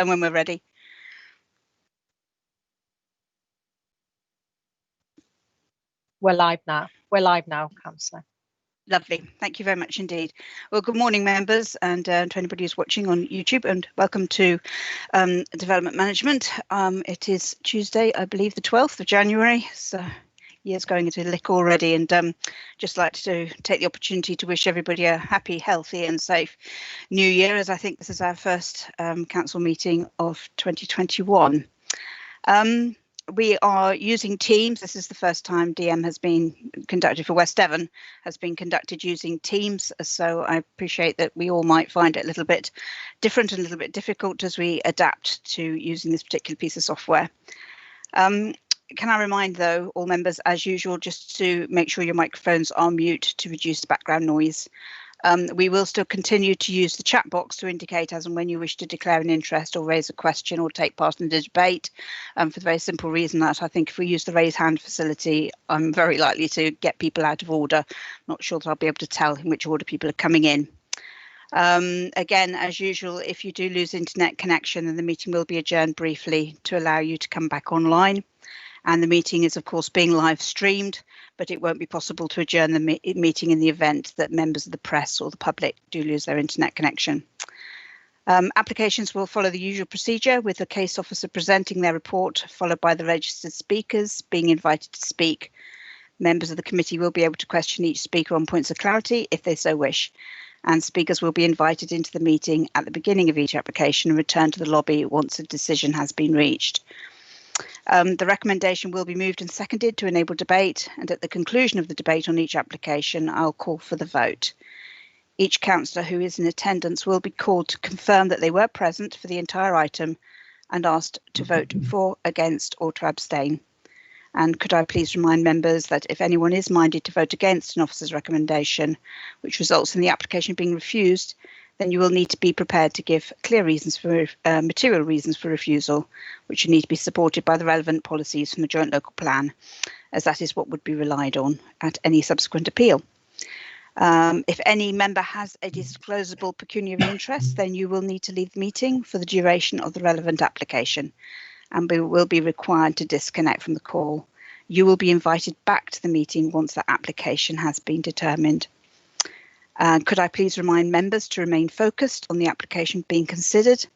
and when we're ready. We're live now. We're live now, Councillor. Lovely. Thank you very much indeed. Well, good morning, members, and to anybody who's watching on YouTube, and welcome to Development Management. It is Tuesday, I believe, the 12th of January. So year's going into lick already, and just like to take the opportunity to wish everybody a happy, healthy and safe new year, as I think this is our first council meeting of 2021. We are using Teams. This is the first time DM has been conducted for West Devon, has been conducted using Teams. So I appreciate that we all might find it a little bit different and a little bit difficult as we adapt to using this particular piece of software. Can I remind, though, all members, as usual, just to make sure your microphones are mute to reduce the background noise. We will still continue to use the chat box to indicate as and when you wish to declare an interest or raise a question or take part in the debate, for the very simple reason that I think if we use the raise hand facility, I'm very likely to get people out of order. Not sure that I'll be able to tell in which order people are coming in. Again, as usual, if you do lose internet connection, then the meeting will be adjourned briefly to allow you to come back online. And the meeting is, of course, being live streamed, but it won't be possible to adjourn the meeting in the event that members of the press or the public do lose their internet connection. Applications will follow the usual procedure, with the case officer presenting their report, followed by the registered speakers being invited to speak. Members of the committee will be able to question each speaker on points of clarity if they so wish, and speakers will be invited into the meeting at the beginning of each application and return to the lobby once a decision has been reached. The recommendation will be moved and seconded to enable debate, and at the conclusion of the debate on each application, I'll call for the vote. Each councillor who is in attendance will be called to confirm that they were present for the entire item and asked to vote for, against or to abstain. And could I please remind members that if anyone is minded to vote against an officer's recommendation, which results in the application being refused, then you will need to be prepared to give clear reasons for material reasons for refusal, which will need to be supported by the relevant policies from the Joint Local Plan, as that is what would be relied on at any subsequent appeal. If any member has a disclosable pecuniary interest, then you will need to leave the meeting for the duration of the relevant application, and we will be required to disconnect from the call. You will be invited back to the meeting once the application has been determined. Could I please remind members to remain focused on the application being considered,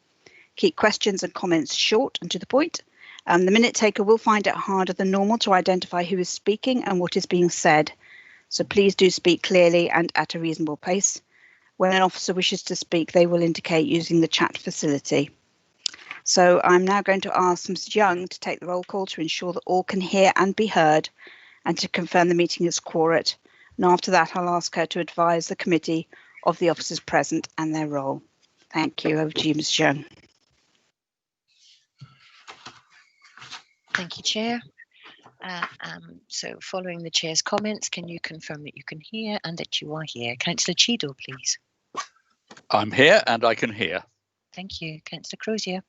keep questions and comments short and to the point. The minute taker will find it harder than normal to identify who is speaking and what is being said. So please do speak clearly and at a reasonable pace. When an officer wishes to speak, they will indicate using the chat facility. So I'm now going to ask Mrs. Young to take the roll call to ensure that all can hear and be heard, and to confirm the meeting is quorate. And after that, I'll ask her to advise the committee of the officers present and their role. Thank you. Over to you, Ms. Young. Thank you, Chair. So following the Chair's comments, can you confirm that you can hear and that you are here? Councillor Cheadle, please. I'm here and I can hear. Thank you. Councillor Crozier.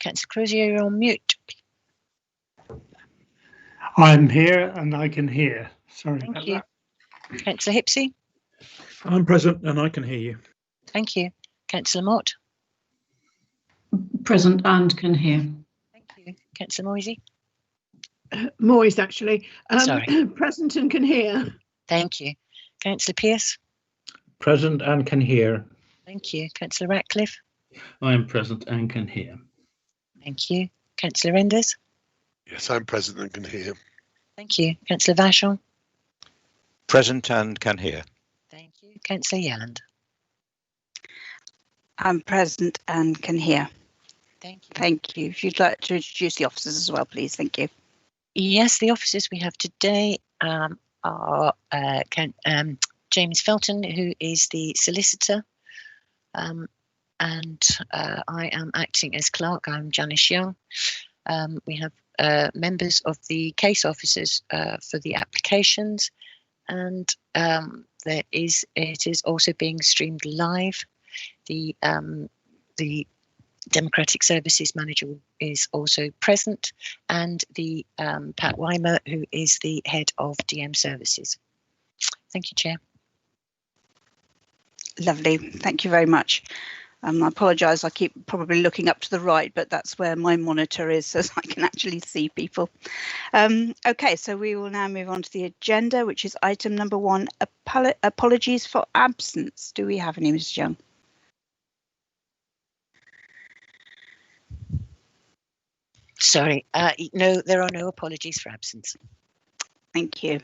Councillor Crozier, you're on mute. I'm here and I can hear. Sorry. Thank you. Councillor Hipsey. I'm present and I can hear you. Thank you. Councillor Mott. Present and can hear. Thank you. Councillor Moisey. Moyes, actually. Sorry. Present and can hear. Thank you. Councillor Pearce. Present and can hear. Thank you. Councillor Ratcliffe. I am present and can hear. Thank you. Councillor Enders. Yes, I'm present and can hear. Thank you. Councillor Vachon. Present and can hear. Thank you. Councillor Yelland. I'm present and can hear. Thank you. Thank you. If you'd like to introduce the officers as well, please. Thank you. Yes, the officers we have today are James Felton, who is the solicitor, and I am acting as clerk. I'm Janice Young. We have members of the case officers for the applications, and it is also being streamed live. The Democratic Services Manager is also present, and the Pat Weimer, who is the head of DM Services. Thank you, Chair. Lovely. Thank you very much. I apologise, I keep probably looking up to the right, but that's where my monitor is, so I can actually see people. OK, so we will now move on to the agenda, which is item number 1, apologies for absence. Do we have any, Mrs. Young? Sorry, no, there are no apologies for absence. Thank you.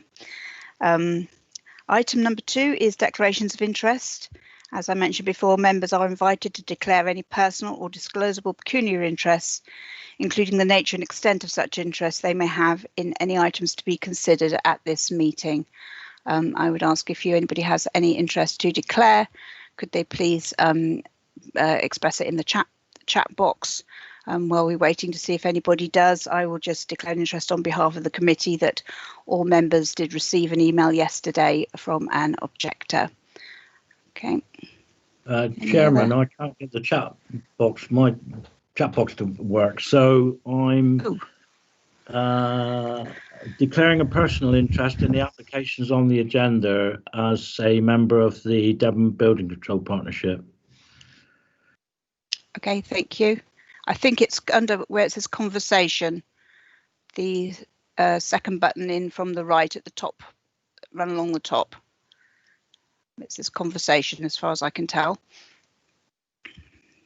Item number 2 is declarations of interest. As I mentioned before, members are invited to declare any personal or disclosable pecuniary interests, including the nature and extent of such interests they may have in any items to be considered at this meeting. I would ask if anybody has any interest to declare, could they please express it in the chat box. While we're waiting to see if anybody does, I will just declare an interest on behalf of the committee that all members did receive an email yesterday from an objector. Okay. Chairman, I can't get the chat box. My chat box to work, so I'm declaring a personal interest in the applications on the agenda as a member of the Devon Building Control Partnership. Okay, thank you. I think it's under where it says conversation, the second button in from the right at the top, run along the top. It says conversation as far as I can tell.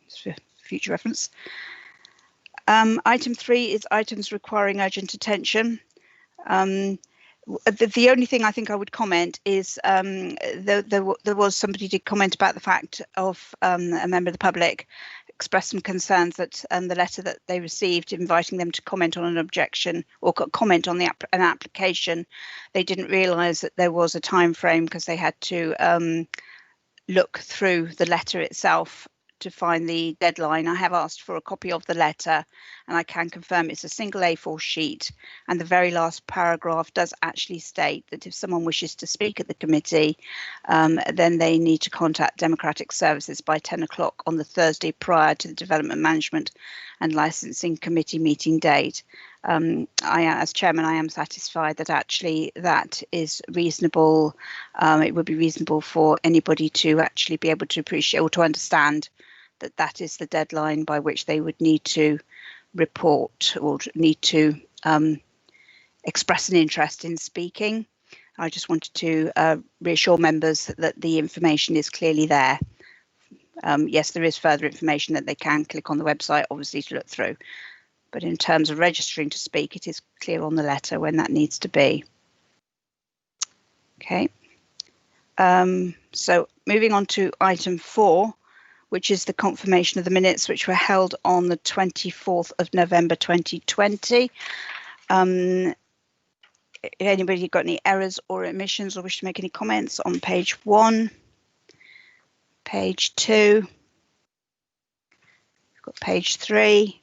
It's for future reference. Item 3 is items requiring urgent attention. The only thing I think I would comment is there was somebody did comment about the fact of a member of the public expressed some concerns that the letter that they received inviting them to comment on an objection or comment on an application, they didn't realise that there was a time frame because they had to look through the letter itself to find the deadline. I have asked for a copy of the letter and I can confirm it's a single A4 sheet, and the very last paragraph does actually state that if someone wishes to speak at the committee, then they need to contact Democratic Services by 10 o'clock on the Thursday prior to the Development Management and Licensing Committee meeting date. As chairman, I am satisfied that actually that is reasonable. It would be reasonable for anybody to actually be able to appreciate or to understand that that is the deadline by which they would need to report or need to express an interest in speaking. I just wanted to reassure members that the information is clearly there. Yes, there is further information that they can click on the website, obviously, to look through. But in terms of registering to speak, it is clear on the letter when that needs to be. Okay. So moving on to item 4, which is the confirmation of the minutes which were held on the 24th of November 2020. Anybody got any errors or omissions or wish to make any comments on page 1, page 2, we've got page 3,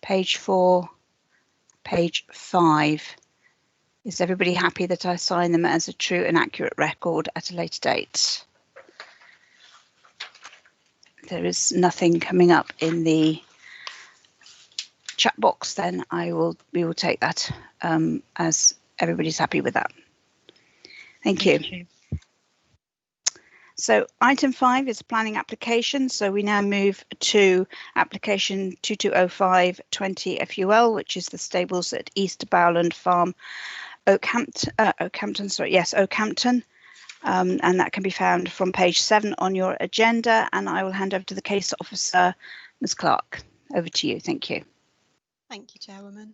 page 4, page 5. Is everybody happy that I sign them as a true and accurate record at a later date? There is nothing coming up in the chat box, then we will take that as everybody's happy with that. Thank you. So item 5 is planning application. So we now move to application 2205-20 FUL, which is the stables at East Bowland Farm, Oakhampton. And that can be found from page 7 on your agenda. And I will hand over to the case officer, Ms. Clark. Over to you. Thank you. Thank you, Chairwoman.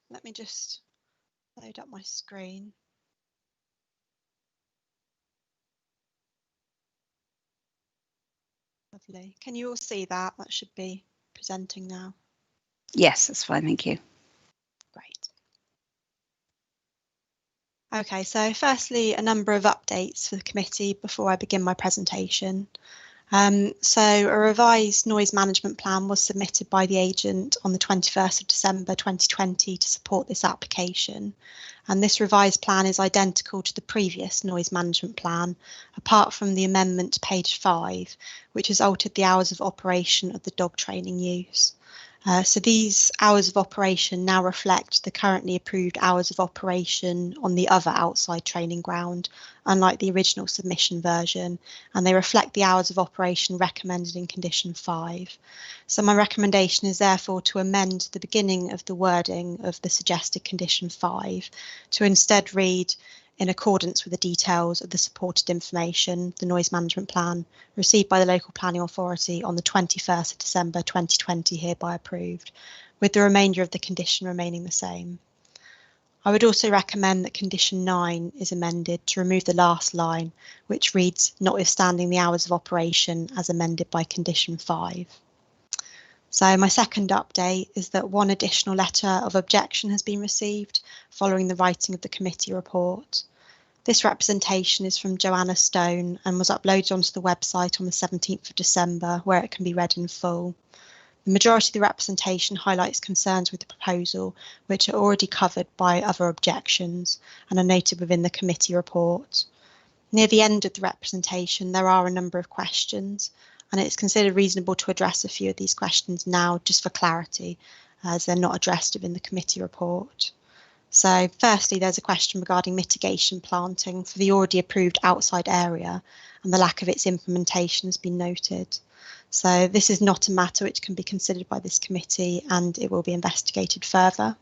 Let me just load up my screen. Lovely. Can you all see that? That should be presenting now. Yes, that's fine. Thank you. Great. Okay, so firstly, a number of updates for the committee before I begin my presentation. So a revised noise management plan was submitted by the agent on the 21st of December 2020 to support this application. And this revised plan is identical to the previous noise management plan, apart from the amendment to page 5, which has altered the hours of operation of the dog training use. So these hours of operation now reflect the currently approved hours of operation on the other outside training ground, unlike the original submission version, and they reflect the hours of operation recommended in condition 5. So my recommendation is therefore to amend the beginning of the wording of the suggested condition 5 to instead read, in accordance with the details of the supported information, the noise management plan, received by the local planning authority on the 21st of December 2020 hereby approved, with the remainder of the condition remaining the same. I would also recommend that condition 9 is amended to remove the last line, which reads, notwithstanding the hours of operation as amended by condition 5. So my second update is that one additional letter of objection has been received following the writing of the committee report. This representation is from Joanna Stone and was uploaded onto the website on the 17th of December, where it can be read in full. The majority of the representation highlights concerns with the proposal, which are already covered by other objections and are noted within the committee report. Near the end of the representation, there are a number of questions, and it's considered reasonable to address a few of these questions now just for clarity, as they're not addressed within the committee report. So firstly, there's a question regarding mitigation planting for the already approved outside area, and the lack of its implementation has been noted. So this is not a matter which can be considered by this committee, and it will be investigated further.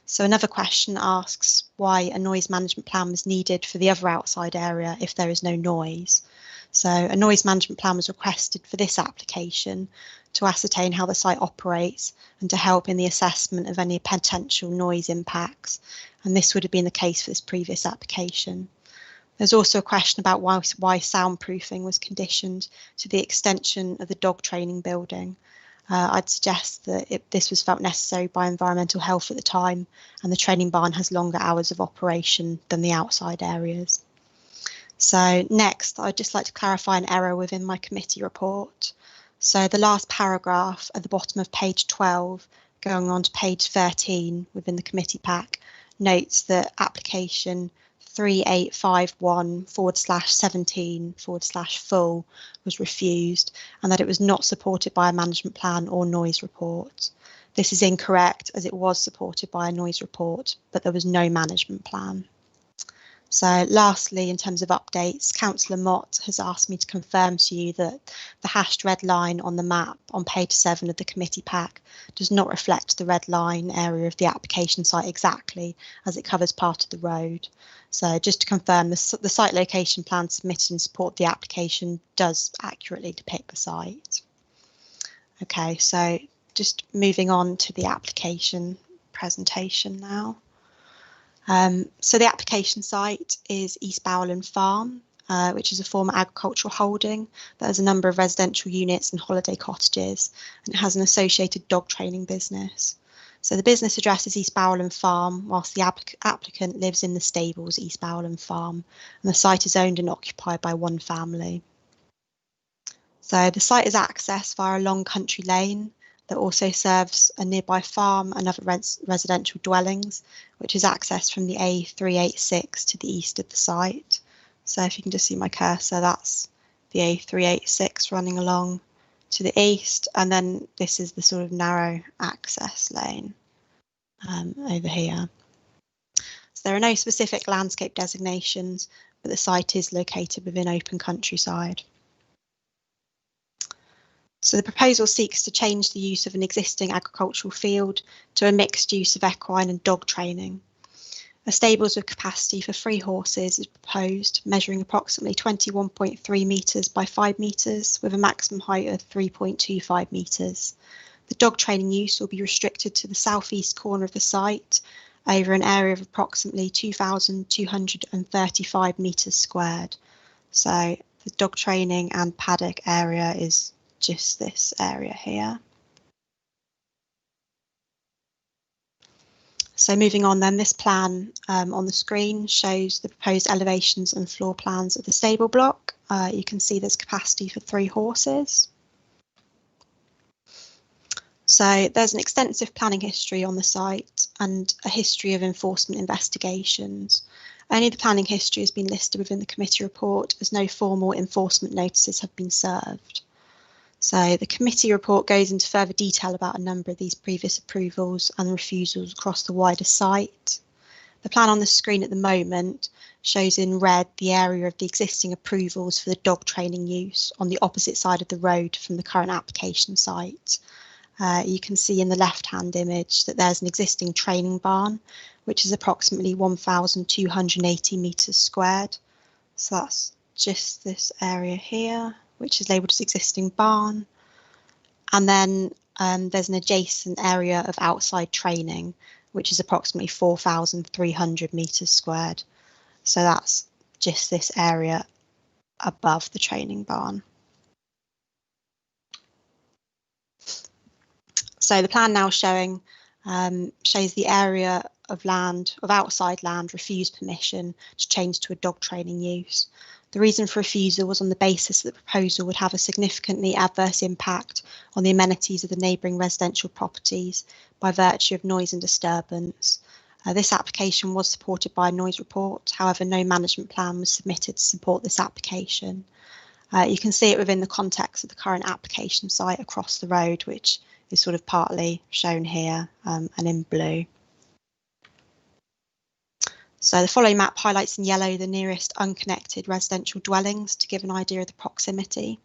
So another question asks why a noise management plan was needed for the other outside area if there is no noise. So a noise management plan was requested for this application to ascertain how the site operates and to help in the assessment of any potential noise impacts. And this would have been the case for this previous application. There's also a question about why soundproofing was conditioned to the extension of the dog training building. I'd suggest that this was felt necessary by environmental health at the time, and the training barn has longer hours of operation than the outside areas. So next, I'd just like to clarify an error within my committee report. So the last paragraph at the bottom of page 12, going on to page 13 within the committee pack, notes that application 3851/17/full was refused, and that it was not supported by a management plan or noise report. This is incorrect, as it was supported by a noise report, but there was no management plan. So lastly, in terms of updates, Councillor Mott has asked me to confirm to you that the hashed red line on the map on page 7 of the committee pack does not reflect the red line area of the application site exactly, as it covers part of the road. So just to confirm, the site location plan submitted in support of the application does accurately depict the site. Okay, so just moving on to the application presentation now. So the application site is East Bowland Farm, which is a former agricultural holding that has a number of residential units and holiday cottages, and it has an associated dog training business. So the business address is East Bowland Farm, whilst the applicant lives in the stables East Bowland Farm, and the site is owned and occupied by one family. So the site is accessed via a long country lane that also serves a nearby farm and other residential dwellings, which is accessed from the A386 to the east of the site. So if you can just see my cursor, that's the A386 running along to the east, and then this is the sort of narrow access lane over here. So there are no specific landscape designations, but the site is located within open countryside. So the proposal seeks to change the use of an existing agricultural field to a mixed use of equine and dog training. A stables with capacity for 3 horses is proposed, measuring approximately 21.3 metres by 5 metres with a maximum height of 3.25 metres. The dog training use will be restricted to the southeast corner of the site over an area of approximately 2,235 metres squared. So the dog training and paddock area is just this area here. So moving on then, this plan on the screen shows the proposed elevations and floor plans of the stable block. You can see there's capacity for 3 horses. So there's an extensive planning history on the site and a history of enforcement investigations. Only the planning history has been listed within the committee report, as no formal enforcement notices have been served. So the committee report goes into further detail about a number of these previous approvals and refusals across the wider site. The plan on the screen at the moment shows in red the area of the existing approvals for the dog training use on the opposite side of the road from the current application site. You can see in the left-hand image that there's an existing training barn, which is approximately 1,280 metres squared. So that's just this area here, which is labelled as existing barn. And then there's an adjacent area of outside training, which is approximately 4,300 metres squared. So that's just this area above the training barn. So the plan now showing shows the area of land, of outside land, refused permission to change to a dog training use. The reason for refusal was on the basis that the proposal would have a significantly adverse impact on the amenities of the neighbouring residential properties by virtue of noise and disturbance. This application was supported by a noise report, however no management plan was submitted to support this application. You can see it within the context of the current application site across the road, which is sort of partly shown here and in blue. So the following map highlights in yellow the nearest unconnected residential dwellings to give an idea of the proximity.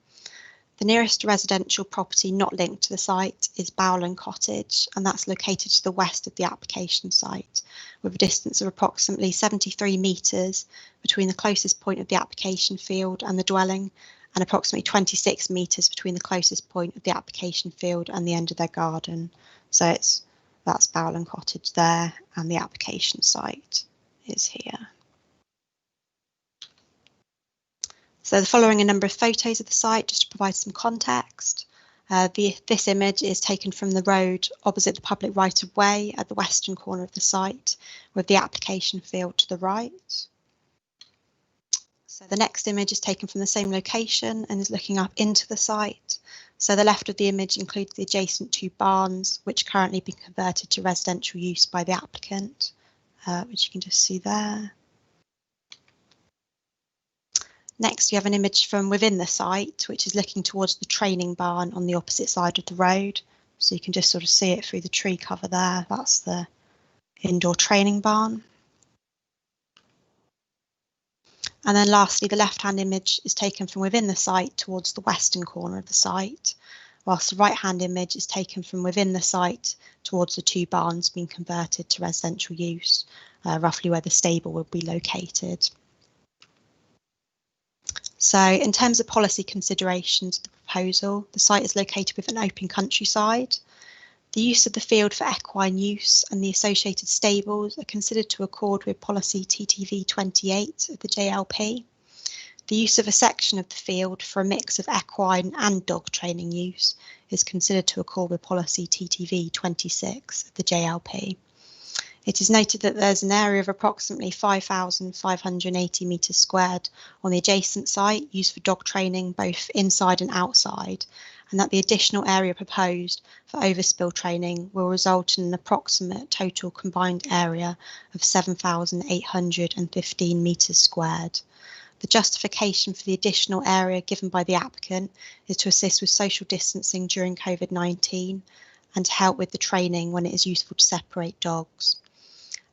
The nearest residential property not linked to the site is Bowland Cottage, and that's located to the west of the application site, with a distance of approximately 73 metres between the closest point of the application field and the dwelling, and approximately 26 metres between the closest point of the application field and the end of their garden. So that's Bowland Cottage there, and the application site is here. So the following a number of photos of the site just to provide some context. This image is taken from the road opposite the public right-of-way at the western corner of the site, with the application field to the right. So the next image is taken from the same location and is looking up into the site. So the left of the image includes the adjacent two barns, which currently been converted to residential use by the applicant, which you can just see there. Next, you have an image from within the site, which is looking towards the training barn on the opposite side of the road. So you can just sort of see it through the tree cover there. That's the indoor training barn. And then lastly, the left-hand image is taken from within the site towards the western corner of the site, whilst the right-hand image is taken from within the site towards the two barns being converted to residential use, roughly where the stable will be located. So in terms of policy considerations of the proposal, the site is located with an open countryside. The use of the field for equine use and the associated stables are considered to accord with policy TTV 28 of the JLP. The use of a section of the field for a mix of equine and dog training use is considered to accord with policy TTV 26 of the JLP. It is noted that there's an area of approximately 5,580 metres squared on the adjacent site used for dog training both inside and outside, and that the additional area proposed for overspill training will result in an approximate total combined area of 7,815 metres squared. The justification for the additional area given by the applicant is to assist with social distancing during COVID-19 and to help with the training when it is useful to separate dogs.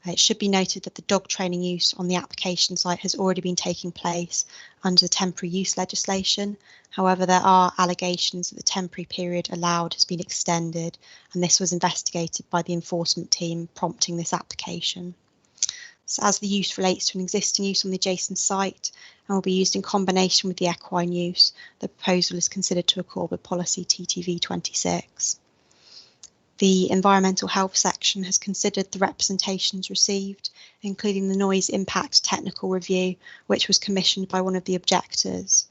It should be noted that the dog training use on the application site has already been taking place under the temporary use legislation. However, there are allegations that the temporary period allowed has been extended, and this was investigated by the enforcement team prompting this application. So as the use relates to an existing use on the adjacent site and will be used in combination with the equine use, the proposal is considered to accord with policy TTV 26. The environmental health section has considered the representations received, including the noise impact technical review, which was commissioned by one of the objectors.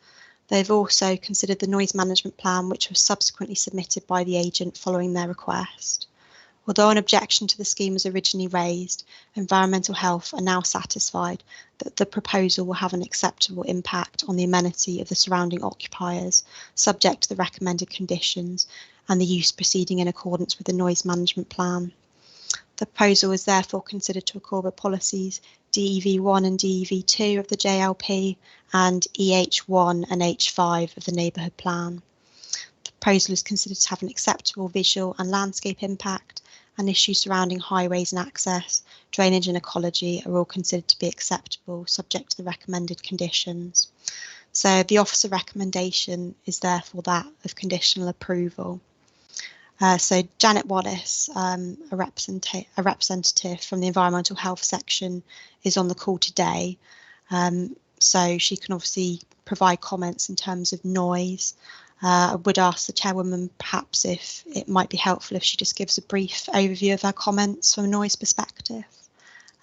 They've also considered the noise management plan, which was subsequently submitted by the agent following their request. Although an objection to the scheme was originally raised, environmental health are now satisfied that the proposal will have an acceptable impact on the amenity of the surrounding occupiers, subject to the recommended conditions and the use proceeding in accordance with the noise management plan. The proposal is therefore considered to accord with policies DEV1 and DEV2 of the JLP and EH1 and H5 of the neighbourhood plan. The Proposal is considered to have an acceptable visual and landscape impact, and issues surrounding highways and access, drainage and ecology are all considered to be acceptable, subject to the recommended conditions. So the officer recommendation is therefore that of conditional approval. So Janet Wallace, a representative from the Environmental Health section, is on the call today. So she can obviously provide comments in terms of noise. I would ask the chairwoman perhaps if it might be helpful if she just gives a brief overview of her comments from a noise perspective.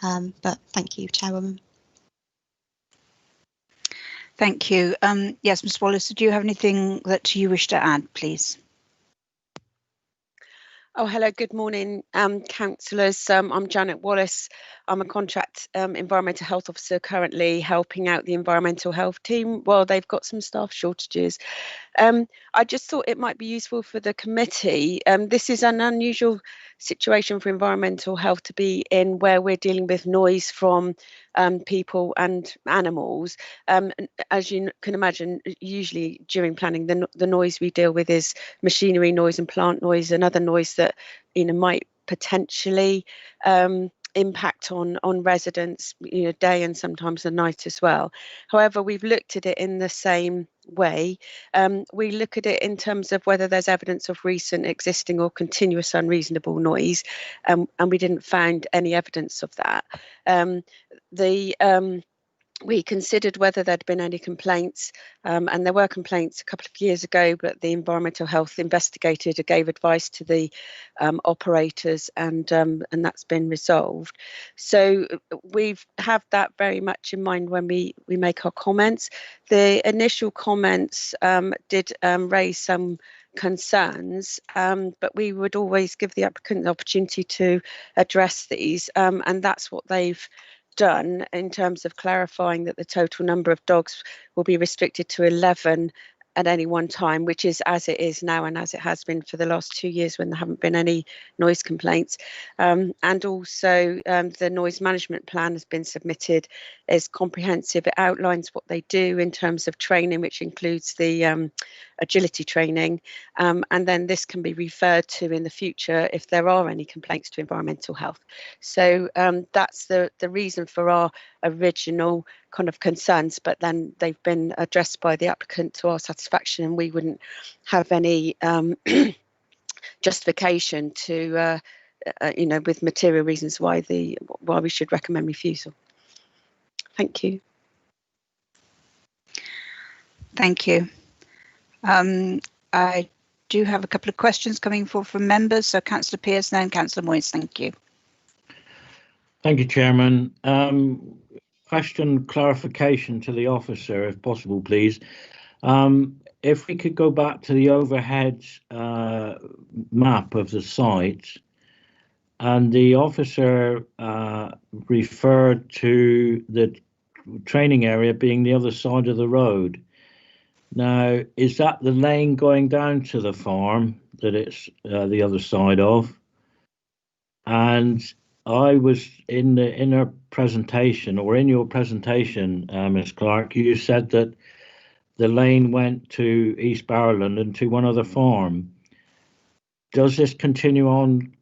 But thank you, chairwoman. Thank you. Yes, Ms Wallace, do you have anything that you wish to add, please? Oh, hello, good morning, councillors. I'm Janet Wallace. I'm a contract environmental health officer currently helping out the environmental health team while they've got some staff shortages. I just thought it might be useful for the committee. This is an unusual situation for environmental health to be in, where we're dealing with noise from people and animals. As you can imagine, usually during planning, the noise we deal with is machinery noise and plant noise and other noise that might potentially impact on residents, day and sometimes the night as well. However, we've looked at it in the same way. We look at it in terms of whether there's evidence of recent, existing or continuous unreasonable noise, and we didn't find any evidence of that. We considered whether there'd been any complaints, and there were complaints a couple of years ago, but the environmental health investigated gave advice to the operators, and that's been resolved. So we have that very much in mind when we make our comments. The initial comments did raise some concerns, but we would always give the applicant the opportunity to address these, and that's what they've done in terms of clarifying that the total number of dogs will be restricted to 11 at any one time, which is as it is now and as it has been for the last 2 years when there haven't been any noise complaints. And also the noise management plan has been submitted as comprehensive. It outlines what they do in terms of training, which includes the agility training, and then this can be referred to in the future if there are any complaints to environmental health. So that's the reason for our original kind of concerns, but then they've been addressed by the applicant to our satisfaction, and we wouldn't have any justification to with material reasons why we should recommend refusal. Thank you. Thank you. I do have a couple of questions coming forward from members. So Councillor Pearce and then Councillor Moyes. Thank you. Thank you, Chairman. Question clarification to the officer, if possible, please. If we could go back to the overhead map of the site, and the officer referred to the training area being the other side of the road. Now, is that the lane going down to the farm that it's the other side of? And I was in her presentation, or in your presentation, Ms. Clark, you said that the lane went to East Barrowland and to one other farm. Does this continue on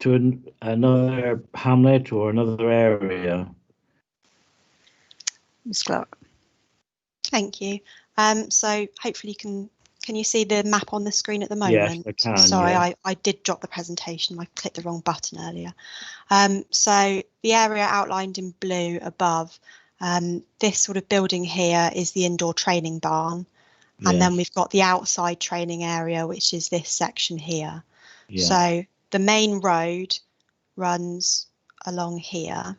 to another hamlet or another area? Ms. Clark. Thank you. So hopefully can you see the map on the screen at the moment? Yes, I can. Sorry, yeah. I did drop the presentation. I clicked the wrong button earlier. So the area outlined in blue above, this sort of building here is the indoor training barn. And Yes. then we've got the outside training area, which is this section here. Yeah. So the main road runs along here.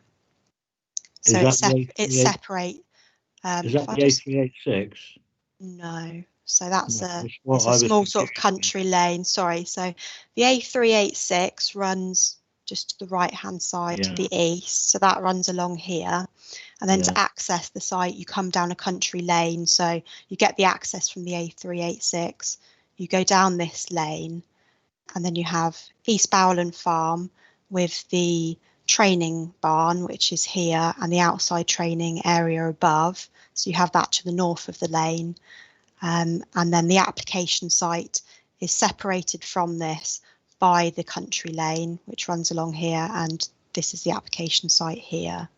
So it separates. Is that the A386? No, so that's No, it's a small sort of country lane. Sorry, so the A386 runs just to the right hand side to the east, so that runs along here, and then to access the site you come down a country lane, so you get the access from the A386, you go down this lane, and then you have East Bowland Farm with the training barn, which is here, and the outside training area above, so you have that to the north of the lane. And then the application site is separated from this by the country lane, which runs along here, and this is the application site here.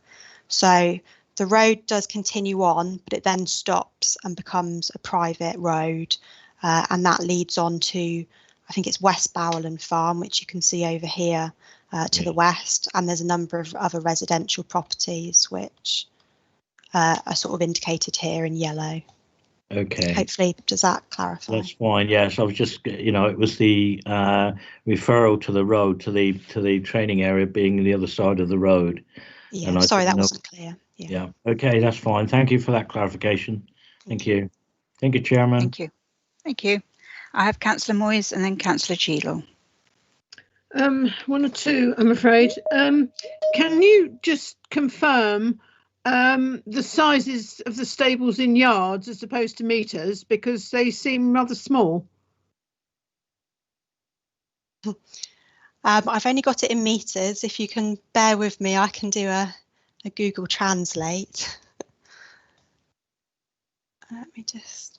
So the road does continue on, but it then stops and becomes a private road, and that leads on to, I think it's West Bowland Farm, which you can see over here to the west, and there's a number of other residential properties which are sort of indicated here in yellow. Okay. Hopefully, does that clarify? That's fine. Yes, I was just, it was the referral to the road, to the training area being the other side of the road. Yeah, And sorry, that wasn't clear. Yeah. Okay, that's fine. Thank you for that clarification. Thank you. Thank you, Chairman. Thank you. Thank you. I have Councillor Moyes and then Councillor Cheadle. One or two, I'm afraid. Can you just confirm the sizes of the stables in yards as opposed to metres, because they seem rather small? I've only got it in metres. If you can bear with me, I can do a Google Translate. Let me just...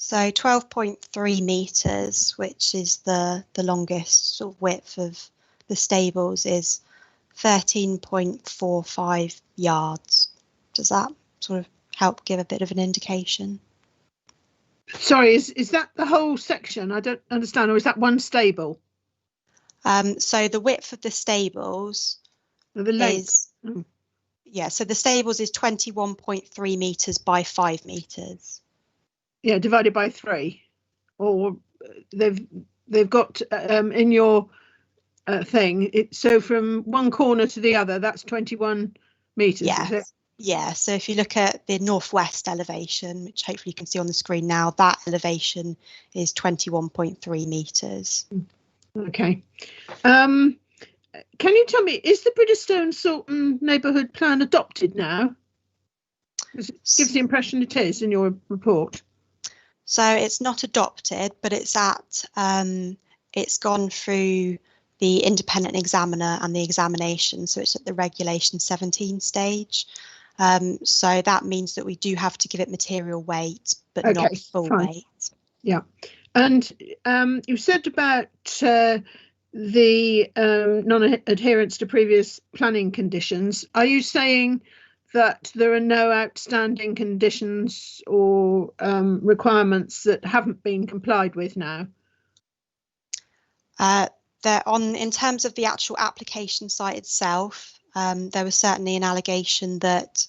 So 12.3 metres, which is the longest sort of width of the stables, is 13.45 yards. Does that sort of help give a bit of an indication? Sorry, is that the whole section? I don't understand, or is that one stable? So the width of the stables is... Yeah, so the stables is 21.3 metres by 5 metres. Yeah, divided by 3, or they've got in your thing. So from one corner to the other, that's 21 metres. Yeah, is it? Yeah. So if you look at the northwest elevation, which hopefully you can see on the screen now, that elevation is 21.3 metres. Okay. Can you tell me, is the Bridgestone Salton neighbourhood plan adopted now? It gives the impression it is in your report. So it's not adopted, but it's it's gone through the independent examiner and the examination. So it's at the regulation 17 stage. So that means that we do have to give it material weight, but not full weight. Yeah. And you said about the non-adherence to previous planning conditions. Are you saying that there are no outstanding conditions or requirements that haven't been complied with now? In terms of the actual application site itself, there was certainly an allegation that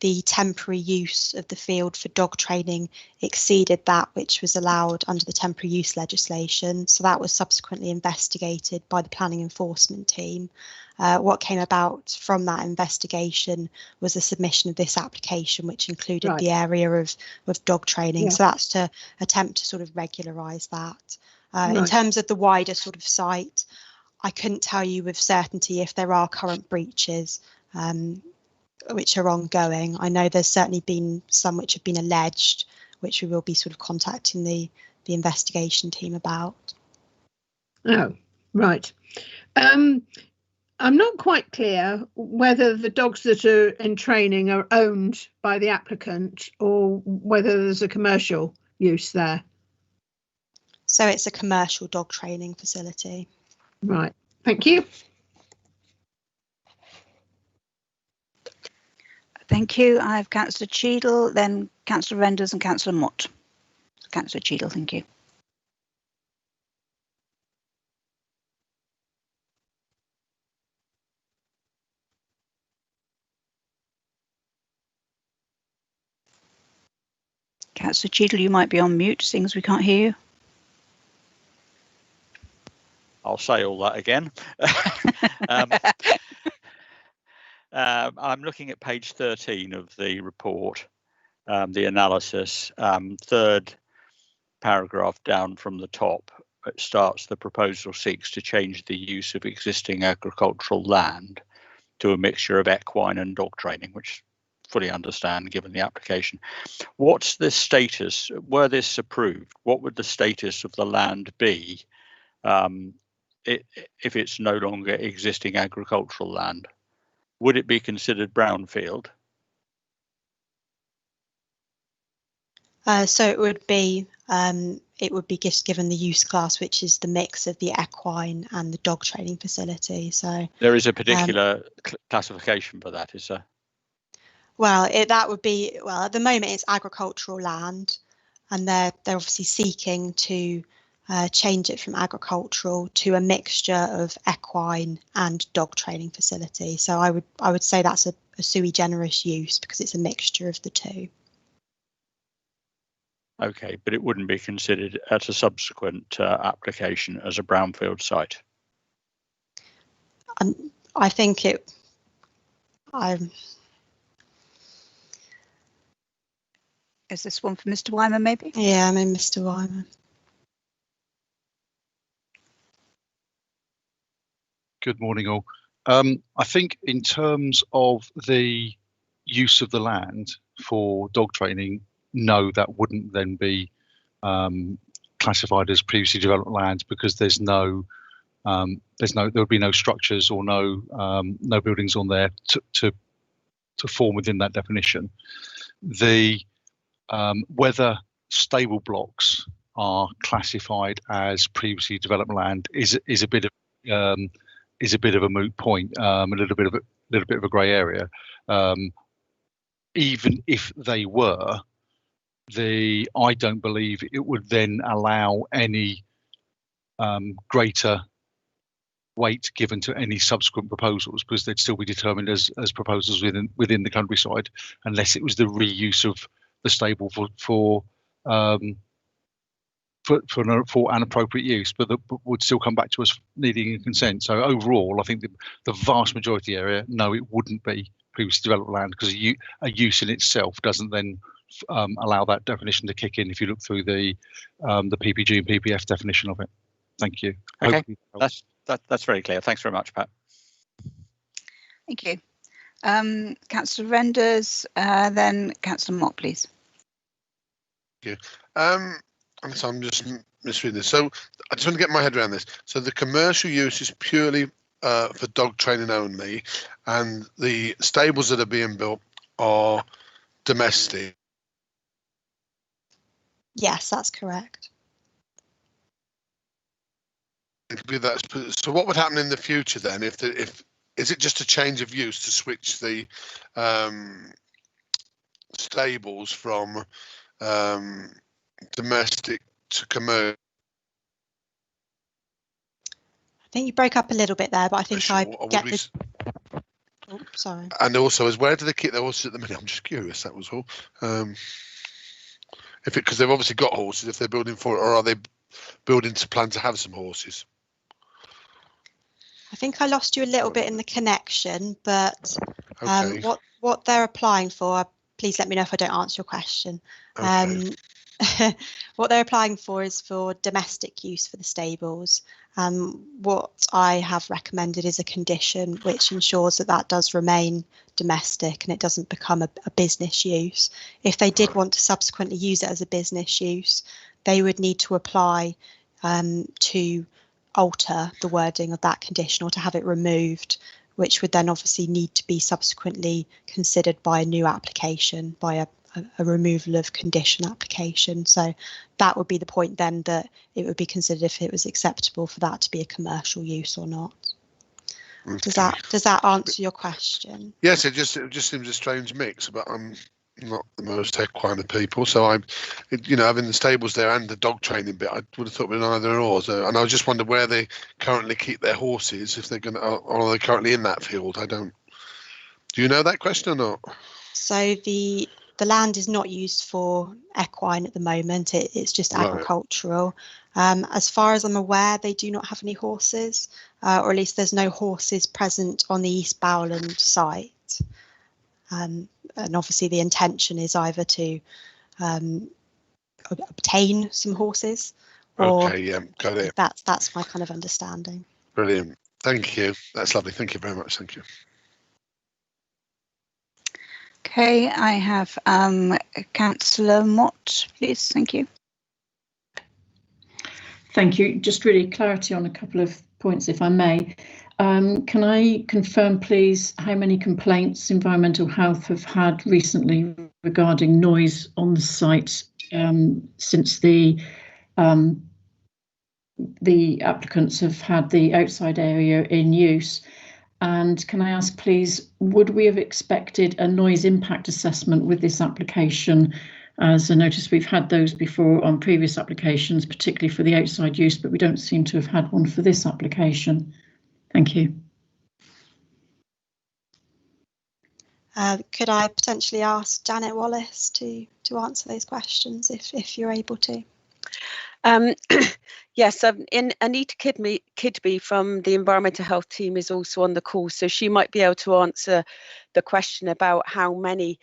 the temporary use of the field for dog training exceeded that which was allowed under the temporary use legislation. So that was subsequently investigated by the planning enforcement team. What came about from that investigation was the submission of this application, which included the area of dog training. Yeah. So that's to attempt to sort of regularise that. In terms of the wider sort of site, I couldn't tell you with certainty if there are current breaches which are ongoing. I know there's certainly been some which have been alleged, which we will be sort of contacting the investigation team about. Oh, right. I'm not quite clear whether the dogs that are in training are owned by the applicant or whether there's a commercial use there. So it's a commercial dog training facility. Right, thank you. Thank you. I have Councillor Cheadle, then Councillor Renders and Councillor Mott. Councillor Cheadle, thank you. Councillor Cheadle, you might be on mute, seeing as we can't hear you. I'll say all that again. I'm looking at page 13 of the report, the analysis, third paragraph down from the top. It starts, the proposal seeks to change the use of existing agricultural land to a mixture of equine and dog training, which I fully understand given the application. What's the status, were this approved, what would the status of the land be if it's no longer existing agricultural land? Would it be considered brownfield? So it would be just given the use class, which is the mix of the equine and the dog training facility. So there is a particular classification for that, is there? Well, that would be, well, at the moment it's agricultural land, and they're obviously seeking to change it from agricultural to a mixture of equine and dog training facility. So I would say that's a sui generis use because it's a mixture of the two. Okay, but it wouldn't be considered at a subsequent application as a brownfield site. I think it. Is this one for Mr. Wyman, maybe? Yeah, I mean, Mr. Wyman. Good morning, all. I think in terms of the use of the land for dog training, no, that wouldn't then be classified as previously developed land because there would be no structures or no buildings on there to form within that definition. The whether stable blocks are classified as previously developed land is a bit of a moot point, a little bit of a grey area. Even if they were, I don't believe it would then allow any greater weight given to any subsequent proposals because they'd still be determined as proposals within the countryside unless it was the reuse of the stable for an appropriate use, but would still come back to us needing a consent. So overall, I think the vast majority area, no, it wouldn't be previously developed land because a use in itself doesn't then allow that definition to kick in if you look through the PPG and PPF definition of it. Thank you. Okay, that's very clear. Thanks very much, Pat. Thank you. Councillor Renders, then Councillor Mott, please. Thank you. So I'm just misreading this. So I just want to get my head around this. So the commercial use is purely for dog training only, and the stables that are being built are domestic. Yes, that's correct. So what would happen in the future then if is it just a change of use to switch the stables from domestic to commercial? I think you broke up a little bit there, but I think Oh, sorry. And also, where do they keep their horses at the minute? I'm just curious. That was all. Because they've obviously got horses, if they're building for it, or are they building to plan to have some horses? I think I lost you a little bit in the connection, but Okay. what they're applying for, please let me know if I don't answer your question. Okay. What they're applying for is for domestic use for the stables. What I have recommended is a condition which ensures that does remain domestic and it doesn't become a business use. If they did want to subsequently use it as a business use, they would need to apply to alter the wording of that condition or to have it removed, which would then obviously need to be subsequently considered by a new application, by a removal of condition application. So that would be the point then, that it would be considered if it was acceptable for that to be a commercial use or not. Okay. Does that answer your question? Yes, it just seems a strange mix, but I'm not the most equine of people, so having the stables there and the dog training bit, I would have thought with either or. So, and I just wondered where they currently keep their horses, if they're or are they currently in that field? Do you know that question or not? So the the land is not used for equine at the moment. It's just Right. agricultural. As far as I'm aware, they do not have any horses, or at least there's no horses present on the East Bowland site. And obviously the intention is either to obtain some horses, or Okay, yeah, got it. That's my kind of understanding. Brilliant. Thank you. That's lovely. Thank you very much. Thank you. Okay, I have Councillor Mott, please. Thank you. Thank you. Just really clarity on a couple of points, if I may. Can I confirm, please, how many complaints Environmental Health have had recently regarding noise on the site since the applicants have had the outside area in use? And can I ask, please, would we have expected a noise impact assessment with this application? As I noticed, we've had those before on previous applications, particularly for the outside use, but we don't seem to have had one for this application. Thank you. Could I potentially ask Janet Wallace to answer those questions if you're able to? Yes, Anita Kidby from the Environmental Health team is also on the call, so she might be able to answer the question about how many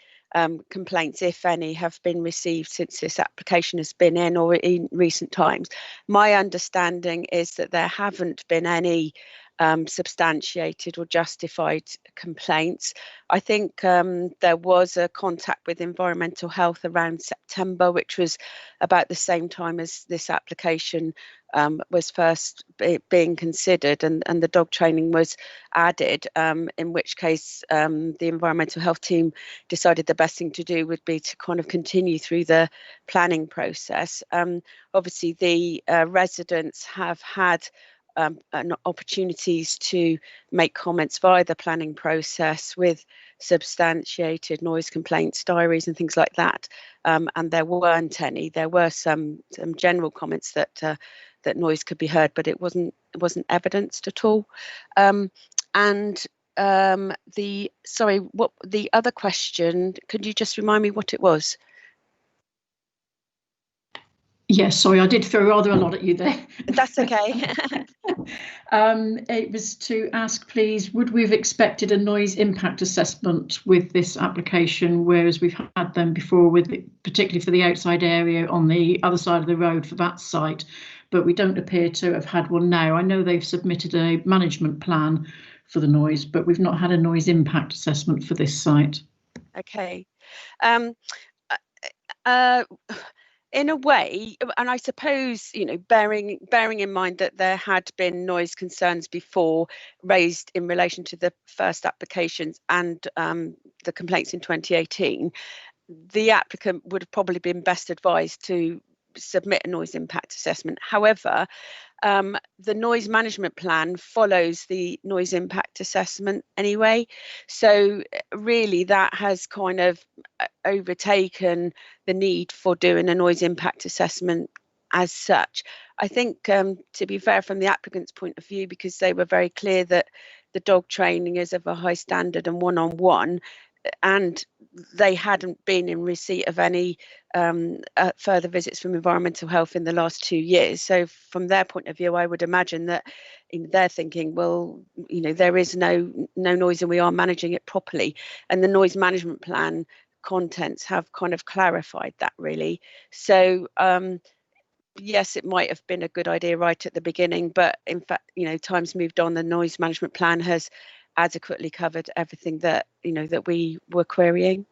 complaints, if any, have been received since this application has been in or in recent times. My understanding is that there haven't been any substantiated or justified complaints. I think there was a contact with Environmental Health around September, which was about the same time as this application was first being considered, and the dog training was added, in which case the Environmental Health team decided the best thing to do would be to kind of continue through the planning process. Obviously, the residents have had opportunities to make comments via the planning process with substantiated noise complaints, diaries and things like that, and there weren't any. There were some general comments that that noise could be heard, but it wasn't evidenced at all. What the other question, could you just remind me what it was? Yes, sorry, I did throw rather a lot at you there. That's okay. It was to ask, please, would we have expected a noise impact assessment with this application, whereas we've had them before, with particularly for the outside area on the other side of the road for that site, but we don't appear to have had one now. I know they've submitted a management plan for the noise, but we've not had a noise impact assessment for this site. Okay. In a way, and I suppose, you know, bearing in mind that there had been noise concerns before raised in relation to the first applications and the complaints in 2018, the applicant would have probably been best advised to submit a noise impact assessment. However, the noise management plan follows the noise impact assessment anyway, so really that has kind of overtaken the need for doing a noise impact assessment as such. I think, to be fair, from the applicant's point of view, because they were very clear that the dog training is of a high standard and one-on-one, and they hadn't been in receipt of any further visits from Environmental Health in the last 2 years. So from their point of view, I would imagine that they're thinking, well, you know, there is no noise and we are managing it properly. And the noise management plan contents have kind of clarified that, really. So yes, it might have been a good idea right at the beginning, but in fact, you know, time's moved on. The noise management plan has adequately covered everything that, you know, that we were querying.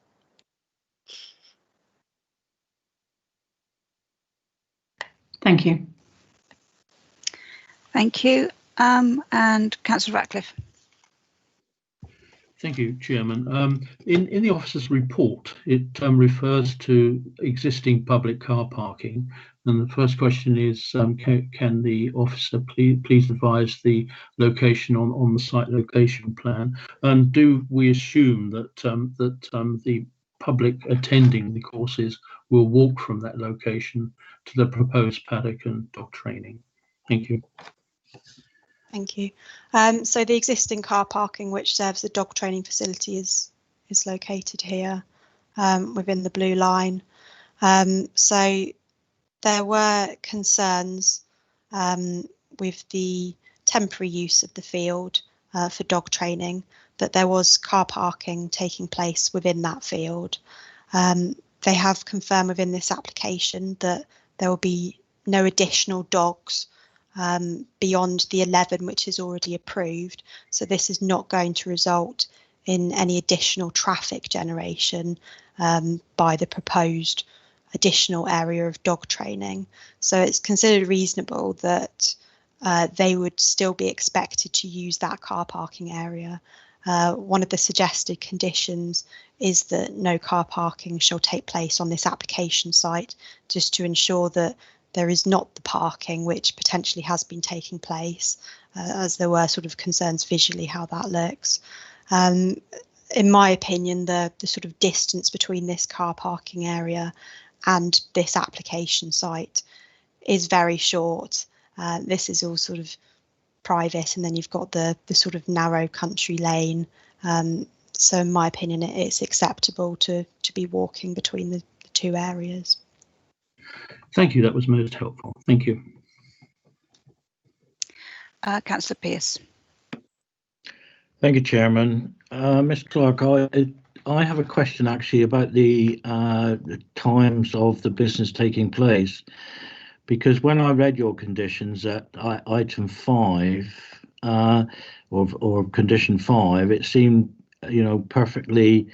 Thank you. Thank you. And Councillor Ratcliffe. Thank you, Chairman. In the officer's report, it refers to existing public car parking. And the first question is, can the officer please advise the location on the site location plan? And do we assume that the public attending the courses will walk from that location to the proposed paddock and dog training? Thank you. Thank you. So the existing car parking which serves the dog training facility is located here. within the blue line. So there were concerns with the temporary use of the field for dog training, that there was car parking taking place within that field. They have confirmed within this application that there will be no additional dogs beyond the 11 which is already approved. So this is not going to result in any additional traffic generation by the proposed additional area of dog training. So it's considered reasonable that they would still be expected to use that car parking area. One of the suggested conditions is that no car parking shall take place on this application site, just to ensure that there is not the parking which potentially has been taking place, as there were sort of concerns visually how that looks. In my opinion, the sort of distance between this car parking area and this application site is very short. This is all sort of private, and then you've got the sort of narrow country lane. So in my opinion, it's acceptable to be walking between the two areas. Thank you. That was most helpful. Thank you. Councillor Pearce. Thank you, Chairman. Ms. Clark, I have a question actually about the times of the business taking place, because when I read your conditions at item 5 or condition 5, it seemed, perfectly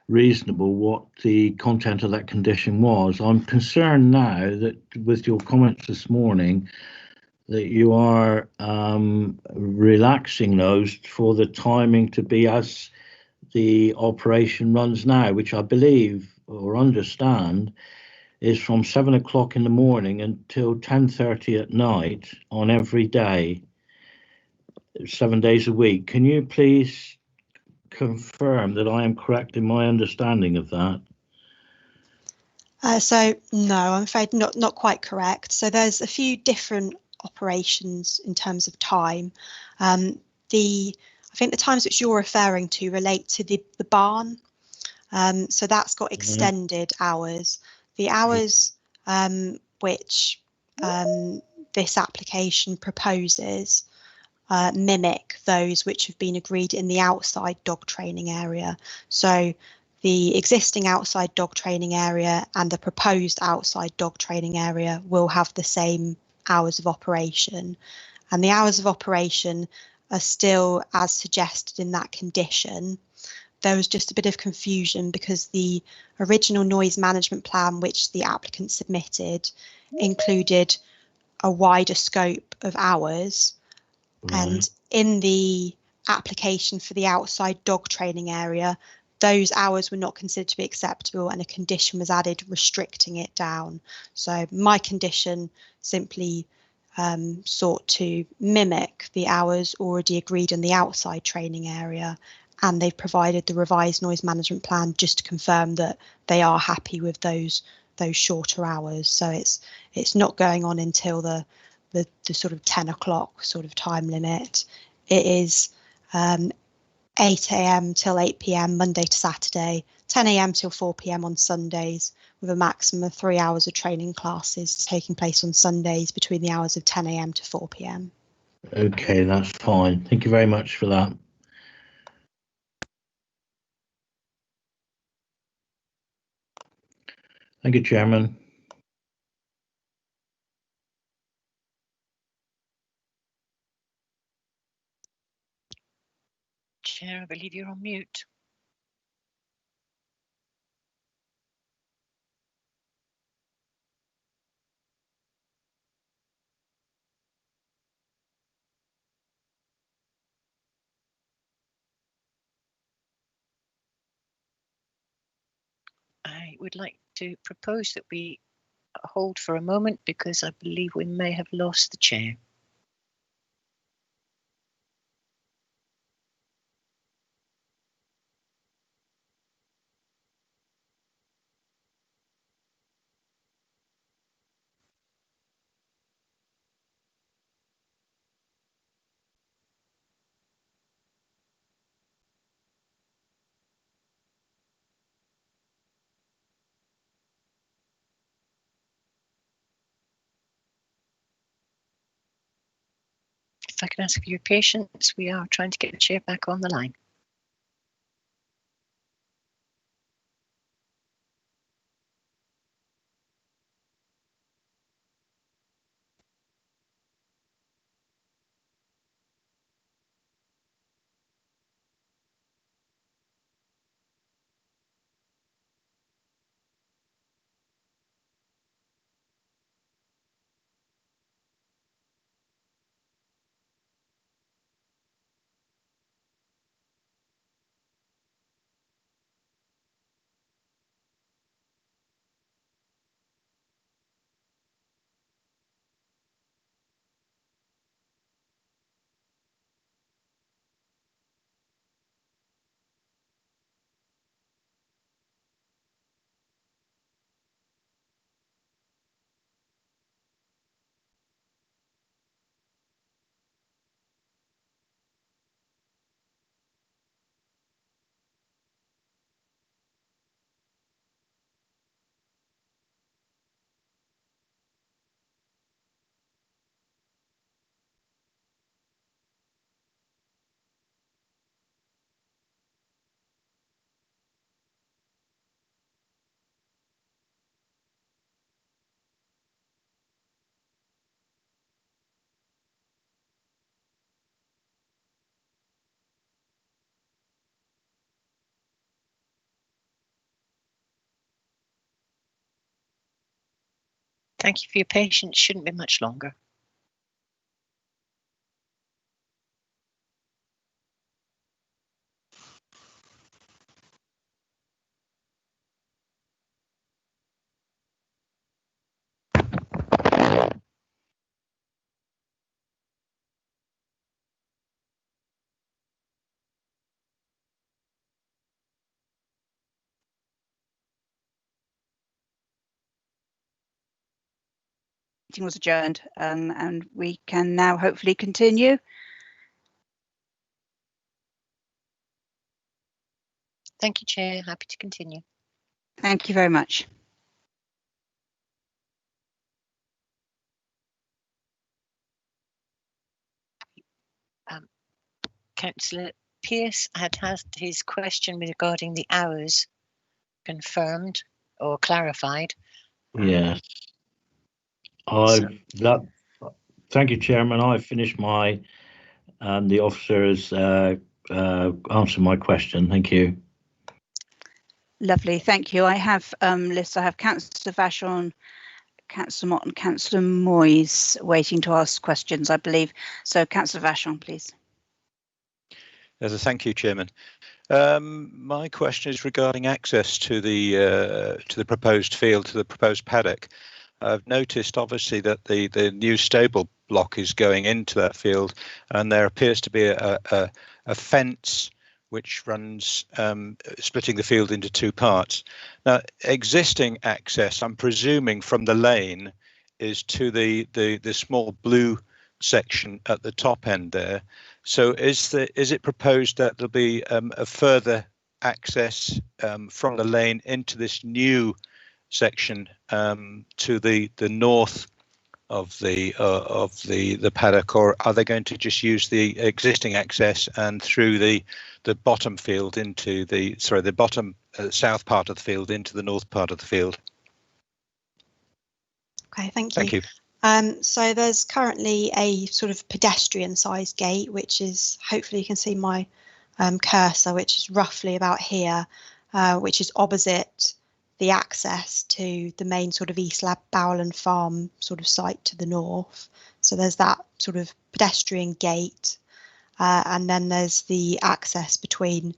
reasonable what the content of that condition was. I'm concerned now that with your comments this morning that you are relaxing those for the timing to be as the operation runs now, which I believe or understand is from 7 o'clock in the morning until 10:30 at night on every day, 7 days a week. Can you please confirm that I am correct in my understanding of that? So no, I'm afraid not quite correct. So there's a few different operations in terms of time. I think the times which you're referring to relate to the barn. So that's got extended hours. The hours which this application proposes mimic those which have been agreed in the outside dog training area. So the existing outside dog training area and the proposed outside dog training area will have the same hours of operation, and the hours of operation are still as suggested in that condition. There was just a bit of confusion because the original noise management plan which the applicant submitted included a wider scope of hours. And in the application for the outside dog training area, those hours were not considered to be acceptable, and a condition was added restricting it down. So my condition simply sought to mimic the hours already agreed in the outside training area, and they've provided the revised noise management plan just to confirm that they are happy with those shorter hours. So it's not going on until the sort of 10 o'clock sort of time limit. It is 8 a.m. till 8 p.m. Monday to Saturday, 10 a.m. till 4 p.m. on Sundays, with a maximum of 3 hours of training classes taking place on Sundays between the hours of 10 a.m. to 4 p.m. Okay, that's fine. Thank you very much for that. Thank you, Chairman. Chair, I believe you're on mute. I would like to propose that we hold for a moment because I believe we may have lost the chair. if I can ask for your patience, we are trying to get the chair back on the line. Thank you for your patience. Shouldn't be much longer. Meeting was adjourned, and we can now hopefully continue. Thank you, Chair. Happy to continue. Thank you very much. Councillor Pearce had his question regarding the hours confirmed or clarified. Yes. Thank you, Chairman. I've finished my, the officer has answered my question. Thank you. Lovely, thank you. I have lists. I have Councillor Vachon, Councillor Mott and Councillor Moyes waiting to ask questions, I believe. So Councillor Vachon, please. Thank you, Chairman. My question is regarding access to the proposed field, to the proposed paddock. I've noticed, obviously, that the new stable block is going into that field, and there appears to be a fence which runs splitting the field into two parts. Now, existing access, I'm presuming, from the lane is to the small blue section at the top end there. So is it proposed that there'll be a further access from the lane into this new section to the north of the paddock, or are they going to just use the existing access and through the bottom field into the bottom south part of the field into the north part of the field? Okay, thank you. Thank you. So there's currently a sort of pedestrian sized gate, which is, hopefully you can see my cursor, which is roughly about here, which is opposite the access to the main sort of East Bowland Farm sort of site to the north. So there's that sort of pedestrian gate, and then there's the access between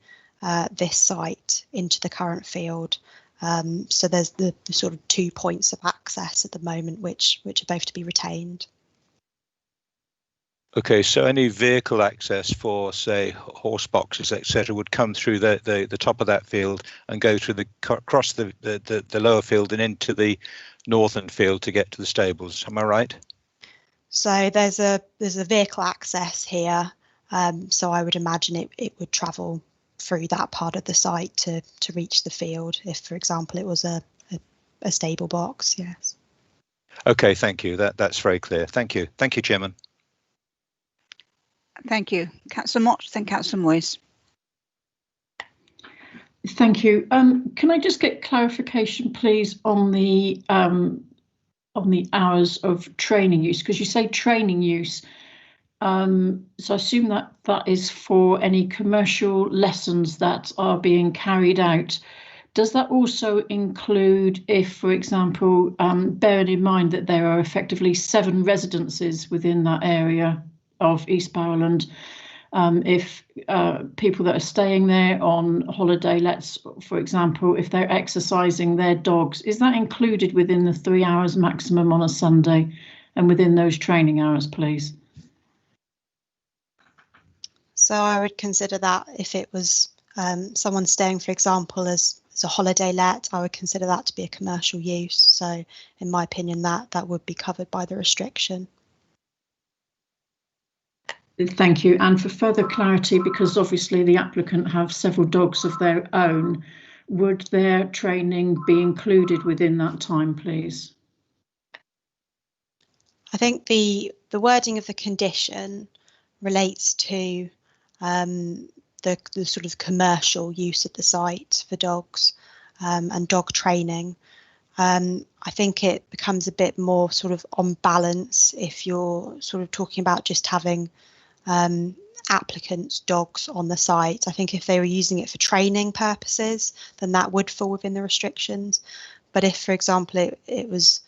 this site into the current field. So there's the sort of 2 points of access at the moment, which are both to be retained. Okay, so any vehicle access for, say, horse boxes, etc., would come through the top of that field and go through across the lower field and into the northern field to get to the stables. Am I right? So there's a vehicle access here. So I would imagine it would travel through that part of the site to reach the field if, for example, it was a stable box. Yes. Okay, thank you. That's very clear. Thank you. Thank you, Chairman. Thank you. Councillor Mott, then Councillor Moyes. Thank you. Can I just get clarification, please, on the hours of training use? Because you say training use, so I assume that that is for any commercial lessons that are being carried out. Does that also include if, for example, bearing in mind that there are effectively 7 residences within that area of East Barrowland, if people that are staying there on holiday, for example, if they're exercising their dogs, is that included within the 3 hours maximum on a Sunday and within those training hours, please? So I would consider that if it was someone staying, for example, as a holiday let, I would consider that to be a commercial use. So in my opinion, that would be covered by the restriction. Thank you. And for further clarity, because obviously the applicant have several dogs of their own, would their training be included within that time, please? I think the wording of the condition relates to the sort of commercial use of the site for dogs and dog training. I think it becomes a bit more sort of on balance if you're sort of talking about just having applicants' dogs on the site. I think if they were using it for training purposes, then that would fall within the restrictions. But if, for example, it was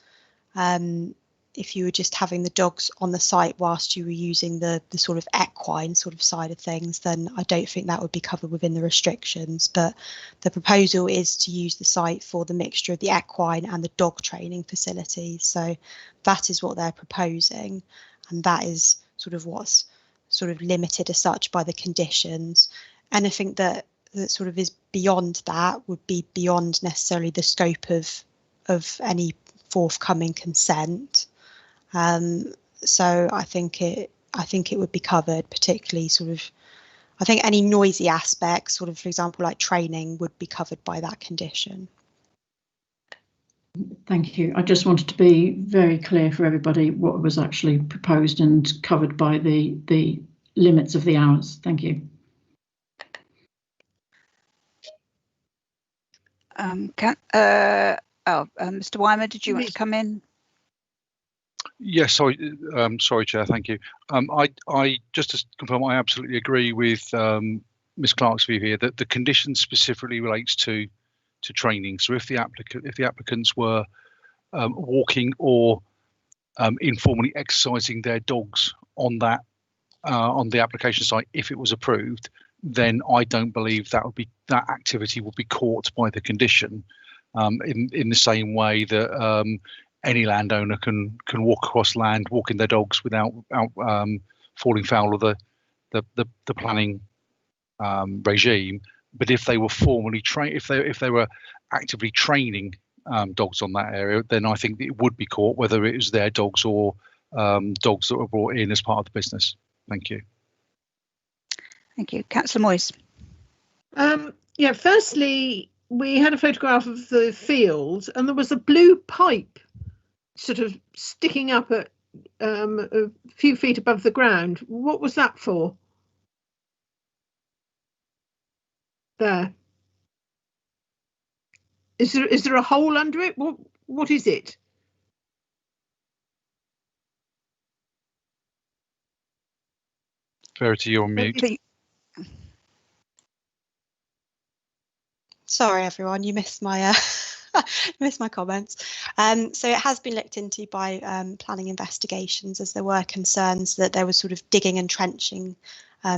if you were just having the dogs on the site whilst you were using the sort of equine sort of side of things, then I don't think that would be covered within the restrictions. But the proposal is to use the site for the mixture of the equine and the dog training facilities. So that is what they're proposing, and that is sort of what's sort of limited as such by the conditions. Anything that sort of is beyond that would be beyond necessarily the scope of any forthcoming consent. So I think it would be covered, particularly sort of, I think any noisy aspects, sort of, for example, like training, would be covered by that condition. Thank you. I just wanted to be very clear for everybody what was actually proposed and covered by the limits of the hours. Thank you. Mr. Weimer, did you want to come in? Yes, sorry, Chair. Thank you. I just to confirm, I absolutely agree with Ms. Clark's view here that the condition specifically relates to training. So if the applicants were walking or informally exercising their dogs on that on the application site, if it was approved, then I don't believe that activity would be caught by the condition. In the same way that any landowner can walk across land, walking their dogs without falling foul of the planning regime. But if they were formally trained, if they were actively training dogs on that area, then I think it would be caught, whether it was their dogs or dogs that were brought in as part of the business. Thank you. Thank you. Councillor Moyes. Yeah, firstly, we had a photograph of the field and there was a blue pipe sort of sticking up at a few feet above the ground. What was that for? There. Is there a hole under it? What is it? Verity, you're on mute. Sorry, everyone, you missed my missed my comments. So it has been looked into by planning investigations, as there were concerns that there was sort of digging and trenching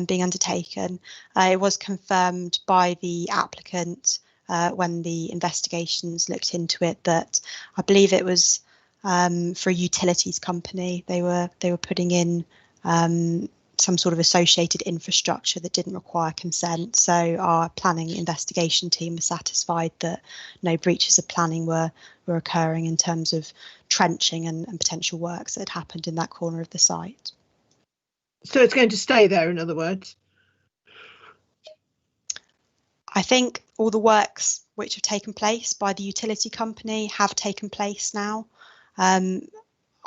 being undertaken. It was confirmed by the applicant when the investigations looked into it that I believe it was for a utilities company. They were putting in some sort of associated infrastructure that didn't require consent. So our planning investigation team was satisfied that no breaches of planning were occurring in terms of trenching and potential works that had happened in that corner of the site. So it's going to stay there, in other words? I think all the works which have taken place by the utility company have taken place now.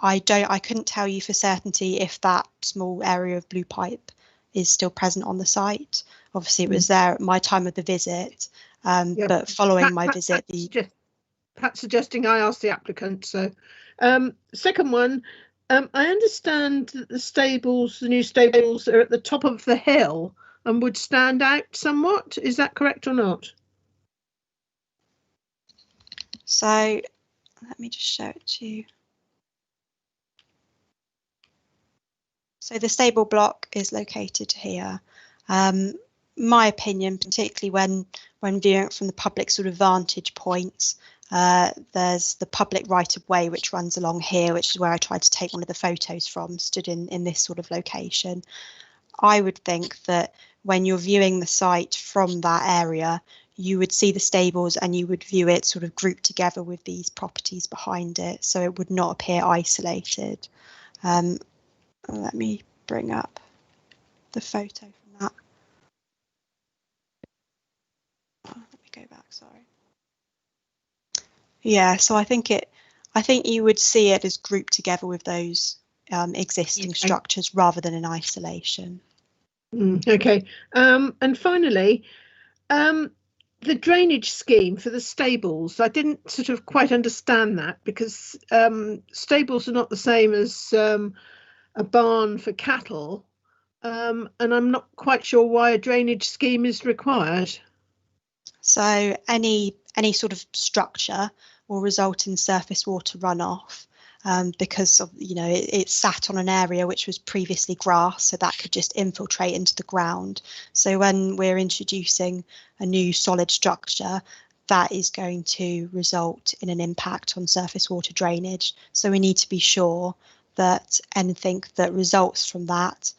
I couldn't tell you for certainty if that small area of blue pipe is still present on the site. Obviously, it was there at my time of the visit, but following my visit, Pat suggesting I ask the applicant. So, second one, I understand that the new stables, are at the top of the hill and would stand out somewhat. Is that correct or not? So, let me just show it to you. So the stable block is located here. My opinion, particularly when viewing it from the public sort of vantage points, there's the public right of way which runs along here, which is where I tried to take one of the photos from, stood in this sort of location. I would think that when you're viewing the site from that area, you would see the stables and you would view it sort of grouped together with these properties behind it, so it would not appear isolated. Let me bring up the photo from that. Oh, let me go back, sorry. Yeah, so I think you would see it as grouped together with those existing structures rather than in isolation. Okay, and finally, the drainage scheme for the stables, I didn't sort of quite understand that, because stables are not the same as a barn for cattle, and I'm not quite sure why a drainage scheme is required. So any sort of structure will result in surface water runoff, because of, it sat on an area which was previously grass, so that could just infiltrate into the ground. So when we're introducing a new solid structure, that is going to result in an impact on surface water drainage. So we need to be sure that anything that results from that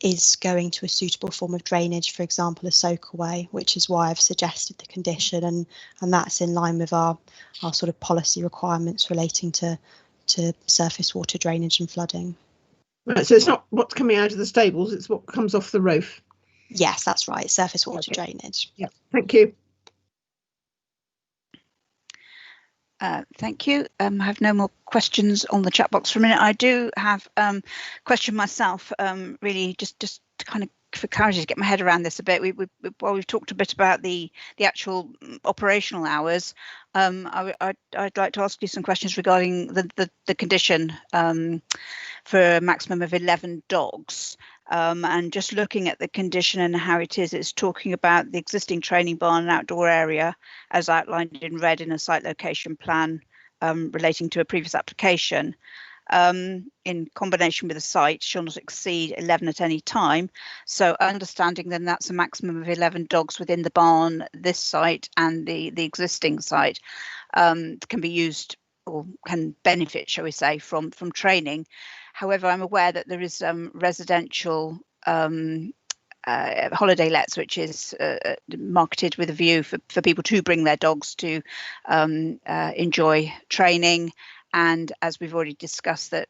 is going to a suitable form of drainage, for example, a soakaway, which is why I've suggested the condition, and that's in line with our sort of policy requirements relating to surface water drainage and flooding. Right, so it's not what's coming out of the stables, it's what comes off the roof. Yes, that's right, surface water drainage. Yeah, thank you. Thank you. I have no more questions on the chat box for a minute. I do have a question myself, really just to kind of for clarity to get my head around this a bit. While we've talked a bit about the actual operational hours, I'd like to ask you some questions regarding the condition for a maximum of 11 dogs. And just looking at the condition and how it is, it's talking about the existing training barn and outdoor area as outlined in red in a site location plan relating to a previous application. In combination with the site shall not exceed 11 at any time. So understanding then that's a maximum of 11 dogs within the barn, this site and the existing site can be used or can benefit, shall we say, from training. However, I'm aware that there is residential holiday lets, which is marketed with a view for people to bring their dogs to enjoy training. And as we've already discussed, that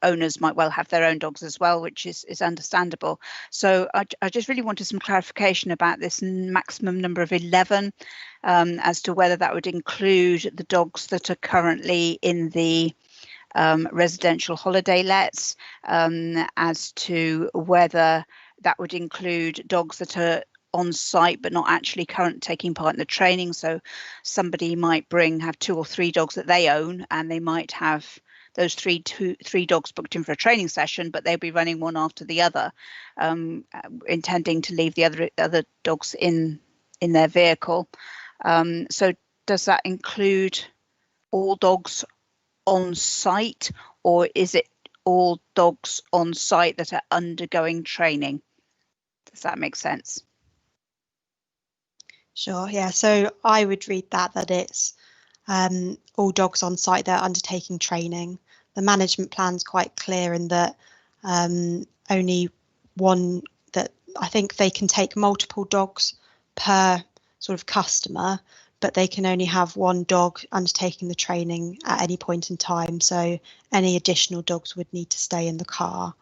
owners might well have their own dogs as well, which is understandable. So I just really wanted some clarification about this maximum number of 11, as to whether that would include the dogs that are currently in the residential holiday lets, as to whether that would include dogs that are on site but not actually taking part in the training. So somebody might have 2 or 3 dogs that they own, and they might have those three dogs booked in for a training session, but they'll be running one after the other, intending to leave the other dogs in their vehicle. So does that include all dogs on site, or is it all dogs on site that are undergoing training? Does that make sense? Sure, yeah, so I would read that it's all dogs on site that are undertaking training. The management plan's quite clear in that only one, that I think they can take multiple dogs per sort of customer, but they can only have one dog undertaking the training at any point in time. So any additional dogs would need to stay in the car.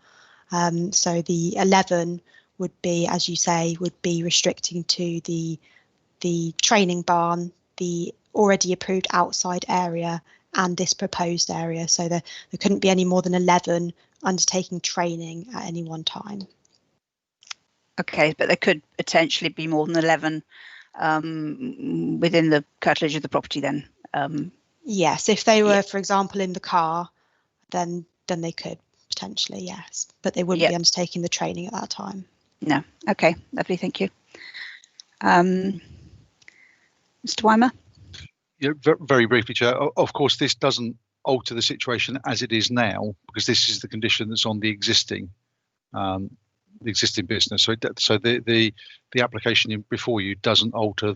So the 11 would be, as you say, would be restricting to the training barn, the already approved outside area, and this proposed area. So there couldn't be any more than 11 undertaking training at any one time. Okay, but there could potentially be more than 11 within the curtilage of the property then. Yes, if they were, for example, in the car, then they could potentially, yes, but they wouldn't be undertaking the training at that time. No. Okay, lovely, thank you. Mr. Weimer? Yeah, very briefly, Chair. Of course, this doesn't alter the situation as it is now, because this is the condition that's on the existing business. So the application before you doesn't alter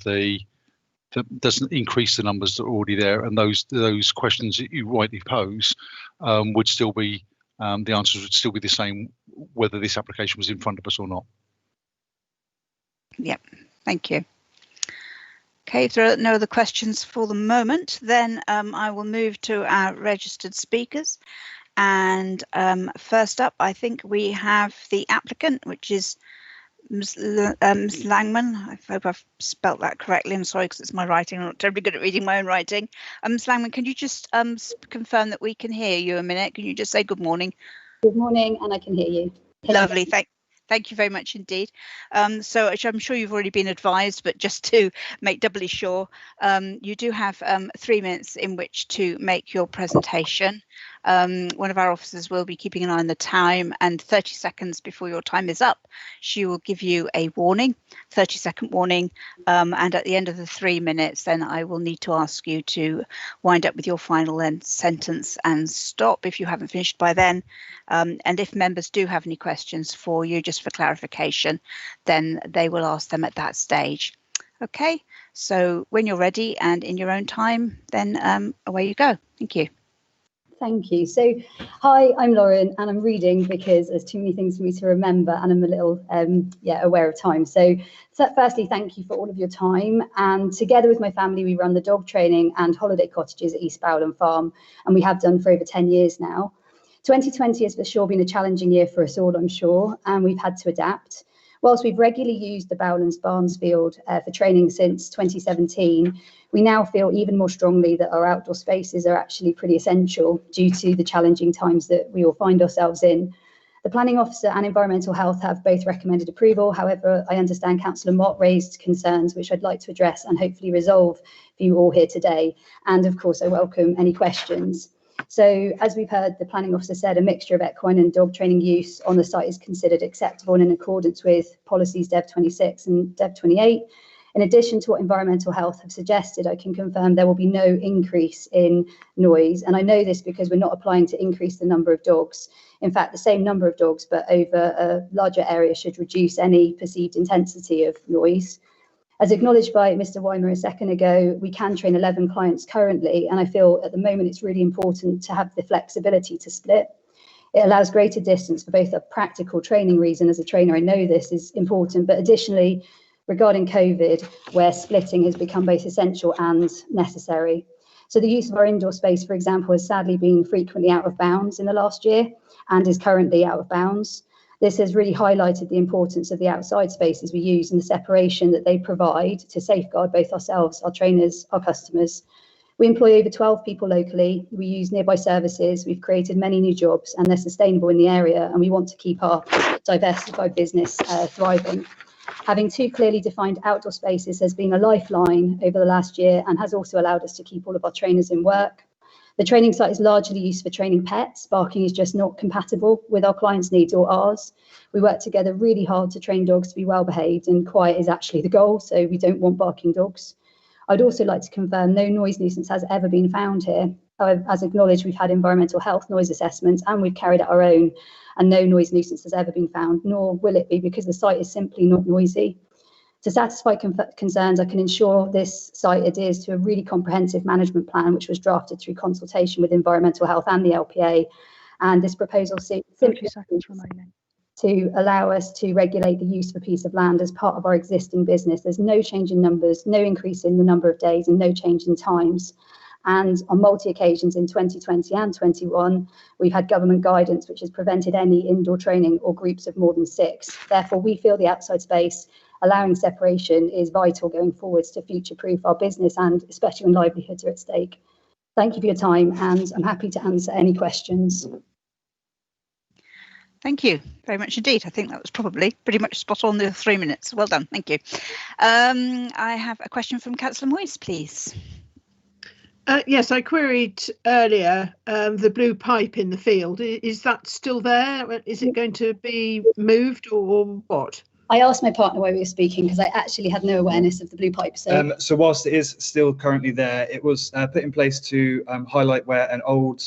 doesn't increase the numbers that are already there, and those questions that you rightly pose would still be the answers would still be the same whether this application was in front of us or not. Yep, thank you. Okay, if there are no other questions for the moment, then I will move to our registered speakers. And first up, I think we have the applicant, which is Ms. Langman. I hope I've spelt that correctly. I'm sorry, because it's my writing. I'm not terribly good at reading my own writing. Ms. Langman, can you just confirm that we can hear you a minute? Can you just say good morning? Good morning, and I can hear you. Lovely, thank you very much indeed. So I'm sure you've already been advised, but just to make doubly sure, you do have 3 minutes in which to make your presentation. One of our officers will be keeping an eye on the time, and 30 seconds before your time is up, she will give you a warning, 30-second warning, and at the end of the 3 minutes, then I will need to ask you to wind up with your final sentence and stop if you haven't finished by then. And if members do have any questions for you, just for clarification, then they will ask them at that stage. Okay, so when you're ready and in your own time, then away you go. Thank you. Thank you. So, hi, I'm Lauren, and I'm reading because there's too many things for me to remember, and I'm a little aware of time. So firstly, thank you for all of your time. And together with my family, we run the dog training and holiday cottages at East Bowland Farm, and we have done for over 10 years now. 2020 has for sure been a challenging year for us all, I'm sure, and we've had to adapt. Whilst we've regularly used the Bowlands Barnes Field for training since 2017, we now feel even more strongly that our outdoor spaces are actually pretty essential due to the challenging times that we all find ourselves in. The Planning Officer and Environmental Health have both recommended approval. However, I understand Councillor Mott raised concerns which I'd like to address and hopefully resolve for you all here today. And of course, I welcome any questions. So, as we've heard, the Planning Officer said a mixture of equine and dog training use on the site is considered acceptable and in accordance with policies DEV 26 and DEV 28. In addition to what Environmental Health have suggested, I can confirm there will be no increase in noise. And I know this because we're not applying to increase the number of dogs. In fact, the same number of dogs, but over a larger area should reduce any perceived intensity of noise. As acknowledged by Mr. Weimer a second ago, we can train 11 clients currently, and I feel at the moment it's really important to have the flexibility to split. It allows greater distance for both a practical training reason. As a trainer, I know this is important, but additionally, regarding COVID, where splitting has become both essential and necessary. So the use of our indoor space, for example, has sadly been frequently out of bounds in the last year and is currently out of bounds. This has really highlighted the importance of the outside spaces we use and the separation that they provide to safeguard both ourselves, our trainers, our customers. We employ over 12 people locally. We use nearby services. We've created many new jobs and they're sustainable in the area, and we want to keep our diversified business thriving. Having two clearly defined outdoor spaces has been a lifeline over the last year and has also allowed us to keep all of our trainers in work. The training site is largely used for training pets. Barking is just not compatible with our clients' needs or ours. We work together really hard to train dogs to be well behaved, and quiet is actually the goal, so we don't want barking dogs. I'd also like to confirm no noise nuisance has ever been found here. As acknowledged, we've had environmental health noise assessments and we've carried out our own, and no noise nuisance has ever been found, nor will it be, because the site is simply not noisy. To satisfy concerns, I can ensure this site adheres to a really comprehensive management plan, which was drafted through consultation with Environmental Health and the LPA. And this proposal simply to allow us to regulate the use of a piece of land as part of our existing business. There's no change in numbers, no increase in the number of days, and no change in times. And on multi-occasions in 2020 and 21, we've had government guidance which has prevented any indoor training or groups of more than 6. Therefore, we feel the outside space allowing separation is vital going forwards to future-proof our business, and especially when livelihoods are at stake. Thank you for your time, and I'm happy to answer any questions. Thank you very much indeed. I think that was probably pretty much spot on the 3 minutes. Well done. Thank you. I have a question from Councillor Moyes, please. Yes, I queried earlier the blue pipe in the field. Is that still there? Is it going to be moved or what? I asked my partner while we were speaking because I actually had no awareness of the blue pipe. So whilst it is still currently there, it was put in place to highlight where an old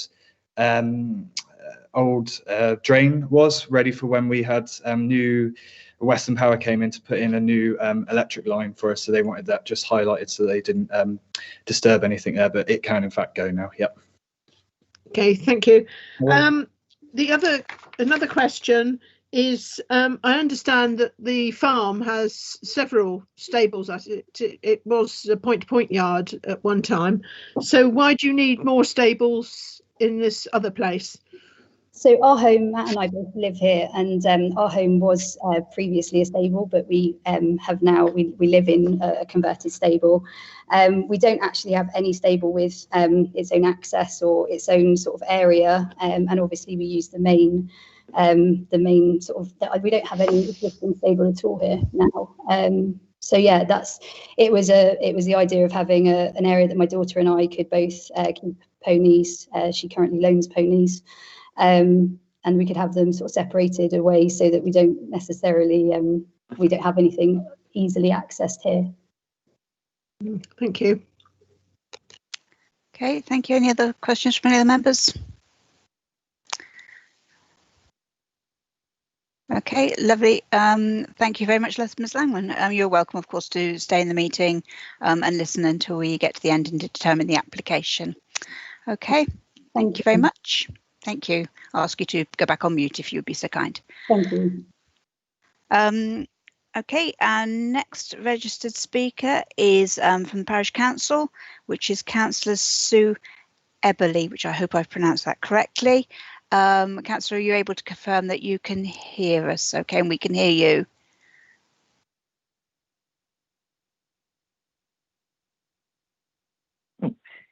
drain was, ready for when we had new Western Power came in to put in a new electric line for us. So they wanted that just highlighted so they didn't disturb anything there, but it can in fact go now. Yep. Okay, thank you. Another question is, I understand that the farm has several stables at it. It was a point-to-point yard at one time. So why do you need more stables in this other place? So our home, Matt and I both live here, and our home was previously a stable, but we have now, we live in a converted stable. We don't actually have any stable with its own access or its own sort of area, and obviously we use the main sort of, we don't have any existing stable at all here now. So yeah, it was the idea of having an area that my daughter and I could both keep ponies. She currently loans ponies. And we could have them sort of separated away so that we don't necessarily, we don't have anything easily accessed here. Thank you. Okay, thank you. Any other questions from any of the members? Okay, lovely. Thank you very much, Ms. Langman. You're welcome, of course, to stay in the meeting and listen until we get to the end and determine the application. Okay, thank you very much. Thank you. I'll ask you to go back on mute if you would be so kind. Thank you. Okay, our next registered speaker is from the Parish Council, which is Councillor Sue Eberly, which I hope I've pronounced that correctly. Councillor, are you able to confirm that you can hear us? Okay, and we can hear you.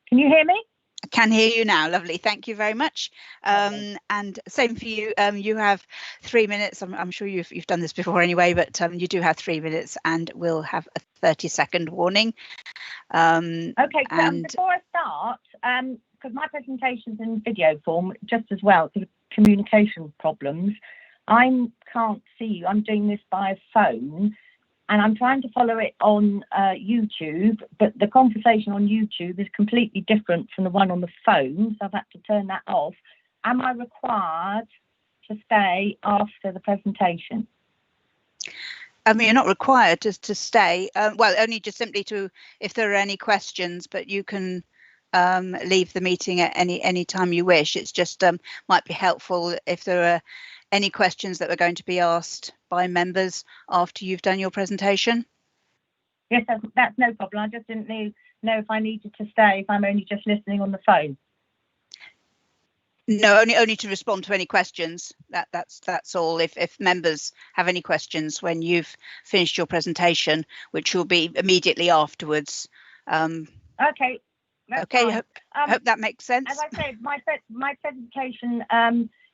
Can you hear me? I can hear you now. Lovely. Thank you very much. And same for you. You have 3 minutes. I'm sure you've done this before anyway, but you do have 3 minutes, and we'll have a 30-second warning. Okay. And before I start, because my presentation's in video form, just as well, sort of communication problems. I can't see you. I'm doing this by phone. And I'm trying to follow it on YouTube, but the conversation on YouTube is completely different from the one on the phone, so I've had to turn that off. Am I required to stay after the presentation? You're not required to stay, well, only just simply to, if there are any questions, but you can leave the meeting at any time you wish. It's just might be helpful if there are any questions that are going to be asked by members after you've done your presentation. Yes, that's no problem. I just didn't know if I needed to stay if I'm only just listening on the phone. No, only to respond to any questions. That's all. If members have any questions when you've finished your presentation, which will be immediately afterwards. Okay. Okay. Hope that makes sense. As I said, my presentation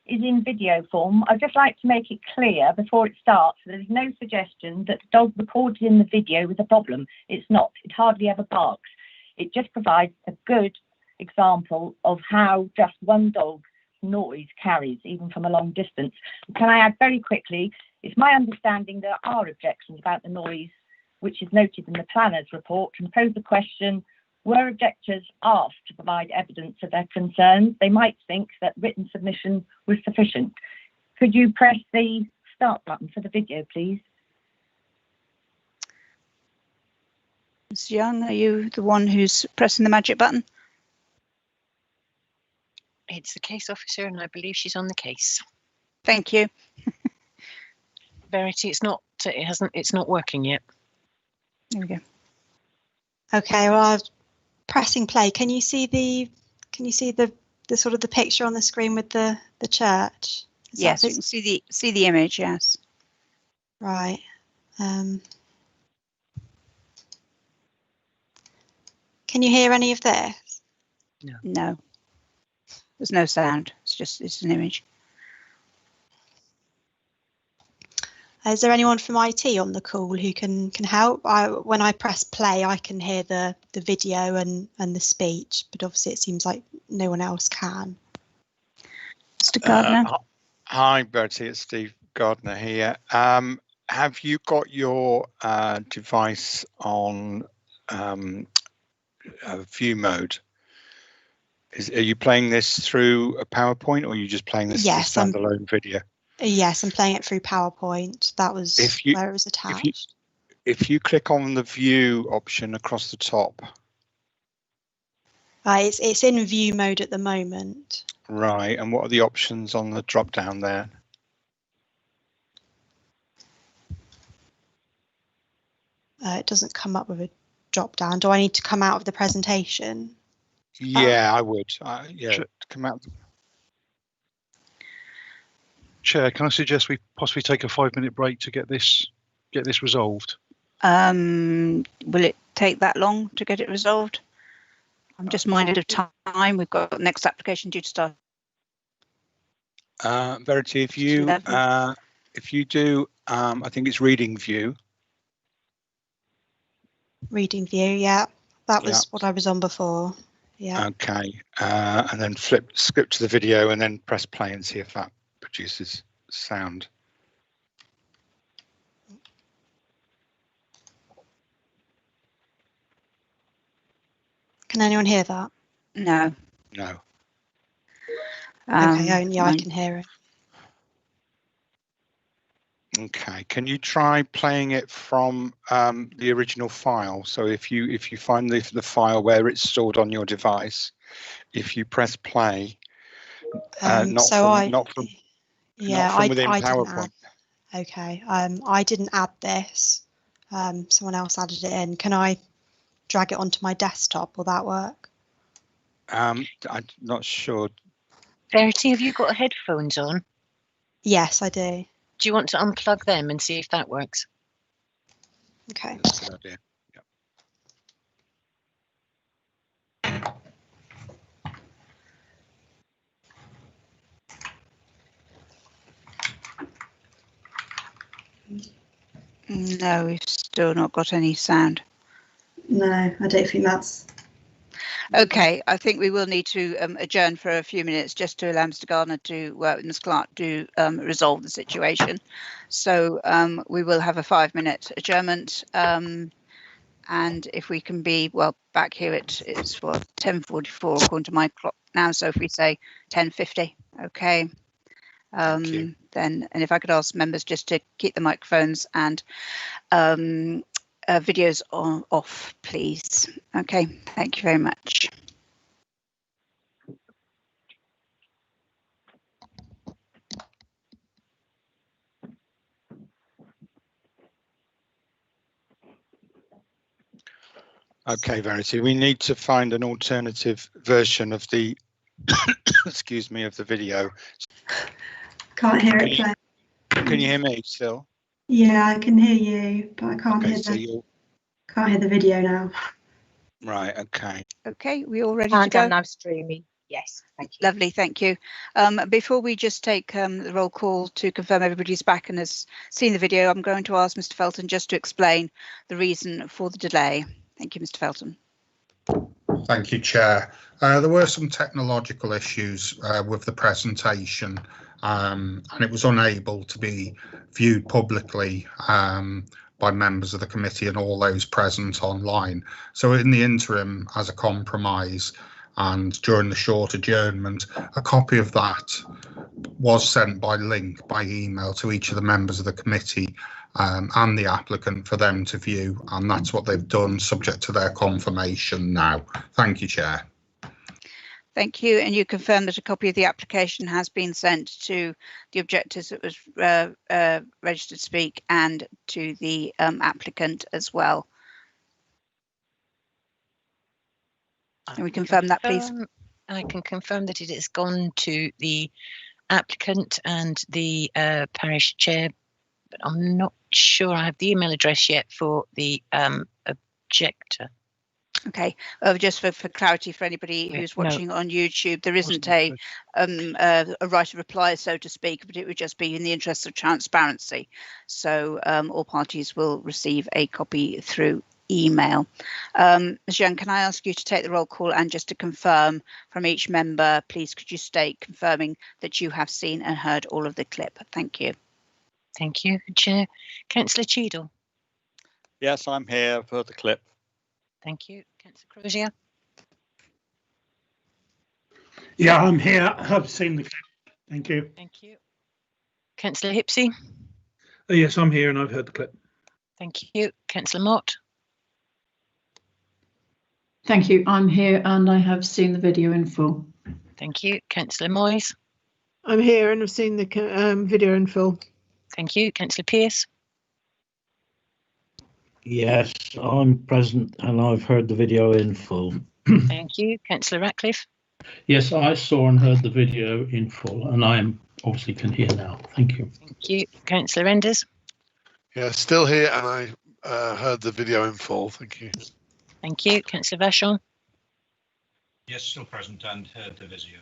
is in video form. I'd just like to make it clear before it starts that there's no suggestion that the dog recorded in the video is a problem. It's not. It hardly ever barks. It just provides a good example of how just one dog's noise carries, even from a long distance. Can I add very quickly, it's my understanding there are objections about the noise, which is noted in the planner's report, and pose the question, were objectors asked to provide evidence of their concerns? They might think that written submission was sufficient. Could you press the start button for the video, please? Ms. Young, are you the one who's pressing the magic button? It's the case officer, and I believe she's on the case. Thank you. Verity, it's not working yet. There we go. Okay, well, I'm pressing play. Can you see the sort of the picture on the screen with the church? Yes, you can see the image. Yes. Right. Can you hear any of this? No. There's no sound. It's an image. Is there anyone from IT on the call who can help? When I press play, I can hear the video and the speech, but obviously it seems like no one else can. Mr. Gardner. Hi, Bertie. It's Steve Gardner here. Have you got your device on view mode? Are you playing this through a PowerPoint, or are you just playing this as a standalone video? Yes, I'm playing it through PowerPoint. That was where it was attached. If you click on the view option across the top. It's in view mode at the moment. Right, and what are the options on the drop down there? It doesn't come up with a drop down. Do I need to come out of the presentation? Yeah, I would. Yeah, come out. Chair, can I suggest we possibly take a 5-minute break to get this resolved? Will it take that long to get it resolved? I'm just minded of time. We've got the next application due to start. Verity, if you do, I think it's reading view. Reading view, yeah. That was what I was on before. Yeah. Okay, and then skip to the video and then press play and see if that produces sound. Can anyone hear that? No. No. Okay, yeah, I can hear it. Okay, can you try playing it from the original file? So if you find the file where it's stored on your device, if you press play, not from within PowerPoint. Okay, I didn't add this. Someone else added it in. Can I drag it onto my desktop? Will that work? I'm not sure. Verity, have you got headphones on? Yes, I do. Do you want to unplug them and see if that works? Okay. That's a good idea. No, we've still not got any sound. No, I don't think that's... Okay, I think we will need to adjourn for a few minutes just to allow Mr. Gardner to work with Ms. Clark to resolve the situation. So we will have a 5-minute adjournment. And if we can be, back here it's 10:44 according to my clock now. So if we say 10:50, okay. Then, and if I could ask members just to keep the microphones and videos off, please. Okay, thank you very much. Okay, Verity, we need to find an alternative version of the excuse me, of the video. Can't hear it play. Can you hear me still? Yeah, I can hear you, but I can't hear the video now. Right, okay. Okay, we all ready to go? I'm now streaming. Yes, thank you. Lovely, thank you. Before we just take the roll call to confirm everybody's back and has seen the video, I'm going to ask Mr. Felton just to explain the reason for the delay. Thank you, Mr. Felton. Thank you, Chair. There were some technological issues with the presentation, and it was unable to be viewed publicly by members of the committee and all those present online. So in the interim, as a compromise and during the short adjournment, a copy of that was sent by link, by email, to each of the members of the committee and the applicant for them to view, and that's what they've done, subject to their confirmation now. Thank you, Chair. Thank you, and you confirm that a copy of the application has been sent to the objectors that was registered to speak and to the applicant as well. Can we confirm that, please? I can confirm that it has gone to the applicant and the parish chair, but I'm not sure I have the email address yet for the objector. Okay, just for clarity for anybody who's watching on YouTube, there isn't a right of reply, so to speak, but it would just be in the interest of transparency. So all parties will receive a copy through email. Ms. Young, can I ask you to take the roll call and just to confirm from each member, please could you state confirming that you have seen and heard all of the clip? Thank you. Thank you, Chair. Councillor Cheadle. Yes, I'm here for the clip. Thank you. Councillor Crozier. Yeah, I'm here. I've seen the clip. Thank you. Thank you. Councillor Hipsey. Yes, I'm here and I've heard the clip. Thank you. Councillor Mott. Thank you. I'm here and I have seen the video in full. Thank you. Councillor Moyes. I'm here and I've seen the video in full. Thank you. Councillor Pearce. Yes, I'm present and I've heard the video in full. Thank you. Councillor Ratcliffe. Yes, I saw and heard the video in full, and I am obviously can hear now. Thank you. Thank you. Councillor Enders. Yeah, still here, and I heard the video in full. Thank you. Thank you. Councillor Vachon. Yes, still present and heard the video.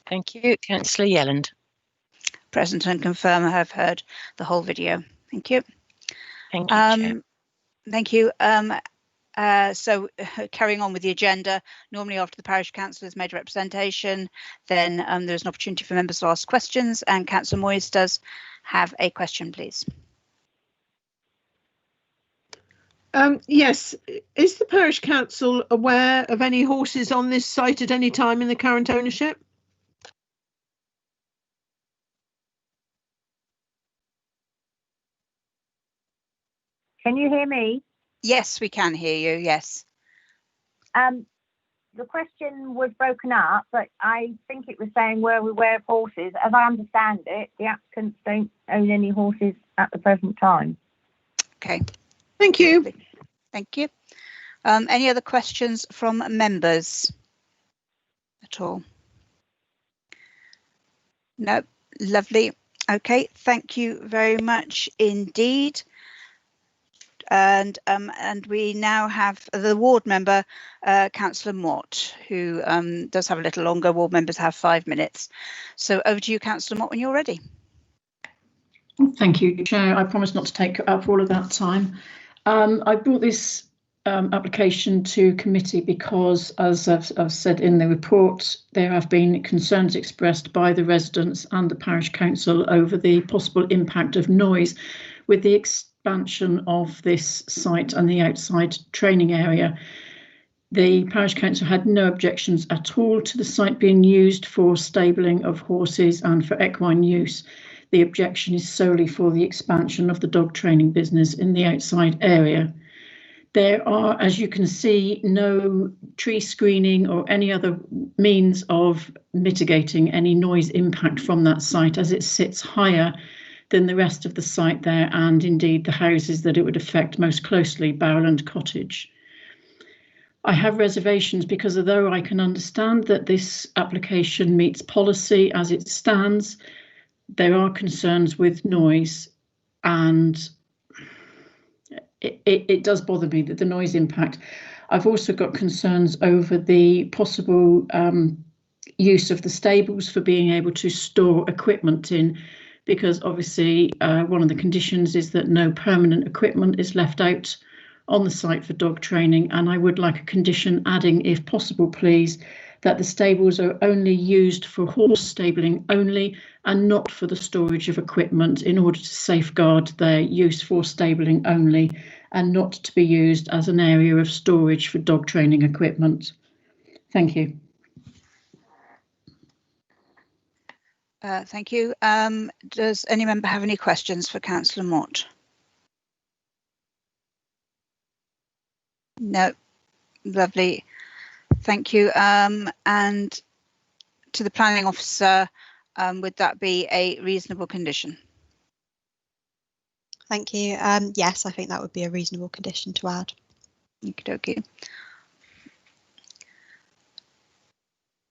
Thank you. Councillor Yelland. Present and confirm I have heard the whole video. Thank you. Thank you, Chair. Thank you. So carrying on with the agenda, normally after the parish council has made a representation, then there's an opportunity for members to ask questions, and Councillor Moyes does have a question, please. Yes, is the parish council aware of any horses on this site at any time in the current ownership? Can you hear me? Yes, we can hear you, yes. The question was broken up, but I think it was saying were we aware of horses. As I understand it, the applicants don't own any horses at the present time. Okay. Thank you. Thank you. Any other questions from members at all? No, lovely. Okay, thank you very much indeed. And we now have the ward member, Councillor Mott, who does have a little longer. Ward members have 5 minutes. So over to you, Councillor Mott, when you're ready. Thank you, Chair. I promise not to take up all of that time. I brought this application to committee because, as I've said in the report, there have been concerns expressed by the residents and the parish council over the possible impact of noise with the expansion of this site and the outside training area. The parish council had no objections at all to the site being used for stabling of horses and for equine use. The objection is solely for the expansion of the dog training business in the outside area. There are, as you can see, no tree screening or any other means of mitigating any noise impact from that site, as it sits higher than the rest of the site there, and indeed the houses that it would affect most closely, Bowland Cottage. I have reservations because although I can understand that this application meets policy as it stands, there are concerns with noise, and it does bother me that the noise impact. I've also got concerns over the possible use of the stables for being able to store equipment in, because obviously one of the conditions is that no permanent equipment is left out on the site for dog training, and I would like a condition adding, if possible please, that the stables are only used for horse stabling only and not for the storage of equipment, in order to safeguard their use for stabling only and not to be used as an area of storage for dog training equipment. Thank you. Thank you. Does any member have any questions for Councillor Mott? No, lovely. Thank you. And to the planning officer, would that be a reasonable condition? Thank you. Yes, I think that would be a reasonable condition to add. Okey-dokey.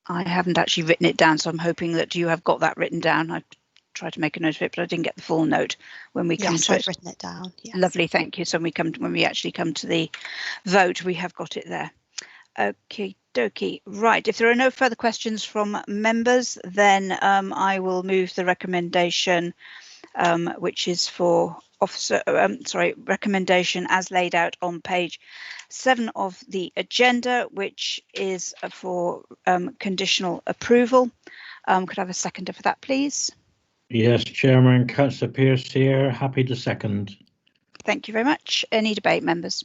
I haven't actually written it down, so I'm hoping that you have got that written down. I tried to make a note of it, but I didn't get the full note when we come to it. I've written it down. Yes. Lovely, thank you. So when we actually come to the vote, we have got it there. Okay, dokie. Right. If there are no further questions from members, then I will move the recommendation, which is for officer, recommendation as laid out on page 7 of the agenda, which is for conditional approval. Could I have a seconder for that, please? Yes, Chairman, Councillor Pearce here. Happy to second. Thank you very much. Any debate, members?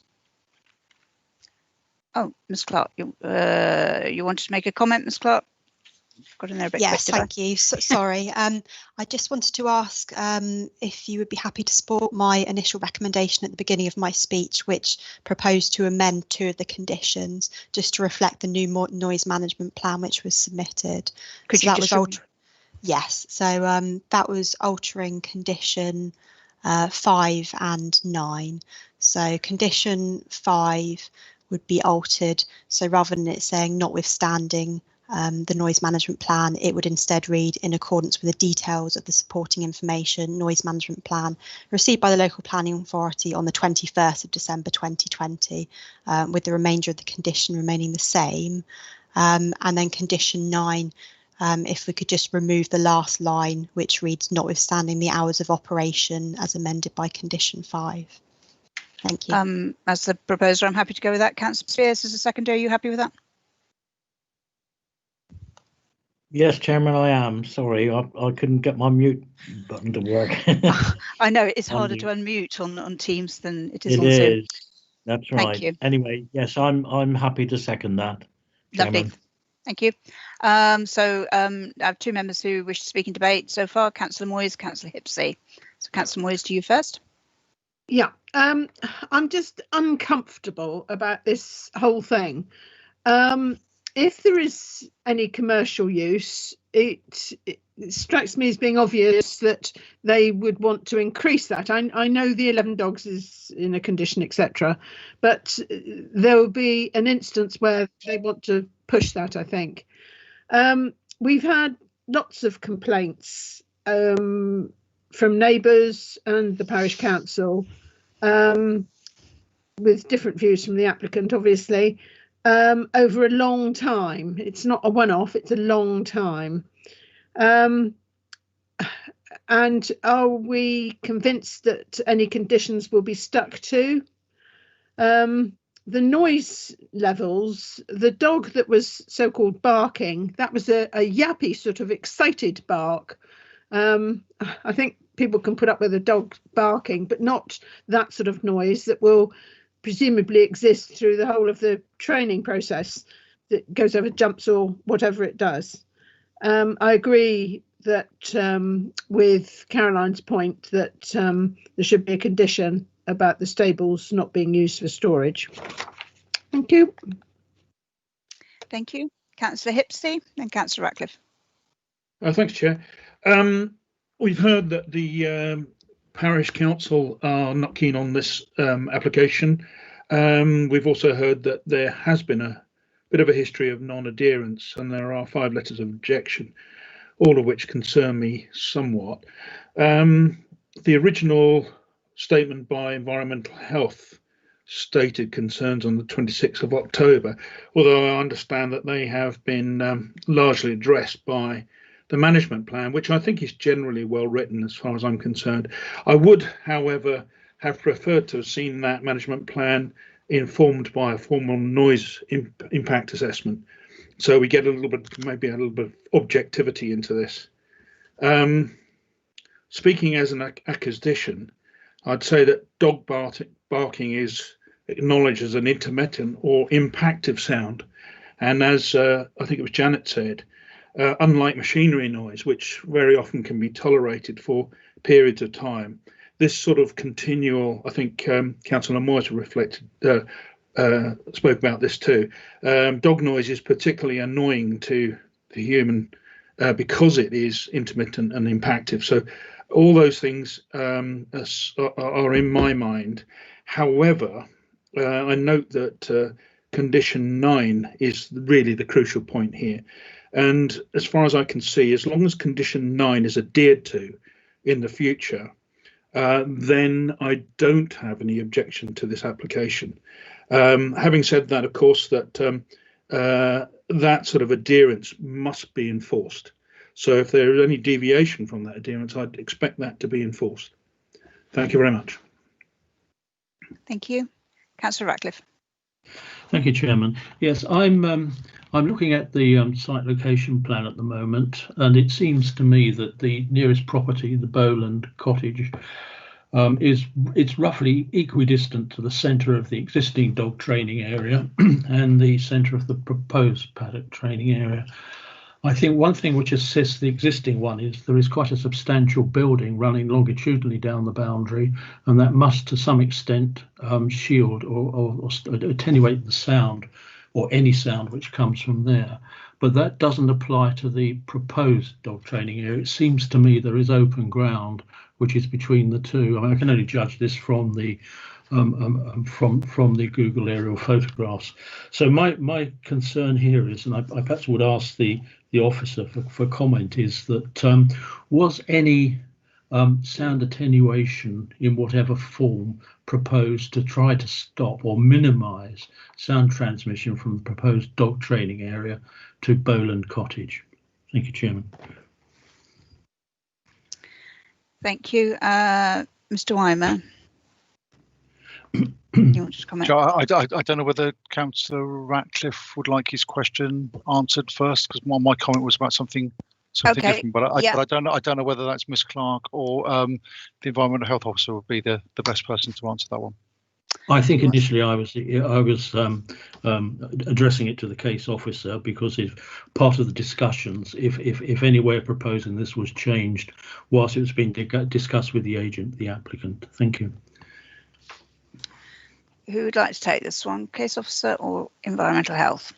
Oh, Ms. Clark, you wanted to make a comment, Ms. Clark? Got in there a bit Yes, quick, thank you. Sorry. I just wanted to ask if you would be happy to support my initial recommendation at the beginning of my speech, which proposed to amend 2 of the conditions just to reflect the new noise management plan which was submitted. Could so you that just was yes, so that was altering condition 5 and 9. So condition 5 would be altered. So rather than it saying notwithstanding the noise management plan, it would instead read in accordance with the details of the supporting information noise management plan received by the local planning authority on the 21st of December 2020, with the remainder of the condition remaining the same. And then condition 9, if we could just remove the last line, which reads notwithstanding the hours of operation as amended by condition 5. Thank you. As the proposer, I'm happy to go with that. Councillor Spears, as a seconder, are you happy with that? Yes, Chairman, I am. Sorry, I couldn't get my mute button to work. I know it's harder to unmute on Teams than it is It on Zoom. is. That's right. Thank you. Anyway, yes, I'm happy to second that, Chairman. Lovely. Thank you. So I have 2 members who wish to speak in debate so far, Councillor Moyes, Councillor Hipsey. So Councillor Moyes, to you first. Yeah, I'm just uncomfortable about this whole thing. If there is any commercial use, it strikes me as being obvious that they would want to increase that. I know the 11 dogs is in a condition, etc., but there will be an instance where they want to push that, I think. We've had lots of complaints from neighbours and the parish council, with different views from the applicant, obviously, over a long time. It's not a one-off, it's a long time. And are we convinced that any conditions will be stuck to? The noise levels, the dog that was so-called barking, that was a yappy sort of excited bark. I think people can put up with a dog barking, but not that sort of noise that will presumably exist through the whole of the training process that goes over jumps or whatever it does. I agree that with Caroline's point that there should be a condition about the stables not being used for storage. Thank you. Thank you. Councillor Hipsey and Councillor Ratcliffe. Thanks, Chair. We've heard that the parish council are not keen on this application. We've also heard that there has been a bit of a history of non-adherence, and there are 5 letters of objection, all of which concern me somewhat. The original statement by Environmental Health stated concerns on the 26th of October, although I understand that they have been largely addressed by the management plan, which I think is generally well written as far as I'm concerned. I would, however, have preferred to have seen that management plan informed by a formal noise impact assessment, so we get a little bit, maybe a little bit of objectivity into this. Speaking as an acquisition, I'd say that dog barking is acknowledged as an intermittent or impactive sound, and as I think it was Janet said, unlike machinery noise, which very often can be tolerated for periods of time, this sort of continual, I think Councillor Moyes spoke about this too. Dog noise is particularly annoying to the human because it is intermittent and impactive. So all those things are in my mind. However, I note that condition 9 is really the crucial point here. And as far as I can see, as long as condition 9 is adhered to in the future, then I don't have any objection to this application. Having said that, of course, that sort of adherence must be enforced. So if there is any deviation from that adherence, I'd expect that to be enforced. Thank you very much. Thank you. Councillor Ratcliffe. Thank you, Chairman. Yes, I'm looking at the site location plan at the moment, and it seems to me that the nearest property, the Bowland Cottage, it's roughly equidistant to the centre of the existing dog training area and the centre of the proposed paddock training area. I think one thing which assists the existing one is there is quite a substantial building running longitudinally down the boundary, and that must to some extent shield or attenuate the sound or any sound which comes from there. But that doesn't apply to the proposed dog training area. It seems to me there is open ground which is between the two. I mean, I can only judge this from the from the Google aerial photographs. So my concern here is, and I perhaps would ask the officer for comment, is that was any sound attenuation in whatever form proposed to try to stop or minimise sound transmission from the proposed dog training area to Bowland Cottage? Thank you, Chairman. Thank you. Mr. Weimer. You want to comment? I don't know whether Councillor Ratcliffe would like his question answered first, because my comment was about something okay. Different. But I don't know whether that's Miss Clark or the Environmental Health Officer would be the best person to answer that one. I think initially I was addressing it to the case officer, because if part of the discussions, if any way of proposing this was changed whilst it was being discussed with the agent, the applicant. Thank you. Who would like to take this one, case officer or environmental health?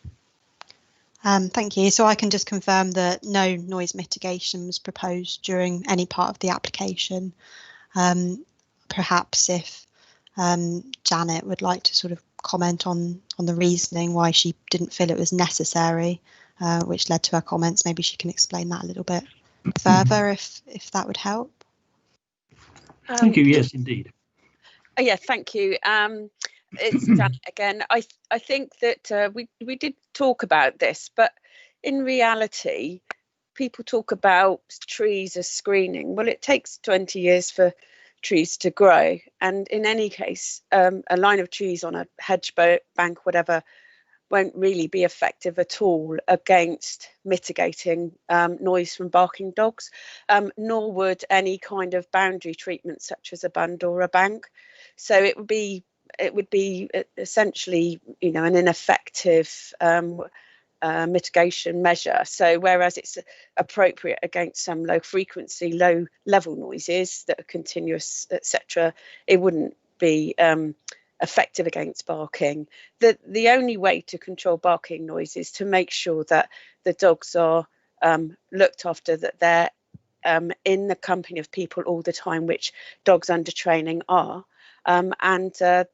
Thank you. So I can just confirm that no noise mitigation was proposed during any part of the application. Perhaps if Janet would like to sort of comment on the reasoning why she didn't feel it was necessary, which led to her comments, maybe she can explain that a little bit further if that would help. Thank you. Yes, indeed. Yeah, thank you. It's Janet again. I think that we did talk about this, but in reality, people talk about trees as screening. Well, it takes 20 years for trees to grow, and in any case, a line of trees on a hedge bank, whatever, won't really be effective at all against mitigating noise from barking dogs, nor would any kind of boundary treatment such as a bund or a bank. So it would be essentially, you know, an ineffective mitigation measure. So whereas it's appropriate against some low frequency, low level noises that are continuous, etc., it wouldn't be effective against barking. The only way to control barking noise is to make sure that the dogs are looked after, that they're in the company of people all the time, which dogs under training are. And that,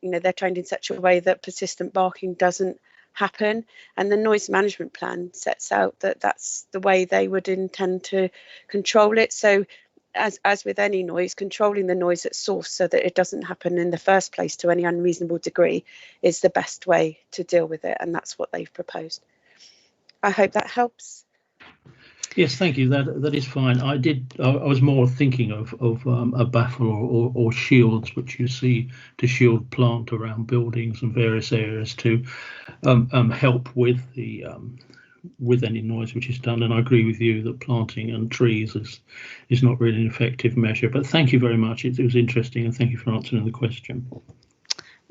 you know, they're trained in such a way that persistent barking doesn't happen. And the noise management plan sets out that that's the way they would intend to control it. So as with any noise, controlling the noise at source so that it doesn't happen in the first place to any unreasonable degree is the best way to deal with it. And that's what they've proposed. I hope that helps. Yes, thank you. That is fine. I was more thinking of a baffle or shields, which you see to shield plant around buildings and various areas to help with the with any noise which is done. And I agree with you that planting and trees is not really an effective measure. But thank you very much. It was interesting, and thank you for answering the question.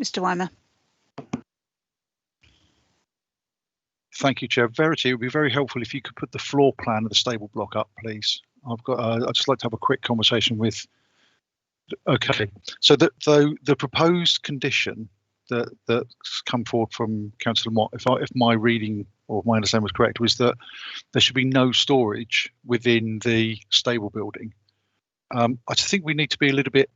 Mr. Weimer. Thank you, Chair. Verity, it would be very helpful if you could put the floor plan of the stable block up, please. I'd just like to have a quick conversation with. Okay, so the proposed condition that's come forward from Councillor Mott, if my reading or my understanding was correct, was that there should be no storage within the stable building. I just think we need to be a little bit.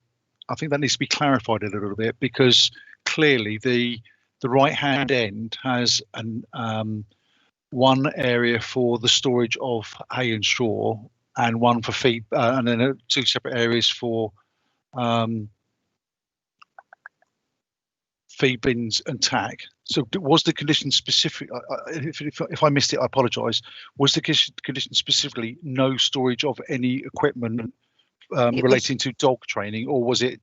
I think that needs to be clarified a little bit, because clearly the right hand end has one area for the storage of hay and straw, and one for feed, and then two separate areas for feed bins and tack. So was the condition specific? If I missed it, I apologise. Was the condition specifically no storage of any equipment relating to dog training, or was it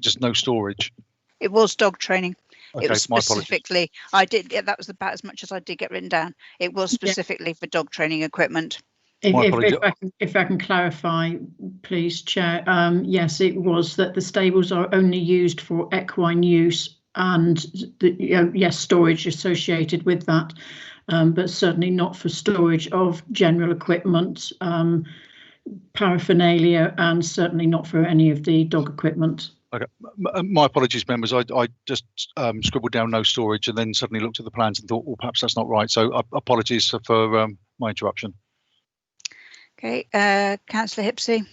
just no storage? It was dog training. Okay, It was my apologies. specifically, that was about as much as I did get written down. It was specifically for dog training equipment. If I can clarify, please, Chair. Yes, it was that the stables are only used for equine use, and yes, storage associated with that, but certainly not for storage of general equipment, paraphernalia, and certainly not for any of the dog equipment. Okay, my apologies, members. I just scribbled down no storage and then suddenly looked at the plans and thought, well, perhaps that's not right. So apologies for my interruption. Okay, Councillor Hipsey.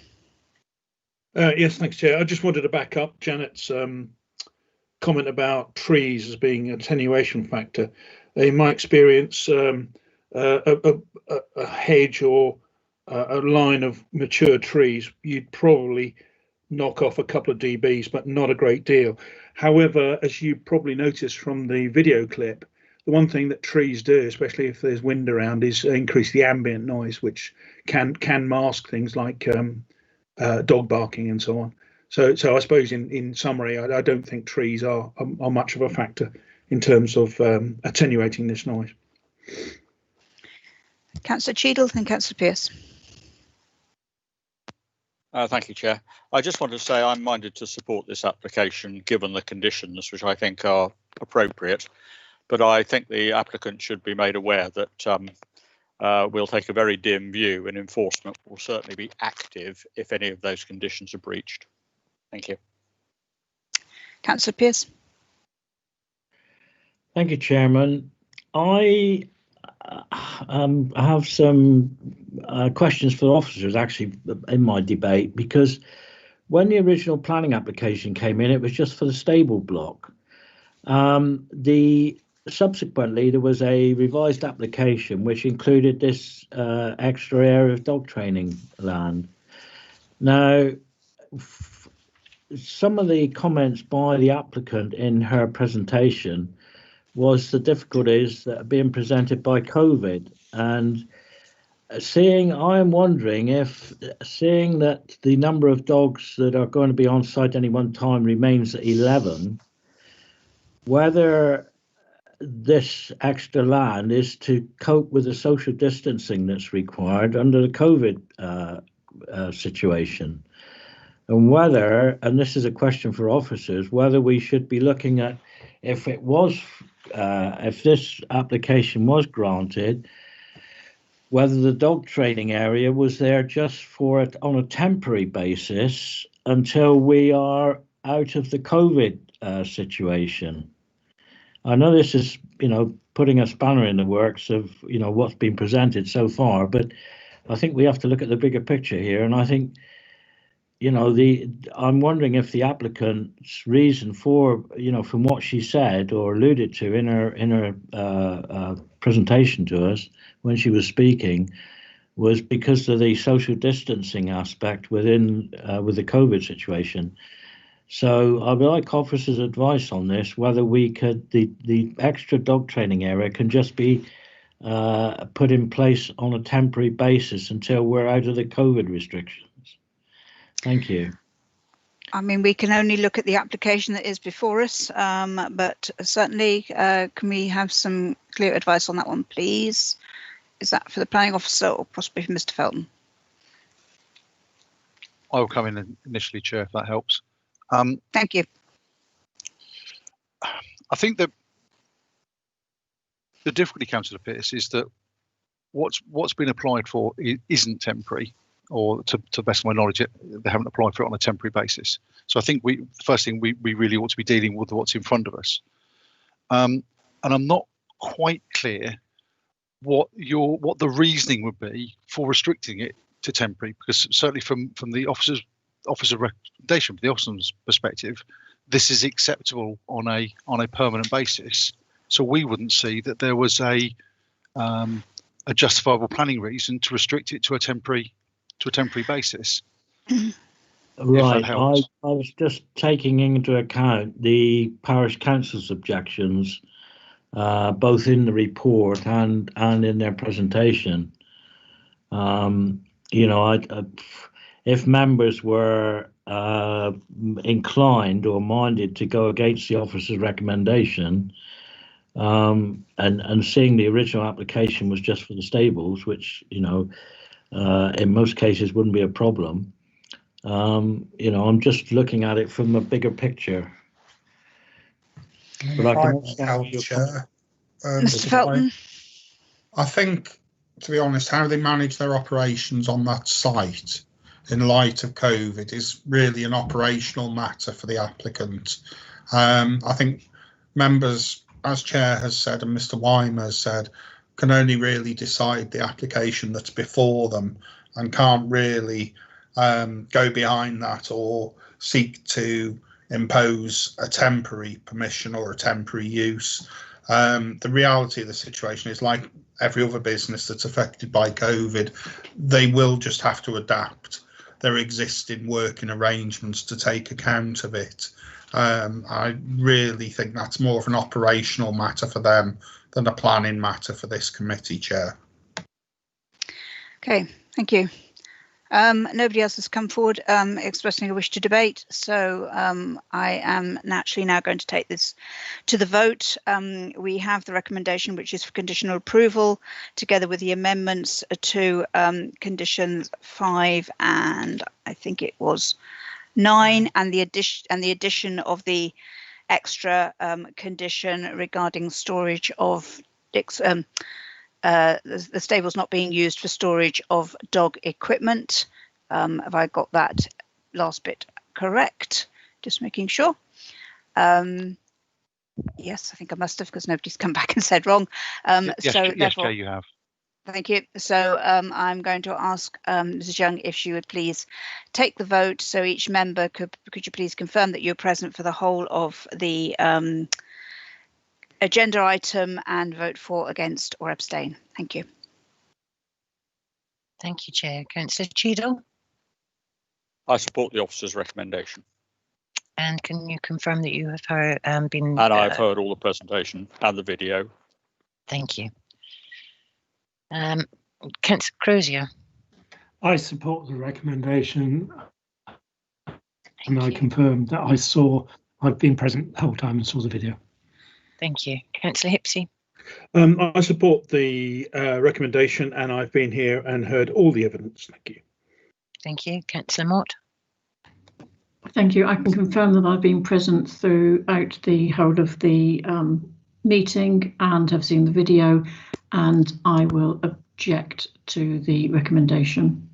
Yes, thanks, Chair. I just wanted to back up Janet's comment about trees as being an attenuation factor. In my experience, a hedge or a line of mature trees, you'd probably knock off a couple of dBs, but not a great deal. However, as you probably noticed from the video clip, the one thing that trees do, especially if there's wind around, is increase the ambient noise, which can mask things like dog barking and so on. So I suppose in summary, I don't think trees are much of a factor in terms of attenuating this noise. Councillor Cheadle and Councillor Pearce. Thank you, Chair. I just wanted to say I'm minded to support this application given the conditions, which I think are appropriate. But I think the applicant should be made aware that we'll take a very dim view, and enforcement will certainly be active if any of those conditions are breached. Thank you. Councillor Pearce. Thank you, Chairman. I have some questions for officers actually in my debate, because when the original planning application came in, it was just for the stable block. Subsequently, there was a revised application which included this extra area of dog training land. Now, some of the comments by the applicant in her presentation was the difficulties that are being presented by COVID, and I am wondering if, seeing that the number of dogs that are going to be on site at any one time remains at 11, whether this extra land is to cope with the social distancing that's required under the COVID situation, and whether, and this is a question for officers, whether we should be looking at, if this application was granted, whether the dog training area was there just for it on a temporary basis until we are out of the COVID situation. I know this is, putting a spanner in the works of, what's been presented so far, but I think we have to look at the bigger picture here. And I think, I'm wondering if the applicant's reason for, from what she said or alluded to in her presentation to us when she was speaking, was because of the social distancing aspect with the COVID situation. So I would like officers' advice on this, whether we could, the extra dog training area can just be put in place on a temporary basis until we're out of the COVID restrictions. Thank you. I mean, we can only look at the application that is before us, but certainly can we have some clear advice on that one, please? Is that for the planning officer or possibly for Mr. Felton? I will come in initially, Chair, if that helps. Thank you. I think that the difficulty, Councillor Pearce, is that what's been applied for isn't temporary, or to the best of my knowledge, they haven't applied for it on a temporary basis. So I think first thing we really ought to be dealing with what's in front of us. And I'm not quite clear what the reasoning would be for restricting it to temporary, because certainly from the officer recommendation, from the officer's perspective, this is acceptable on a permanent basis. So we wouldn't see that there was a justifiable planning reason to restrict it to a temporary basis. Right, helps. I was just taking into account the parish council's objections, both in the report and in their presentation. You know, if members were inclined or minded to go against the officer's recommendation, and seeing the original application was just for the stables, which, you know, in most cases wouldn't be a problem. You know, I'm just looking at it from a bigger picture. But I can help, Chair. Mr. Felton. I think, to be honest, how they manage their operations on that site in light of COVID is really an operational matter for the applicant. I think members, as Chair has said and Mr. Weimer has said, can only really decide the application that's before them and can't really go behind that or seek to impose a temporary permission or a temporary use. The reality of the situation is, like every other business that's affected by COVID, they will just have to adapt their existing working arrangements to take account of it. I really think that's more of an operational matter for them than a planning matter for this committee, Chair. Okay, thank you. Nobody else has come forward expressing a wish to debate, so I am naturally now going to take this to the vote. We have the recommendation, which is for conditional approval, together with the amendments to conditions 5 and I think it was 9, and the addition of the extra condition regarding storage of the stables not being used for storage of dog equipment. Have I got that last bit correct? Just making sure. Yes, I think I must have, because nobody's come back and said wrong. Yes, Jay, you have. Thank you. So I'm going to ask Mrs. Young if she would please take the vote. So each member, could you please confirm that you're present for the whole of the agenda item and vote for, against or abstain. Thank you. Thank you, Chair. Councillor Cheadle. I support the officer's recommendation. And can you confirm that you have heard, been... And I've heard all the presentation and the video. Thank you. Councillor Crozier. I support the recommendation, and I confirm that I've been present the whole time and saw the video. Thank you. Councillor Hipsey. I support the recommendation, and I've been here and heard all the evidence. Thank you. Thank you. Councillor Mott. Thank you. I can confirm that I've been present throughout the whole of the meeting and have seen the video, and I will object to the recommendation.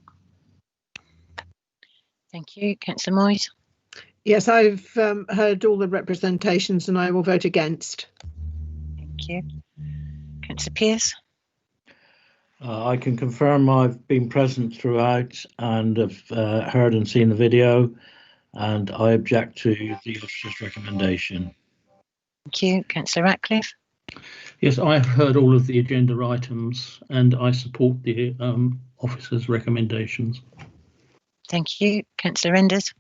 Thank you. Councillor Moyes. Yes, I've heard all the representations and I will vote against. Thank you. Councillor Pearce. I can confirm I've been present throughout and have heard and seen the video, and I object to the officer's recommendation. Thank you. Councillor Ratcliffe. Yes, I have heard all of the agenda items and I support the officer's recommendations. Thank you. Councillor Enders.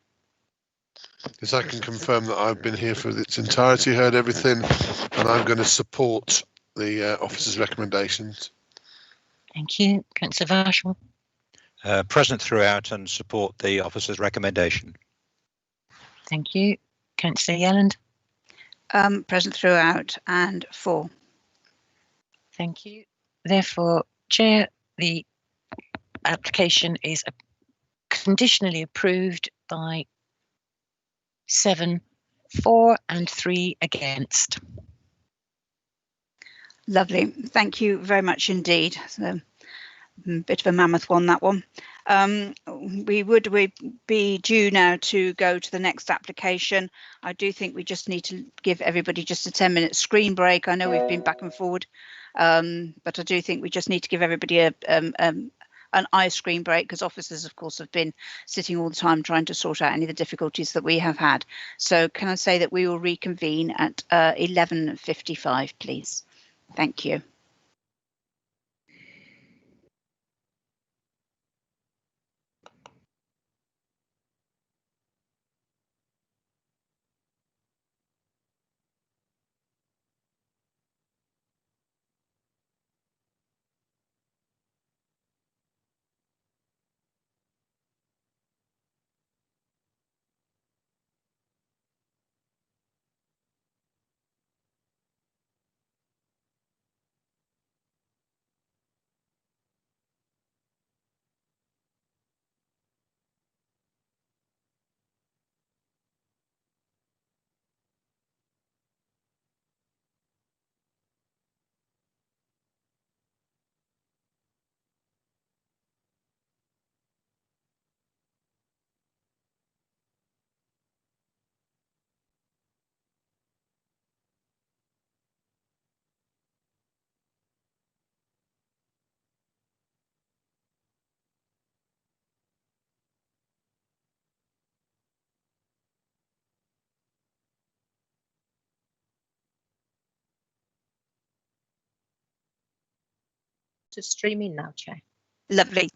Yes, I can confirm that I've been here for its entirety, heard everything, and I'm going to support the officer's recommendations. Thank you. Councillor Varshall. Present throughout and support the officer's recommendation. Thank you. Councillor Yelland. Present throughout and for. Thank you. Therefore, Chair, the application is conditionally approved by 7 for and 3 against. Lovely. Thank you very much indeed. So, a bit of a mammoth one, that one. We would be due now to go to the next application. I do think we just need to give everybody just a 10-minute screen break. I know we've been back and forward, but I do think we just need to give everybody an eye screen break, because officers, of course, have been sitting all the time trying to sort out any of the difficulties that we have had. So can I say that we will reconvene at 11:55, please? Thank you. To stream in now, Chair. Lovely.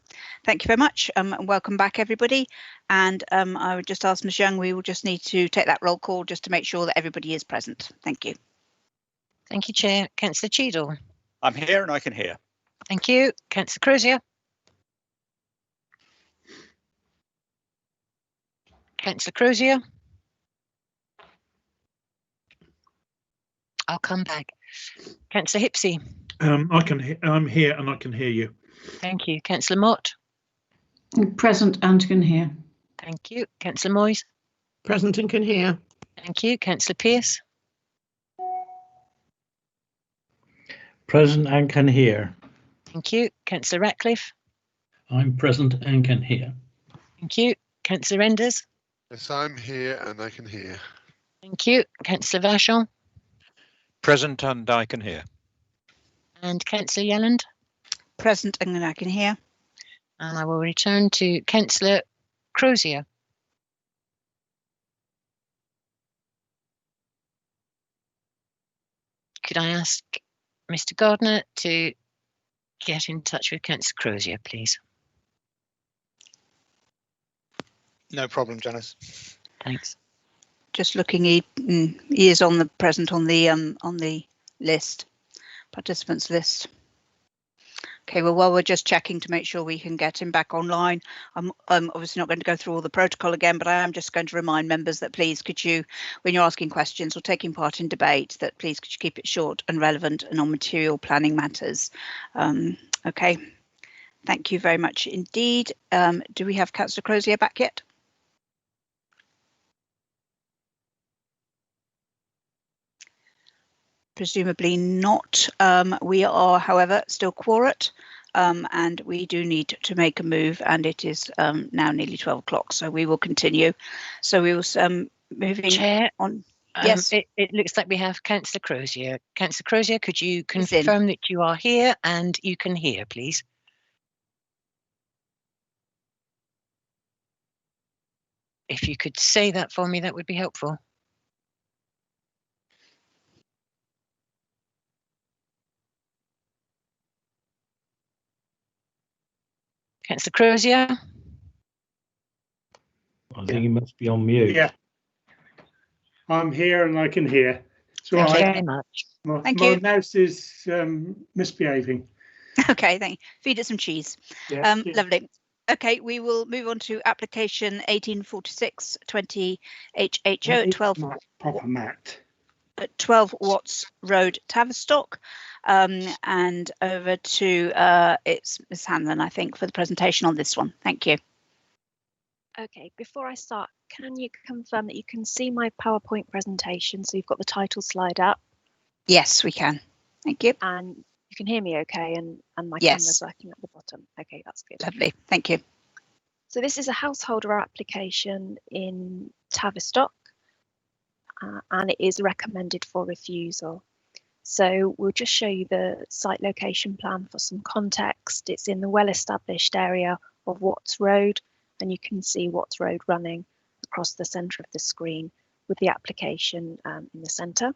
Thank you very much. And welcome back, everybody. And I would just ask Ms Young, we will just need to take that roll call just to make sure that everybody is present. Thank you. Thank you, Chair. Councillor Cheadle. I'm here and I can hear. Thank you. Councillor Crozier. Councillor Crozier. I'll come back. Councillor Hipsey. I'm here and I can hear you. Thank you. Councillor Mott. Present and can hear. Thank you. Councillor Moyes. Present and can hear. Thank you. Councillor Pearce. Present and can hear. Thank you. Councillor Ratcliffe. I'm present and can hear. Thank you. Councillor Enders. Yes, I'm here and I can hear. Thank you. Councillor Vachon. Present and I can hear. And Councillor Yelland. Present and I can hear. And I will return to Councillor Crozier. Could I ask Mr. Gardner to get in touch with Councillor Crozier, please? No problem, Janice. Thanks. Just looking, he is on the present on the list, participants list. Okay, well, while we're just checking to make sure we can get him back online, I'm obviously not going to go through all the protocol again, but I am just going to remind members that please could you, when you're asking questions or taking part in debate, that please could you keep it short and relevant and on material planning matters. Okay, thank you very much indeed. Do we have Councillor Crozier back yet? Presumably not. We are, however, still quorate, and we do need to make a move, and it is now nearly 12 o'clock, so we will continue. So we will moving Chair, on. Yes, it looks like we have Councillor Crozier. Councillor Crozier, could you confirm that you are here and you can hear, please? If you could say that for me, that would be helpful. Councillor Crozier. I think he must be on mute. Yeah. I'm here and I can hear. So Thank you very much. My mouse is misbehaving. Okay, thank you. Feed it some cheese. Yeah, lovely. Okay, we will move on to application 1846 20 HHO at 12 proper Matt. At 12 Watts Road, Tavistock, and over to it's Ms Hanlon, I think, for the presentation on this one. Thank you. Okay, before I start, can you confirm that you can see my PowerPoint presentation? So you've got the title slide up. Yes, we can. Thank you. And you can hear me okay, and my Yes. camera's working at the bottom. Okay, that's good. Lovely. Thank you. So this is a householder application in Tavistock. And it is recommended for refusal. So we'll just show you the site location plan for some context. It's in the well-established area of Watts Road, and you can see Watts Road running across the centre of the screen with the application in the centre.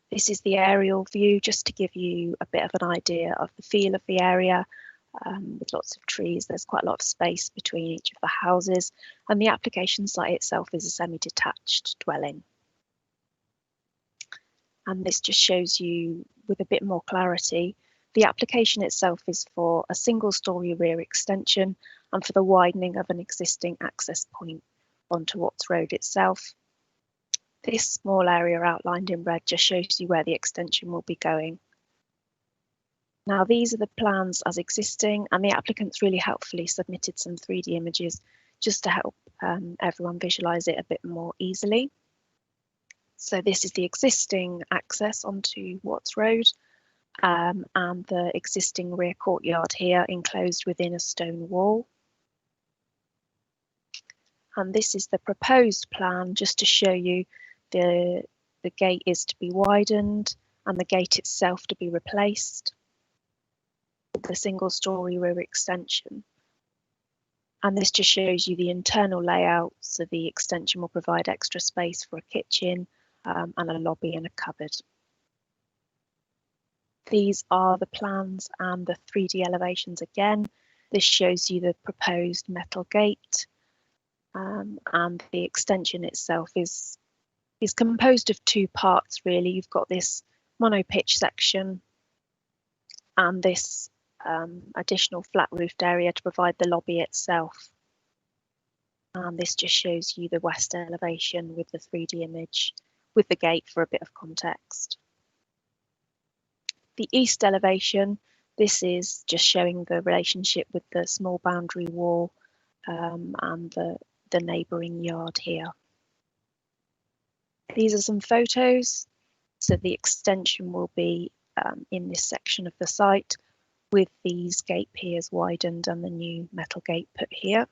This is the aerial view, just to give you a bit of an idea of the feel of the area. With lots of trees, there's quite a lot of space between each of the houses, and the application site itself is a semi-detached dwelling. And this just shows you with a bit more clarity, the application itself is for a single-storey rear extension and for the widening of an existing access point onto Watts Road itself. This small area outlined in red just shows you where the extension will be going. Now, these are the plans as existing, and the applicants really helpfully submitted some 3D images just to help everyone visualise it a bit more easily. So this is the existing access onto Watts Road, and the existing rear courtyard here enclosed within a stone wall. And this is the proposed plan, just to show you the gate is to be widened and the gate itself to be replaced. The single-storey rear extension, and this just shows you the internal layout. So the extension will provide extra space for a kitchen and a lobby and a cupboard. These are the plans and the 3D elevations again. This shows you the proposed metal gate, and the extension itself is composed of two parts really. You've got this mono-pitch section and this additional flat roofed area to provide the lobby itself. And this just shows you the west elevation with the 3D image with the gate for a bit of context. The east elevation, this is just showing the relationship with the small boundary wall and the neighbouring yard here. These are some photos. So the extension will be in this section of the site with these gate piers widened and the new metal gate put here.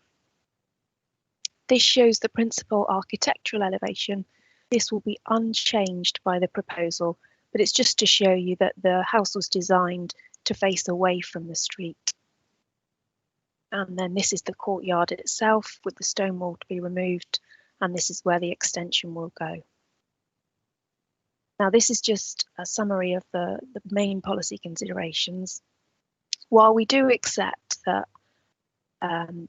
This shows the principal architectural elevation. This will be unchanged by the proposal, but it's just to show you that the house was designed to face away from the street. And then this is the courtyard itself with the stone wall to be removed, and this is where the extension will go. Now this is just a summary of the main policy considerations. While we do accept that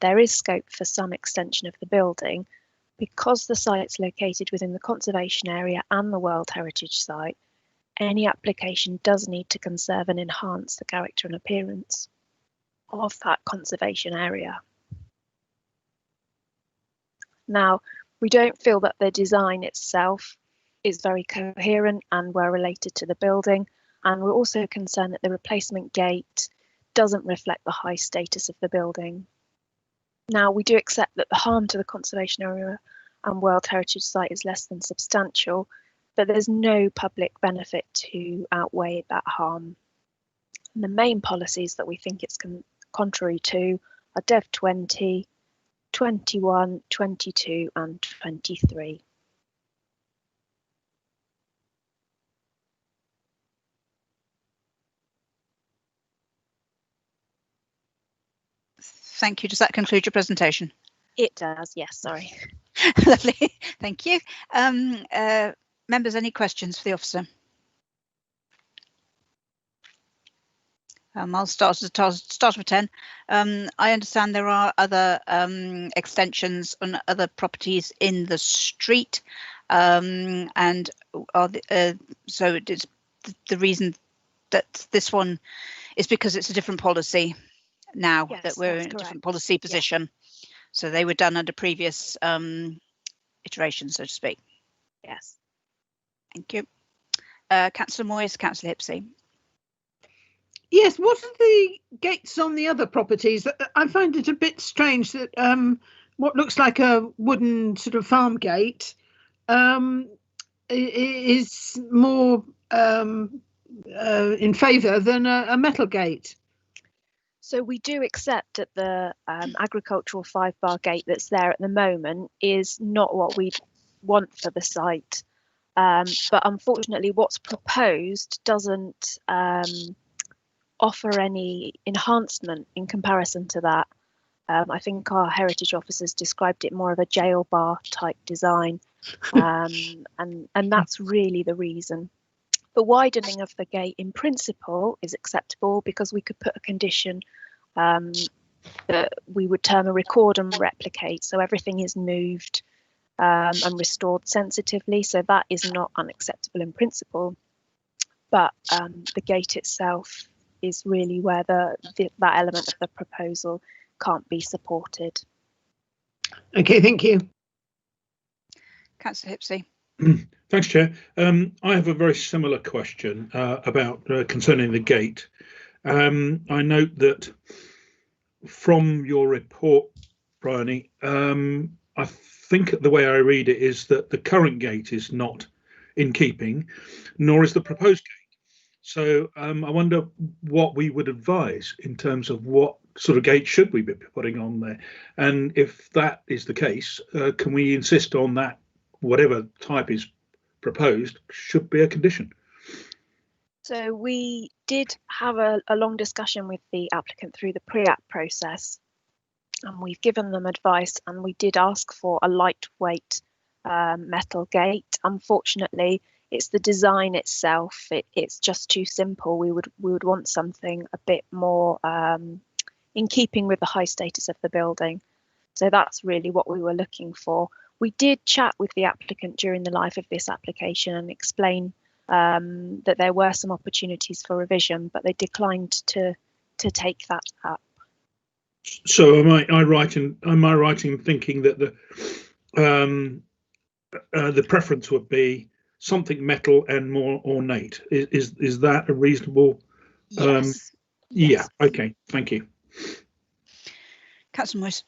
there is scope for some extension of the building, because the site's located within the conservation area and the World Heritage Site, any application does need to conserve and enhance the character and appearance of that conservation area. Now, we don't feel that the design itself is very coherent and well related to the building, and we're also concerned that the replacement gate doesn't reflect the high status of the building. Now, we do accept that the harm to the conservation area and World Heritage Site is less than substantial, but there's no public benefit to outweigh that harm. And the main policies that we think it's contrary to are Dev 20, 21, 22 and 23. Thank you. Does that conclude your presentation? It does, yes, sorry. Lovely, thank you. Members, any questions for the officer? I'll start with 10. I understand there are other extensions on other properties in the street, and so it's the reason that this one is because it's a different policy now, yes, that we're in a different policy position. Yeah. So they were done under previous iterations, so to speak. Yes. Thank you. Councillor Moyes, Councillor Hipsey. Yes, what are the gates on the other properties? I find it a bit strange that what looks like a wooden sort of farm gate is more in favour than a metal gate. So we do accept that the agricultural 5-bar gate that's there at the moment is not what we want for the site. But unfortunately, what's proposed doesn't offer any enhancement in comparison to that. I think our heritage officers described it more of a jail bar type design, and that's really the reason. The widening of the gate in principle is acceptable because we could put a condition that we would term a record and replicate, so everything is moved and restored sensitively, so that is not unacceptable in principle. But the gate itself is really where that element of the proposal can't be supported. Okay, thank you. Councillor Hipsey. Thanks, Chair. I have a very similar question about concerning the gate. I note that from your report, Bryony, I think the way I read it is that the current gate is not in keeping, nor is the proposed gate. So I wonder what we would advise in terms of what sort of gate should we be putting on there, and if that is the case, can we insist on that whatever type is proposed should be a condition? So we did have a long discussion with the applicant through the pre-app process, and we've given them advice, and we did ask for a lightweight metal gate. Unfortunately, it's the design itself. It's just too simple. We would want something a bit more in keeping with the high status of the building. So that's really what we were looking for. We did chat with the applicant during the life of this application and explain that there were some opportunities for revision, but they declined to take that up. So am I right in thinking that the preference would be something metal and more ornate? Is that a reasonable? Yes. Yeah. Yes. Okay. Thank you. Councillor Moyes.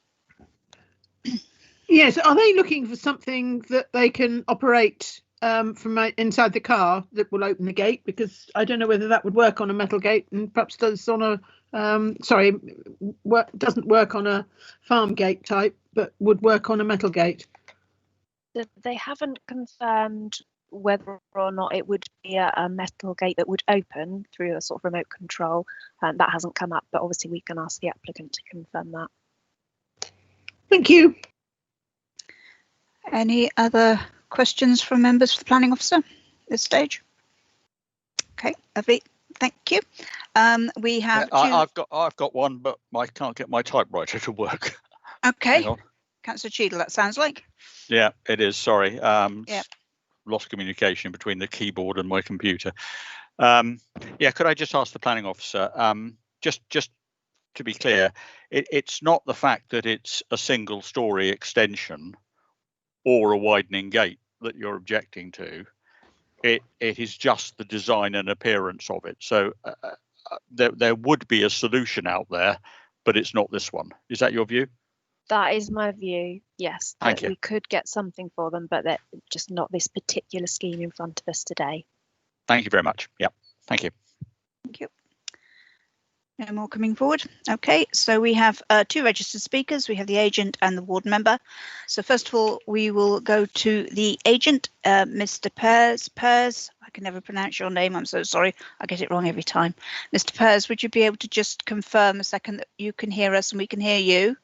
Yes, are they looking for something that they can operate from inside the car that will open the gate? Because I don't know whether that would work on a metal gate, and perhaps does on a doesn't work on a farm gate type, but would work on a metal gate. They haven't confirmed whether or not it would be a metal gate that would open through a sort of remote control. That hasn't come up, but obviously we can ask the applicant to confirm that. Thank you. Any other questions from members for the planning officer at this stage? Okay, lovely. Thank you. We have. I've got one, but I can't get my typewriter to work. Okay. Councillor Cheadle, that sounds like. Yeah, it is. Sorry. Yeah. Lost communication between the keyboard and my computer. Yeah, could I just ask the planning officer, just to be clear, it's not the fact that it's a single story extension or a widening gate that you're objecting to. It is just the design and appearance of it. So there would be a solution out there, but it's not this one. Is that your view? That is my view, yes. Thank you. We could get something for them, but that just not this particular scheme in front of us today. Thank you very much. Yeah, thank you. Thank you. No more coming forward. Okay, so we have two registered speakers. We have the agent and the ward member. So first of all, we will go to the agent, Mr. Pers. I can never pronounce your name. I'm so sorry. I get it wrong every time. Mr. Pers, would you be able to just confirm a second that you can hear us and we can hear you?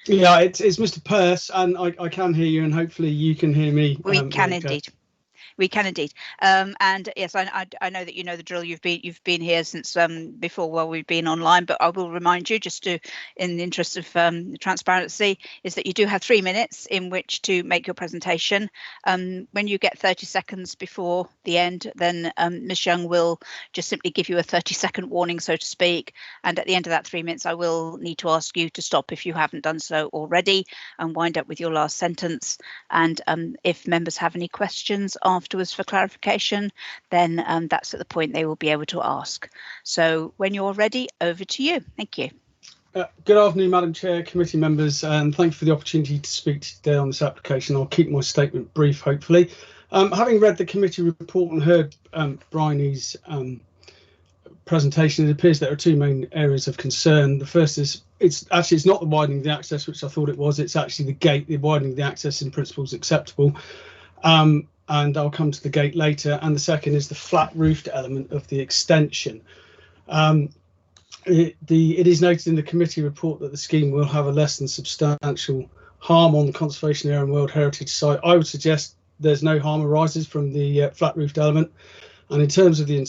Yeah, it's Mr. Purse, and I can hear you, and hopefully you can hear me. We can indeed. We can indeed. And yes, I know that you know the drill. You've been here since before while we've been online, but I will remind you, just to, in the interest of transparency, is that you do have 3 minutes in which to make your presentation. When you get 30 seconds before the end, then Ms. Young will just simply give you a 30-second warning, so to speak. And at the end of that 3 minutes, I will need to ask you to stop if you haven't done so already and wind up with your last sentence. And if members have any questions afterwards for clarification, then that's at the point they will be able to ask. So when you're ready, over to you. Thank you. Good afternoon, Madam Chair, committee members, and thank you for the opportunity to speak today on this application. I'll keep my statement brief, hopefully. Having read the committee report and heard Bryony's presentation, it appears there are two main areas of concern. The first is it's not the widening of the access, which I thought it was. It's actually the gate. The widening of the access in principle is acceptable. And I'll come to the gate later. And the second is the flat roofed element of the extension. It is noted in the committee report that the scheme will have a less than substantial harm on the conservation area and World Heritage Site. I would suggest there's no harm arises from the flat roofed element. And in terms of the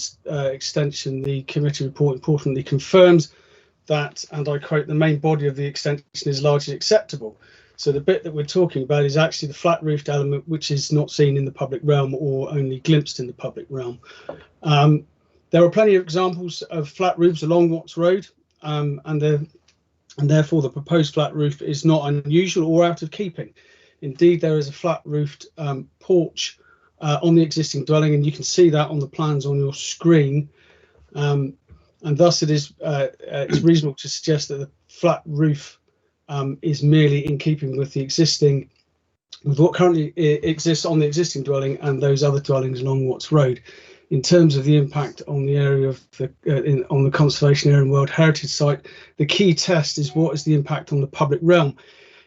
extension, the committee report importantly confirms that, and I quote, the main body of the extension is largely acceptable. So the bit that we're talking about is actually the flat roofed element, which is not seen in the public realm or only glimpsed in the public realm. There are plenty of examples of flat roofs along Watts Road, and therefore the proposed flat roof is not unusual or out of keeping. Indeed, there is a flat roofed porch on the existing dwelling, and you can see that on the plans on your screen. And thus it is it's reasonable to suggest that the flat roof is merely in keeping with what currently exists on the existing dwelling and those other dwellings along Watts Road. In terms of the impact on the area of on the conservation area and World Heritage Site, the key test is what is the impact on the public realm.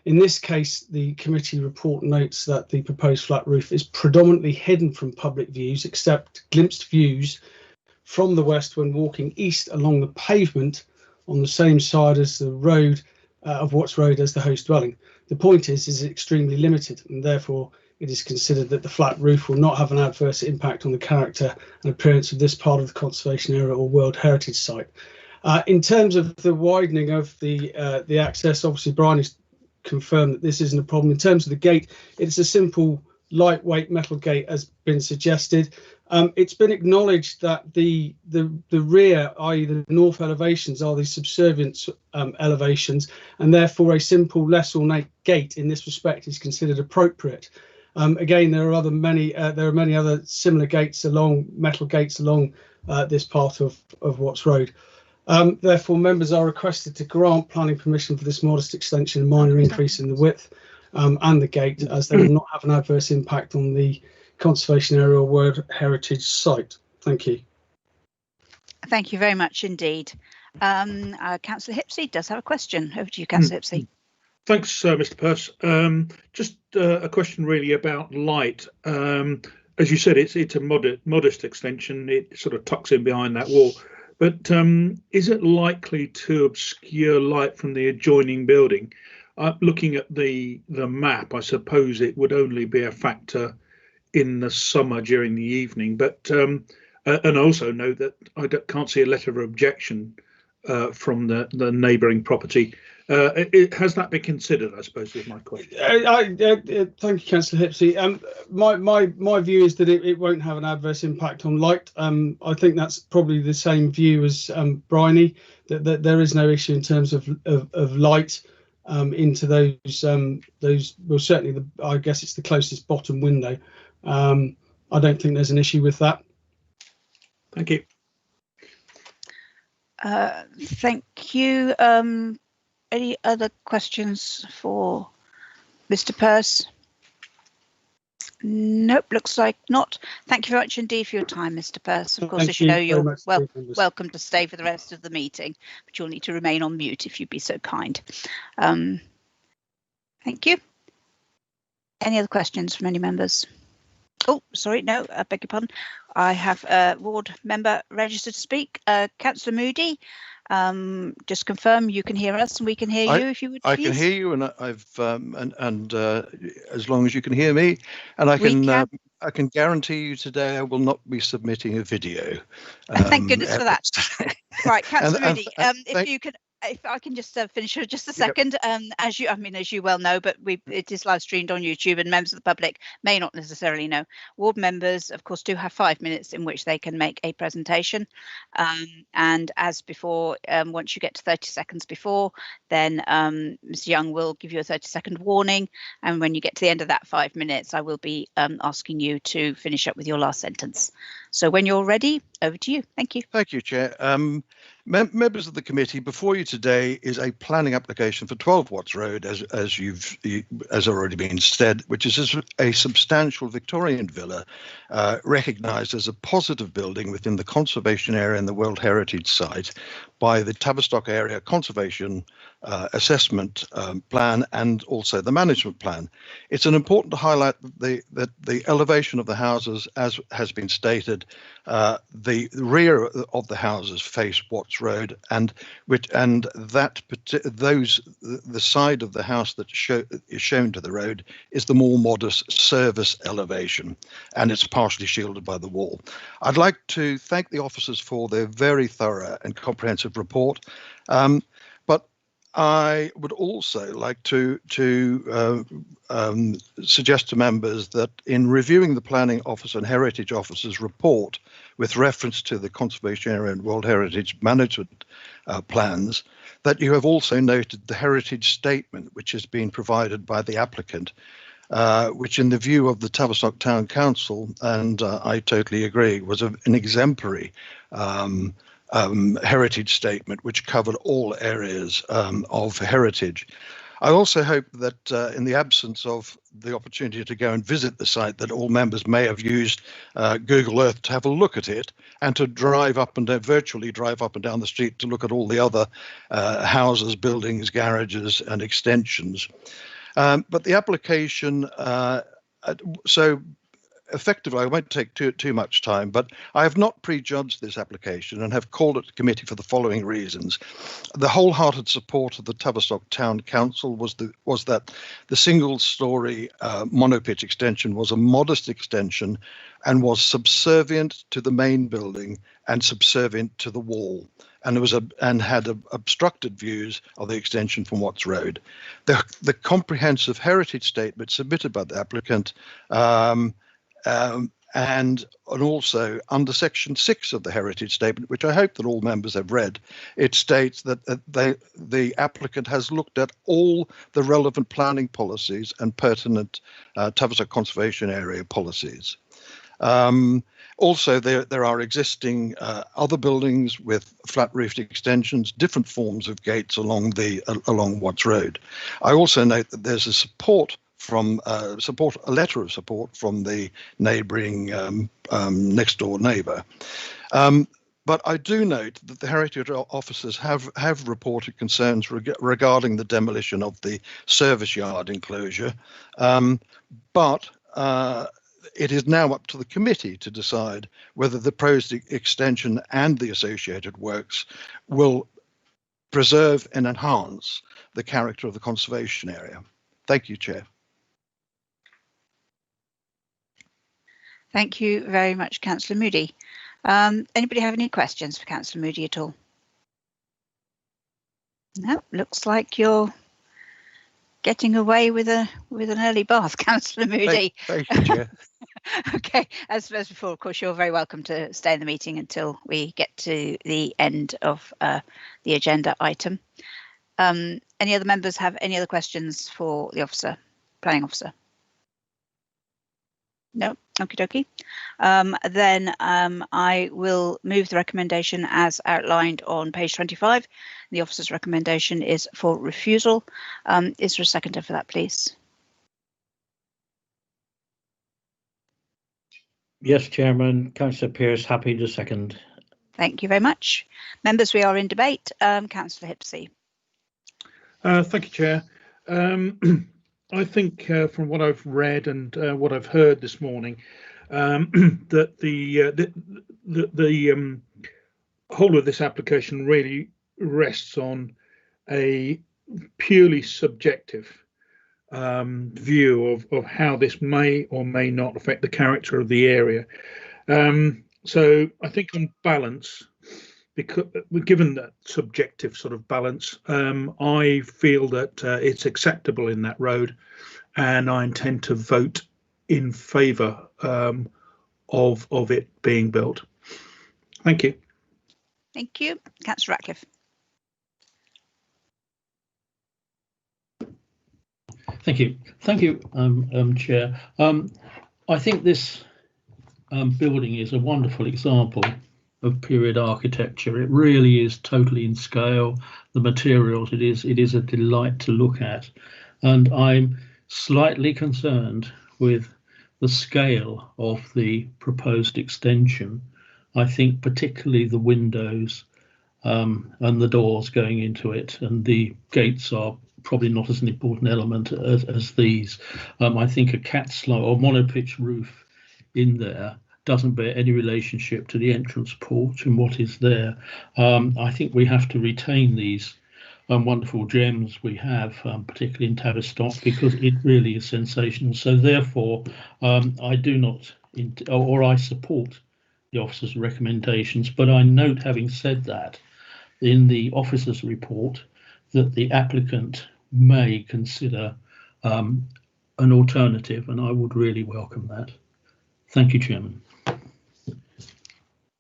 In this case, the committee report notes that the proposed flat roof is predominantly hidden from public views, except glimpsed views from the west when walking east along the pavement on the same side as the road of Watts Road as the host dwelling. The point is extremely limited, and therefore it is considered that the flat roof will not have an adverse impact on the character and appearance of this part of the conservation area or World Heritage Site. In terms of the widening of the access, obviously Brian has confirmed that this isn't a problem. In terms of the gate, it's a simple lightweight metal gate has been suggested. It's been acknowledged that the rear, i.e. the north elevations, are the subservient elevations, and therefore a simple less ornate gate in this respect is considered appropriate. Again, there are many other similar gates metal gates along this part of Watts Road. Therefore, members are requested to grant planning permission for this modest extension and minor increase in the width and the gate, as they will not have an adverse impact on the conservation area or World Heritage Site. Thank you. Thank you very much indeed. Councillor Hipsey does have a question. Over to you, Councillor Hipsey. Thanks, Mr. Pearce. Just a question really about light. As you said, it's a modest extension. It sort of tucks in behind that wall. But is it likely to obscure light from the adjoining building? Looking at the map, I suppose it would only be a factor in the summer during the evening. But and also know that I can't see a letter of objection from the neighbouring property. Has that been considered, I suppose, is my question. Thank you, Councillor Hipsey. My view is that it won't have an adverse impact on light. I think that's probably the same view as Bryony, that there is no issue in terms of light into those. Well, certainly, I guess it's the closest bottom window. I don't think there's an issue with that. Thank you. Thank you. Any other questions for Mr. Pearce? Nope, looks like not. Thank you very much indeed for your time, Mr. Pearce. Of course, as you know, you're welcome to stay for the rest of the meeting, but you'll need to remain on mute if you'd be so kind. Thank you. Any other questions from any members? Oh, sorry, no, I beg your pardon. I have a ward member registered to speak. Councillor Moody, just confirm you can hear us and we can hear you if you would please. I can hear you, and I've as long as you can hear me, and I can guarantee you today I will not be submitting a video. Thank goodness for that. Right, Councillor Moody, if I can just finish for just a second, as you well know, but it is live streamed on YouTube, and members of the public may not necessarily know. Ward members, of course, do have 5 minutes in which they can make a presentation, and as before, once you get to 30 seconds before, then Mr. Young will give you a 30-second warning, and when you get to the end of that 5 minutes, I will be asking you to finish up with your last sentence. So when you're ready, over to you. Thank you. Thank you, Chair. Members of the committee, before you today is a planning application for 12 Watts Road, as already been said, which is a substantial Victorian villa, recognised as a positive building within the conservation area and the World Heritage Site by the Tavistock Area Conservation Assessment Plan and also the Management Plan. It's important to highlight that the elevation of the houses, as has been stated, the rear of the houses face Watts Road, and the side of the house that is shown to the road is the more modest service elevation, and it's partially shielded by the wall. I'd like to thank the officers for their very thorough and comprehensive report, but I would also like to suggest to members that in reviewing the Planning Officer and Heritage Officer's report with reference to the Conservation Area and World Heritage Management plans, that you have also noted the heritage statement which has been provided by the applicant, which in the view of the Tavistock Town Council, and I totally agree, was an exemplary heritage statement which covered all areas of heritage. I also hope that in the absence of the opportunity to go and visit the site, that all members may have used Google Earth to have a look at it and to virtually drive up and down the street to look at all the other houses, buildings, garages and extensions. But the application, effectively, I won't take too much time, but I have not prejudged this application and have called it to committee for the following reasons. The wholehearted support of the Tavistock Town Council was that the single-storey monopitch extension was a modest extension and was subservient to the main building and subservient to the wall, and had obstructed views of the extension from Watts Road. The comprehensive heritage statement submitted by the applicant and also under section 6 of the heritage statement, which I hope that all members have read, it states that the applicant has looked at all the relevant planning policies and pertinent Tavistock Conservation Area policies. Also, there are existing other buildings with flat-roofed extensions, different forms of gates along Watts Road. I also note that there's a letter of support from the neighbouring next door neighbour. But I do note that the heritage officers have reported concerns regarding the demolition of the service yard enclosure, but it is now up to the committee to decide whether the proposed extension and the associated works will preserve and enhance the character of the conservation area. Thank you, Chair. Thank you very much, Councillor Moody. Anybody have any questions for Councillor Moody at all? No, looks like you're getting away with an early bath, Councillor Moody. Thank you, Chair. Okay, as before, of course, you're very welcome to stay in the meeting until we get to the end of the agenda item. Any other members have any other questions for the planning officer? No, okie dokie. Then I will move the recommendation as outlined on page 25. The officer's recommendation is for refusal. Is there a seconder for that, please? Yes, Chairman. Councillor Pearce, happy to second. Thank you very much. Members, we are in debate. Councillor Hipsey. Thank you, Chair. I think from what I've read and what I've heard this morning, that the whole of this application really rests on a purely subjective view of how this may or may not affect the character of the area. So I think on balance, because given that subjective sort of balance, I feel that it's acceptable in that road, and I intend to vote in favour of it being built. Thank you. Thank you. Councillor Ratcliffe. Thank you. Thank you, Chair. I think this building is a wonderful example of period architecture. It really is totally in scale. The materials, it is a delight to look at. And I'm slightly concerned with the scale of the proposed extension. I think particularly the windows and the doors going into it, and the gates are probably not as an important element as these. I think a cat-slope or monopitch roof in there doesn't bear any relationship to the entrance porch and what is there. I think we have to retain these wonderful gems we have, particularly in Tavistock, because it really is sensational. So therefore, I do not, or I support the officer's recommendations, but I note, having said that, in the officer's report, that the applicant may consider an alternative, and I would really welcome that. Thank you, Chairman.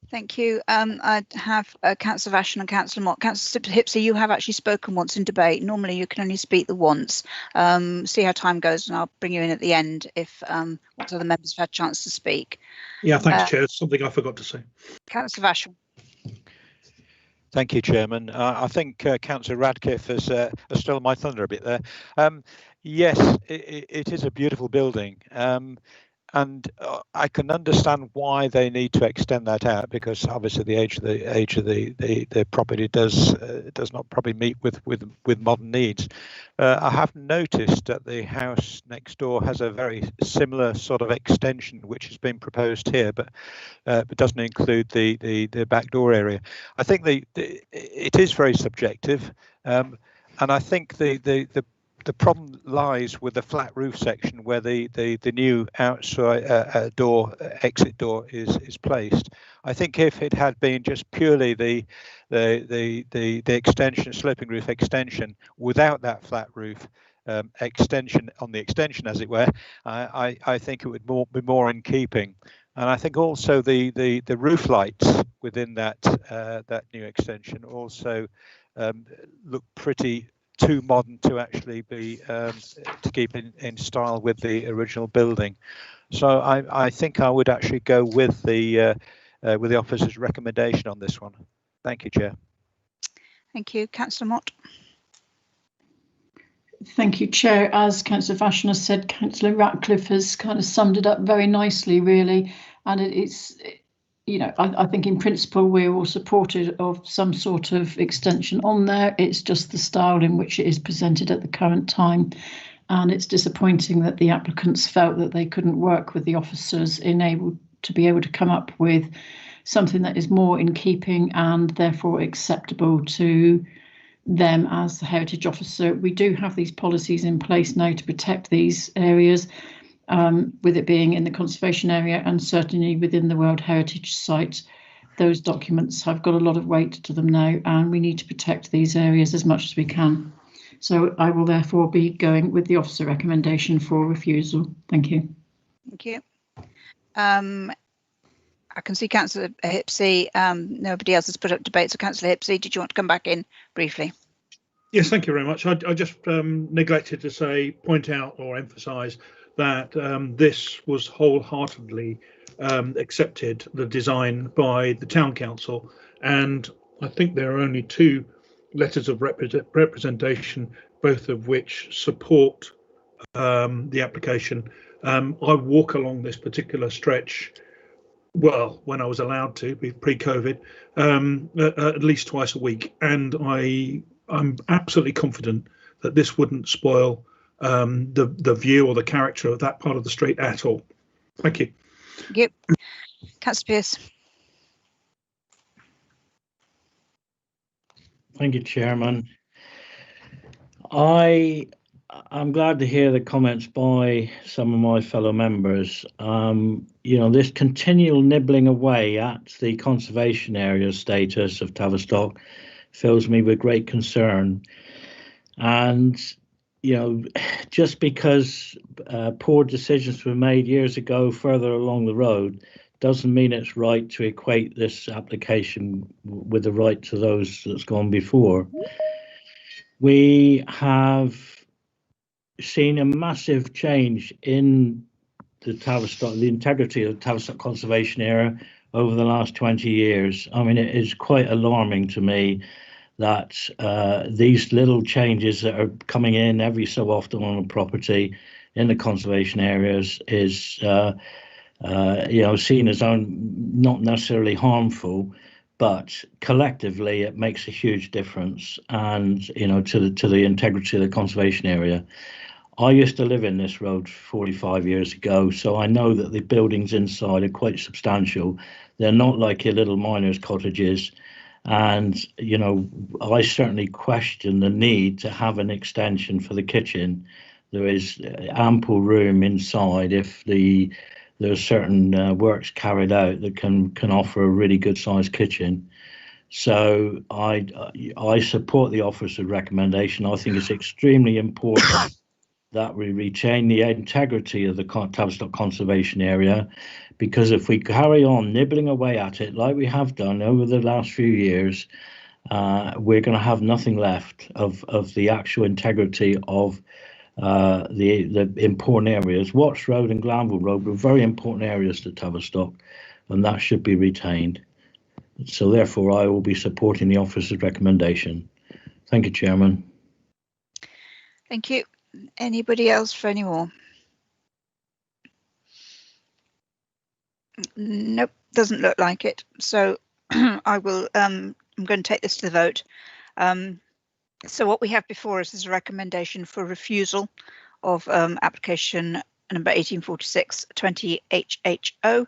Thank you. I have Councillor Vashon and Councillor Mott. Councillor Hipsey, you have actually spoken once in debate. Normally you can only speak the once. See how time goes, and I'll bring you in at the end if once other members have had a chance to speak. Yeah, thanks, Chair. Something I forgot to say. Councillor Vashon. Thank you, Chairman. I think Councillor Radcliffe has stolen my thunder a bit there. Yes, it is a beautiful building. I can understand why they need to extend that out, because obviously the age of the property does not probably meet with modern needs. I have noticed that the house next door has a very similar sort of extension which has been proposed here, but doesn't include the back door area. I think it is very subjective, and I think the problem lies with the flat roof section where the new outside exit door is placed. I think if it had been just purely the extension, sloping roof extension, without that flat roof extension on the extension, as it were, I think it would be more in keeping. And I think also the roof lights within that new extension also look pretty too modern to actually be to keep in style with the original building. So I think I would actually go with the officer's recommendation on this one. Thank you, Chair. Thank you, Councillor Mott. Thank you, Chair. As Councillor Fashion has said, Councillor Ratcliffe has kind of summed it up very nicely, really. And it's, you know, I think in principle we're all supportive of some sort of extension on there. It's just the style in which it is presented at the current time. And it's disappointing that the applicants felt that they couldn't work with the officers to be able to come up with something that is more in keeping and therefore acceptable to them as the heritage officer. We do have these policies in place now to protect these areas, with it being in the conservation area and certainly within the World Heritage Site. Those documents have got a lot of weight to them now, and we need to protect these areas as much as we can. So I will therefore be going with the officer recommendation for refusal. Thank you. Thank you. I can see Councillor Hipsey. Nobody else has put up debate. So Councillor Hipsey, did you want to come back in briefly? Yes, thank you very much. I just neglected to point out or emphasise that this was wholeheartedly accepted, the design, by the Town Council, and I think there are only 2 letters of representation, both of which support the application. I walk along this particular stretch, well, when I was allowed to, pre-COVID, at least twice a week, and I'm absolutely confident that this wouldn't spoil the view or the character of that part of the street at all. Thank you. Yep. Councillor Pearce. Thank you, Chairman. I'm glad to hear the comments by some of my fellow members. You know, this continual nibbling away at the conservation area status of Tavistock fills me with great concern. And, you know, just because poor decisions were made years ago further along the road doesn't mean it's right to equate this application with the right to those that's gone before. We have seen a massive change in the integrity of the Tavistock conservation area over the last 20 years. I mean, it is quite alarming to me that these little changes that are coming in every so often on a property in the conservation areas is you know, seen as not necessarily harmful, but collectively it makes a huge difference, and you know, to the integrity of the conservation area. I used to live in this road 45 years ago, so I know that the buildings inside are quite substantial. They're not like your little miners' cottages, and you know, I certainly question the need to have an extension for the kitchen. There is ample room inside if there's certain works carried out that can offer a really good sized kitchen. So I support the officer's recommendation. I think it's extremely important that we retain the integrity of the Tavistock conservation area, because if we carry on nibbling away at it like we have done over the last few years, we're going to have nothing left of the actual integrity of the important areas. Watts Road and Glanville Road were very important areas to Tavistock, and that should be retained. So therefore I will be supporting the officer's recommendation. Thank you, Chairman. Thank you. Anybody else for any more? Nope, doesn't look like it. So I will. I'm going to take this to the vote. So what we have before us is a recommendation for refusal of application number 1846-20 HHO.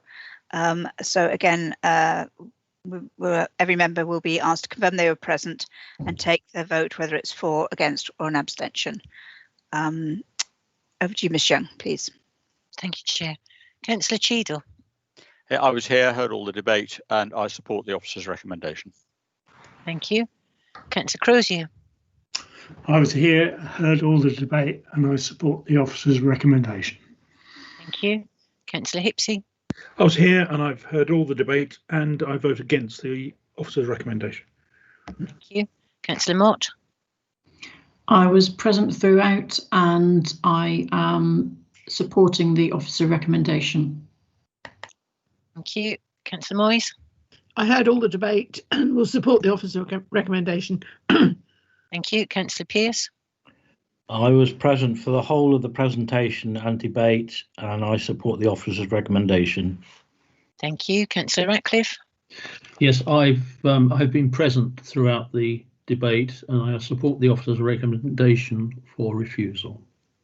So again, every member will be asked to confirm they were present and take their vote, whether it's for, against, or an abstention. Over to you, Ms. Young, please. Thank you, Chair. Councillor Cheadle. I was here, heard all the debate, and I support the officer's recommendation. Thank you. Councillor Crozier. I was here, heard all the debate, and I support the officer's recommendation. Thank you. Councillor Hipsey. I was here and I've heard all the debate and I vote against the officer's recommendation. Thank you. Councillor Mott. I was present throughout and I am supporting the officer recommendation. Thank you. Councillor Moyes. I heard all the debate and will support the officer recommendation. Thank you. Councillor Pearce. I was present for the whole of the presentation and debate, and I support the officer's recommendation. Thank you. Councillor Ratcliffe. Yes, I've been present throughout the debate, and I support the officer's recommendation for refusal.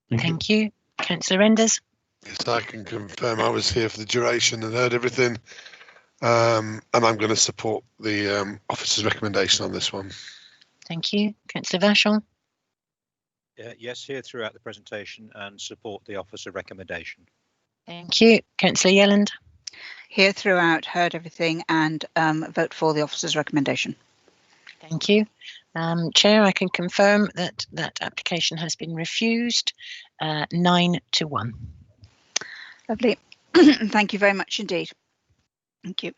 Thank you. Councillor Enders. Yes, I can confirm I was here for the duration and heard everything, and I'm going to support the officer's recommendation on this one. Thank you. Councillor Vachon. Yes, here throughout the presentation and support the officer recommendation. Thank you. Councillor Yelland. Here throughout, heard everything, and vote for the officer's recommendation. Thank you. Chair, I can confirm that that application has been refused 9-1. Lovely. Thank you very much indeed. Thank you.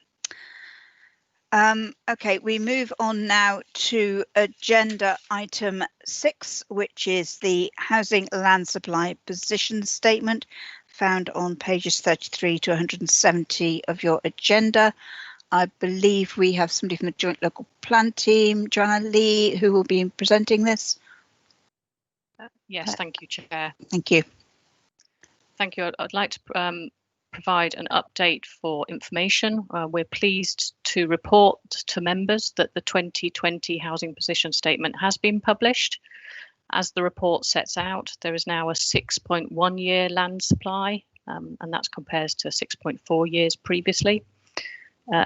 Okay, we move on now to agenda item 6, which is the housing land supply position statement found on pages 33 to 170 of your agenda. I believe we have somebody from the Joint Local Plan team, Joanna Lee, who will be presenting this. Yes, thank you, Chair. Thank you. Thank you. I'd like to provide an update for information. We're pleased to report to members that the 2020 Housing Position Statement has been published. As the report sets out, there is now a 6.1 year land supply, and that compares to 6.4 years previously.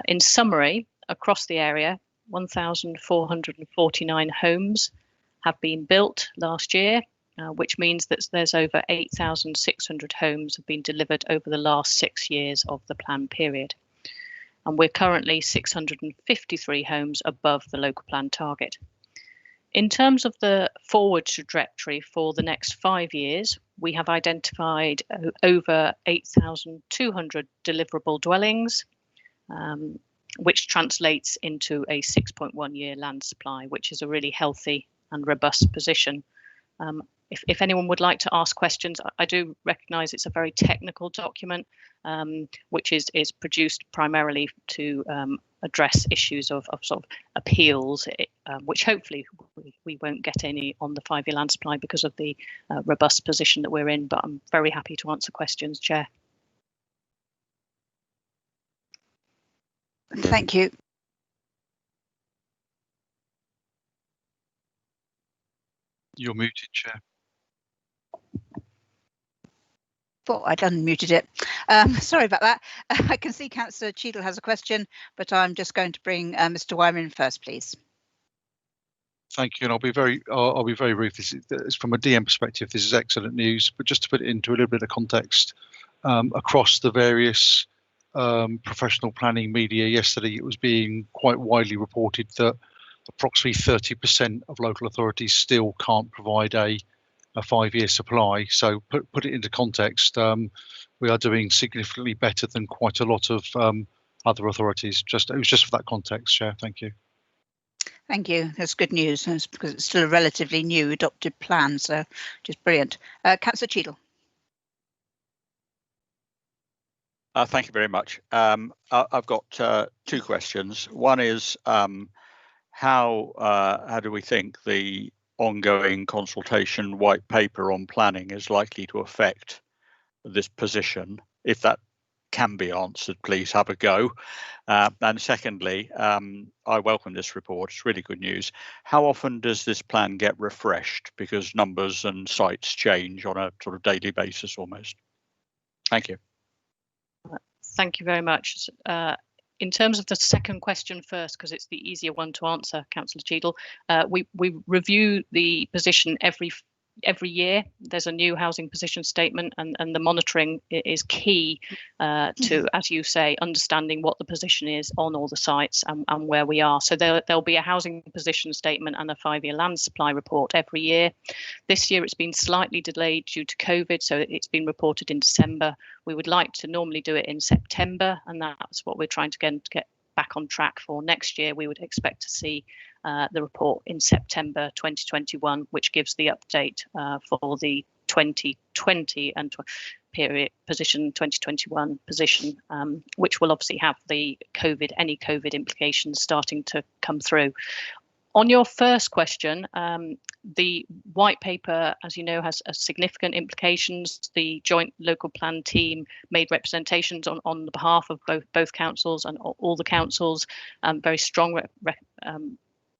In summary, across the area, 1,449 homes have been built last year, which means that there's over 8,600 homes have been delivered over the last 6 years of the plan period. And we're currently 653 homes above the local plan target. In terms of the forward trajectory for the next 5 years, we have identified over 8,200 deliverable dwellings, which translates into a 6.1 year land supply, which is a really healthy and robust position. If anyone would like to ask questions, I do recognise it's a very technical document, which is produced primarily to address issues of sort of appeals, which hopefully we won't get any on the 5 year land supply because of the robust position that we're in, but I'm very happy to answer questions, Chair. Thank you. You're muted, Chair. Thought I'd unmuted it. Sorry about that. I can see Councillor Cheadle has a question, but I'm just going to bring Mr. Wyman first, please. Thank you, and I'll be very brief. This is from a DM perspective. This is excellent news, but just to put it into a little bit of context, across the various professional planning media yesterday, it was being quite widely reported that approximately 30% of local authorities still can't provide a 5 year supply. So put it into context, we are doing significantly better than quite a lot of other authorities. It was just for that context, Chair. Thank you. Thank you. That's good news because it's still a relatively new adopted plan, so just brilliant. Councillor Cheadle. Thank you very much. I've got 2 questions. One is how do we think the ongoing consultation white paper on planning is likely to affect this position, if that can be answered, please have a go. And secondly, I welcome this report. It's really good news. How often does this plan get refreshed? Because numbers and sites change on a sort of daily basis almost. Thank you. Thank you very much. In terms of the second question first, because it's the easier one to answer, Councillor Cheadle, we review the position every year. There's a new housing position statement, and the monitoring is key to, as you say, understanding what the position is on all the sites and where we are. So there'll be a housing position statement and a 5-year land supply report every year. This year it's been slightly delayed due to COVID, so it's been reported in December. We would like to normally do it in September, and that's what we're trying to get back on track for. Next year we would expect to see the report in September 2021, which gives the update for the 2020 and period position, 2021 position, which will obviously have the any COVID implications starting to come through. On your first question, the white paper, as you know, has significant implications. The joint local plan team made representations on the behalf of both councils and all the councils, very strong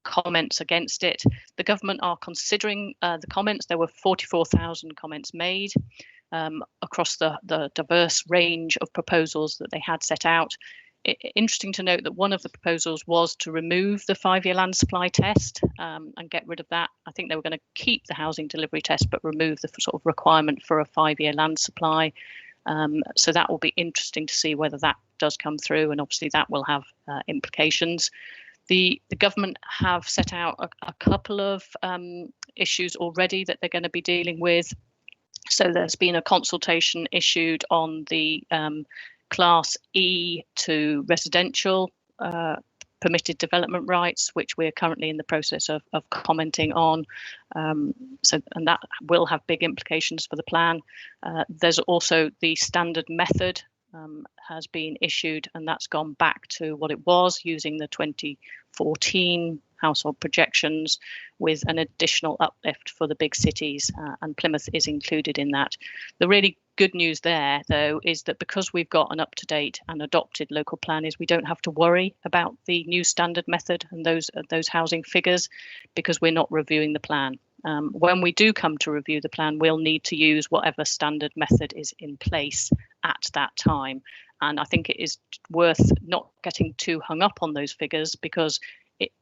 comments against it. The government are considering the comments. There were 44,000 comments made across the diverse range of proposals that they had set out. Interesting to note that one of the proposals was to remove the 5-year land supply test and get rid of that. I think they were going to keep the housing delivery test but remove the sort of requirement for a 5-year land supply. So that will be interesting to see whether that does come through, and obviously that will have implications. The government have set out a couple of issues already that they're going to be dealing with. So there's been a consultation issued on the Class E to residential permitted development rights, which we're currently in the process of commenting on. And that will have big implications for the plan. There's also the standard method has been issued, and that's gone back to what it was, using the 2014 household projections with an additional uplift for the big cities, and Plymouth is included in that. The really good news there, though, is that because we've got an up-to-date and adopted local plan, is we don't have to worry about the new standard method and those housing figures, because we're not reviewing the plan. When we do come to review the plan, we'll need to use whatever standard method is in place at that time. And I think it is worth not getting too hung up on those figures, because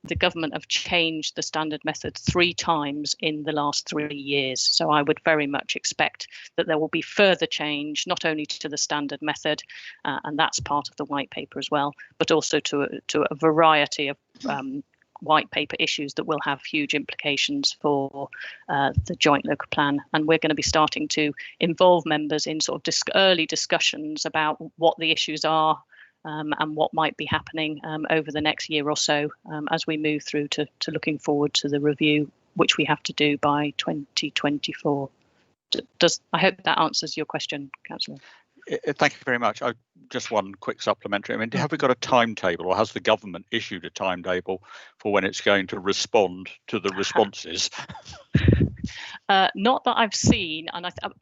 the government have changed the standard method 3 times in the last 3 years. So I would very much expect that there will be further change, not only to the standard method, and that's part of the white paper as well, but also to a variety of white paper issues that will have huge implications for the joint local plan. And we're going to be starting to involve members in sort of early discussions about what the issues are and what might be happening over the next year or so as we move through to looking forward to the review, which we have to do by 2024. I hope that answers your question, Councillor. Thank you very much. Just one quick supplementary. I mean, have we got a timetable, or has the government issued a timetable for when it's going to respond to the responses? Not that I've seen,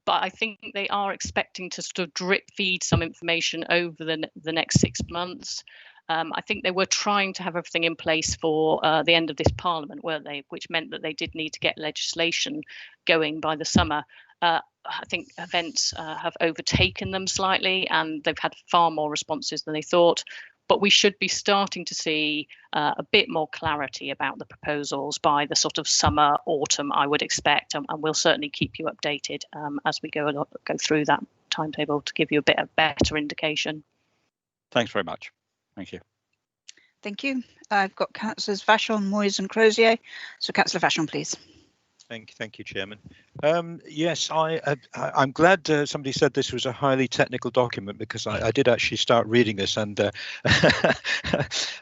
but I think they are expecting to sort of drip feed some information over the next 6 months. I think they were trying to have everything in place for the end of this Parliament, weren't they? Which meant that they did need to get legislation going by the summer. I think events have overtaken them slightly, and they've had far more responses than they thought. But we should be starting to see a bit more clarity about the proposals by the sort of summer, autumn, I would expect, and we'll certainly keep you updated as we go through that timetable to give you a bit of better indication. Thanks very much. Thank you. Thank you. I've got Councillors Vachon, Moyes and Crozier. So Councillor Vachon, please. Thank you, Chairman. Yes, I'm glad somebody said this was a highly technical document, because I did actually start reading this, and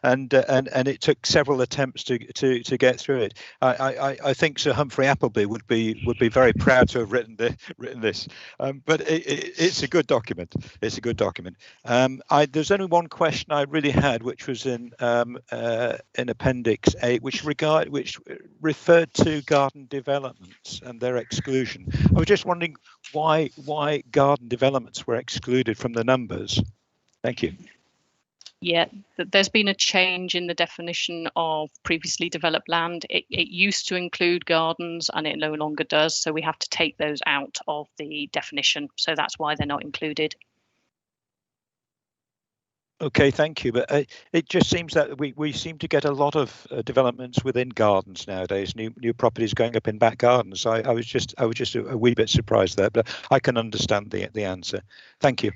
and it took several attempts to get through it. I think Sir Humphrey Appleby would be very proud to have written this. But it's a good document. It's a good document. There's only one question I really had, which was in Appendix 8, which referred to garden developments and their exclusion. I was just wondering why garden developments were excluded from the numbers. Thank you. Yeah, there's been a change in the definition of previously developed land. It used to include gardens and it no longer does. So we have to take those out of the definition. So that's why they're not included. Okay, thank you. But it just seems that we seem to get a lot of developments within gardens nowadays. New properties going up in back gardens. I was just a wee bit surprised there, but I can understand the answer. Thank you.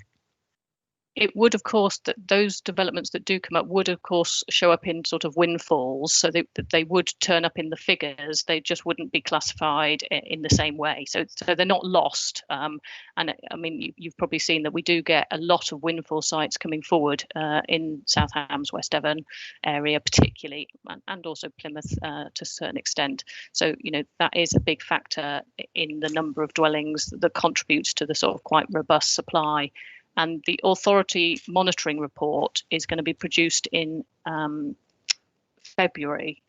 It would, of course, that those developments that do come up would, of course, show up in sort of windfalls, so they would turn up in the figures. They just wouldn't be classified in the same way. So they're not lost. And I mean, you've probably seen that we do get a lot of windfall sites coming forward in South Hams, West Devon area, particularly, and also Plymouth to a certain extent. So, you know, that is a big factor in the number of dwellings that contributes to the sort of quite robust supply. And the authority monitoring report is going to be produced in February,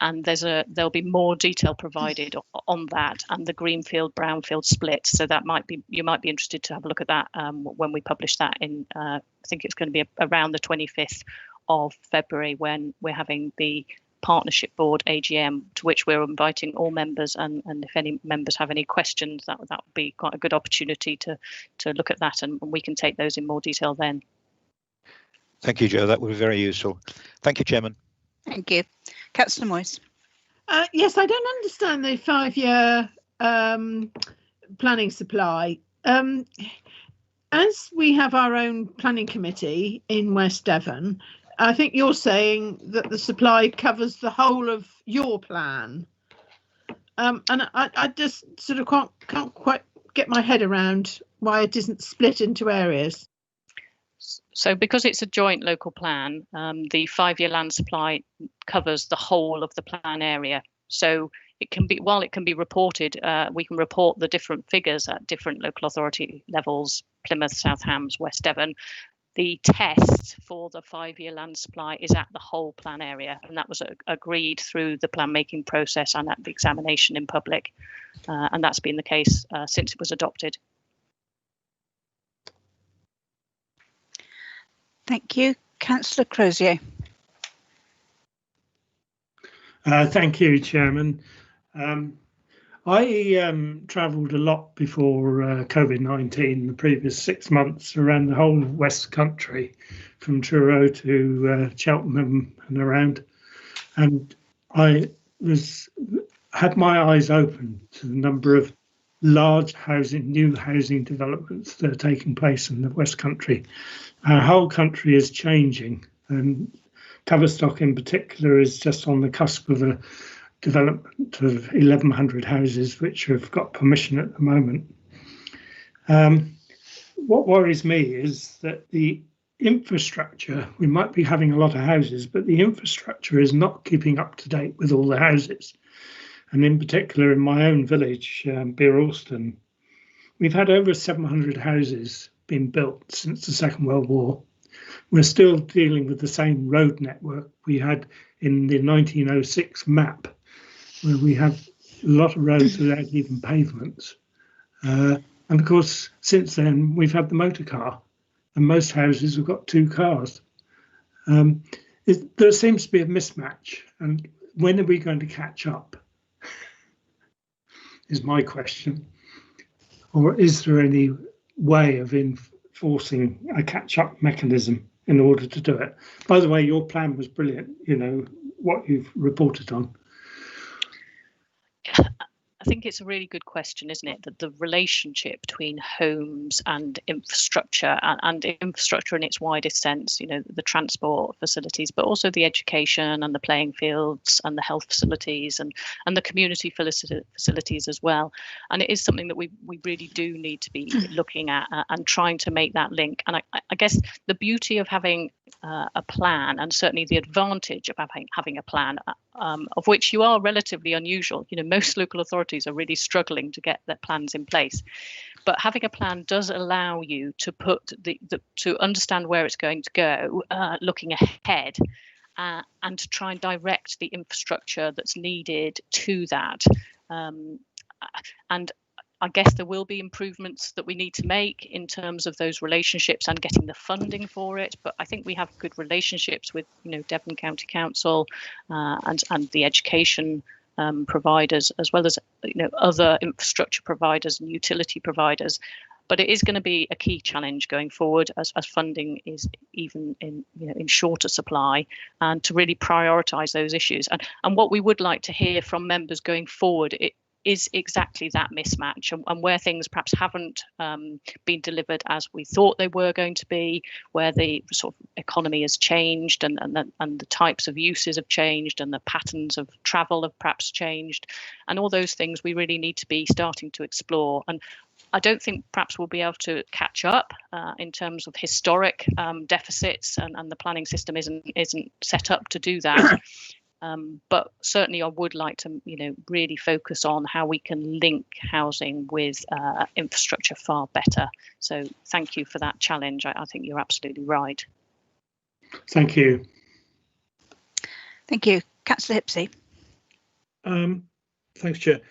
and there'll be more detail provided on that and the greenfield brownfield split. So that you might be interested to have a look at that when we publish that in I think it's going to be around the 25th of February when we're having the Partnership Board AGM, to which we're inviting all members, and if any members have any questions, that would be quite a good opportunity to look at that, and we can take those in more detail then. Thank you, Joe. That would be very useful. Thank you, Chairman. Thank you. Councillor Moyes. Yes, I don't understand the 5-year planning supply. As we have our own planning committee in West Devon, I think you're saying that the supply covers the whole of your plan. And I just sort of can't quite get my head around why it isn't split into areas. So because it's a joint local plan, the 5-year land supply covers the whole of the plan area. So it can be, while it can be reported, we can report the different figures at different local authority levels, Plymouth, South Hams, West Devon. The test for the 5-year land supply is at the whole plan area, and that was agreed through the plan making process and at the examination in public, and that's been the case since it was adopted. Thank you. Councillor Crozier. Thank you, Chairman. I travelled a lot before COVID-19, the previous 6 months, around the whole West Country, from Truro to Cheltenham and around, and I had my eyes open to the number of large new housing developments that are taking place in the West Country. Our whole country is changing, and Tavistock in particular is just on the cusp of a development of 1,100 houses which have got permission at the moment. What worries me is that the infrastructure, we might be having a lot of houses, but the infrastructure is not keeping up to date with all the houses. And in particular in my own village, Beer Alston, we've had over 700 houses being built since the Second World War. We're still dealing with the same road network we had in the 1906 map, where we have a lot of roads without even pavements. And of course, since then, we've had the motor car, and most houses have got 2 cars. There seems to be a mismatch, and when are we going to catch up, is my question. Or is there any way of enforcing a catch-up mechanism in order to do it? By the way, your plan was brilliant, you know, what you've reported on. I think it's a really good question, isn't it? That the relationship between homes and infrastructure, and infrastructure in its widest sense, you know, the transport facilities, but also the education and the playing fields and the health facilities and the community facilities as well. And it is something that we really do need to be looking at and trying to make that link. And I guess the beauty of having a plan, and certainly the advantage of having a plan, of which you are relatively unusual. You know, most local authorities are really struggling to get their plans in place, but having a plan does allow you to put to understand where it's going to go, looking ahead, and to try and direct the infrastructure that's needed to that. And I guess there will be improvements that we need to make in terms of those relationships and getting the funding for it. But I think we have good relationships with, Devon County Council and the education providers, as well as other infrastructure providers and utility providers. But it is going to be a key challenge going forward as funding is even in shorter supply, and to really prioritise those issues. And what we would like to hear from members going forward is exactly that mismatch, and where things perhaps haven't been delivered as we thought they were going to be, where the sort of economy has changed and the types of uses have changed and the patterns of travel have perhaps changed, and all those things we really need to be starting to explore. And I don't think perhaps we'll be able to catch up in terms of historic deficits, and the planning system isn't set up to do that. But certainly I would like to, really focus on how we can link housing with infrastructure far better. So thank you for that challenge. I think you're absolutely right. Thank you. Thank you. Councillor Hipsey. Thanks, Chair.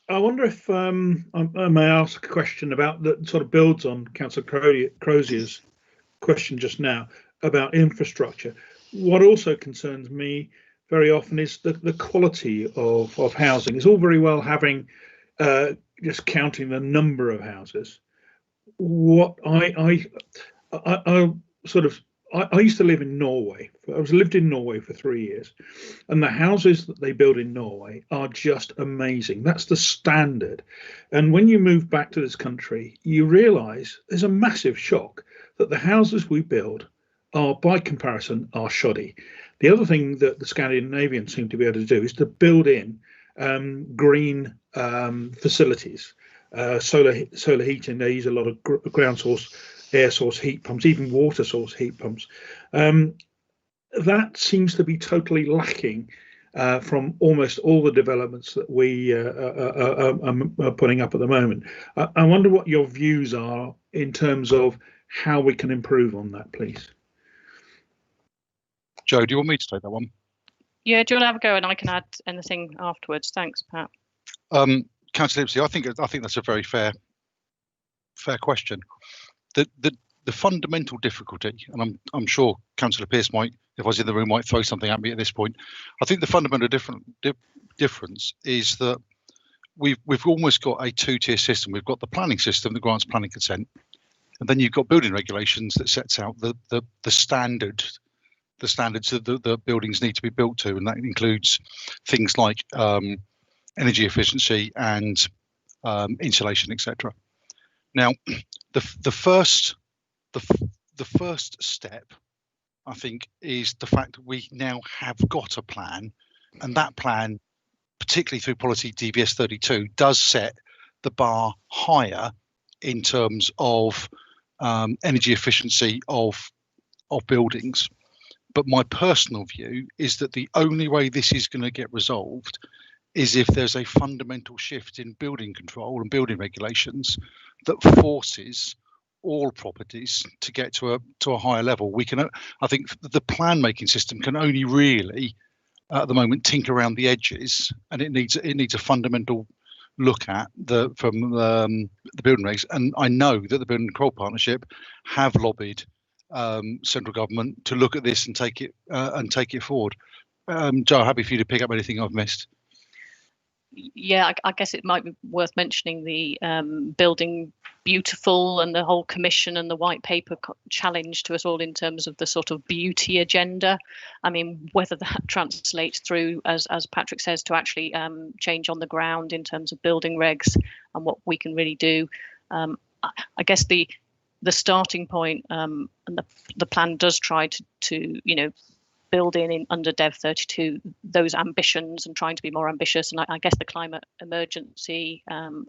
I wonder if I may ask a question about that sort of builds on Councillor Crozier's question just now about infrastructure. What also concerns me very often is the quality of housing. It's all very well having just counting the number of houses. What I used to live in Norway. I lived in Norway for 3 years, and the houses that they build in Norway are just amazing. That's the standard. And when you move back to this country, you realise there's a massive shock that the houses we build are, by comparison, are shoddy. The other thing that the Scandinavians seem to be able to do is to build in green facilities, solar heating. They use a lot of ground source, air source heat pumps, even water source heat pumps. That seems to be totally lacking from almost all the developments that we are putting up at the moment. I wonder what your views are in terms of how we can improve on that, please. Joe, do you want me to take that one? Yeah, do you want to have a go, and I can add anything afterwards? Thanks, Pat. Councillor Hipsey, I think that's a very fair question. The fundamental difficulty, and I'm sure Councillor Pearce might, if I was in the room, might throw something at me at this point. I think the fundamental difference is that we've almost got a two-tier system. We've got the planning system that grants planning consent, and then you've got building regulations that sets out the standards that the buildings need to be built to, and that includes things like energy efficiency and insulation, etc. Now, the first step, I think, is the fact that we now have got a plan, and that plan, particularly through policy DBS 32, does set the bar higher in terms of energy efficiency of buildings. But my personal view is that the only way this is going to get resolved is if there's a fundamental shift in building control and building regulations that forces all properties to get to a higher level. I think the plan making system can only really at the moment tinker around the edges, and it needs a fundamental look at from the building regs. And I know that the Building Control Partnership have lobbied central government to look at this and take it forward. Joe, happy for you to pick up anything I've missed. Yeah, I guess it might be worth mentioning the Building Beautiful and the whole commission and the white paper challenge to us all in terms of the sort of beauty agenda. I mean, whether that translates through, as Patrick says, to actually change on the ground in terms of building regs and what we can really do. I guess the starting point and the plan does try to build in under Dev 32 those ambitions and trying to be more ambitious, and I guess the climate emergency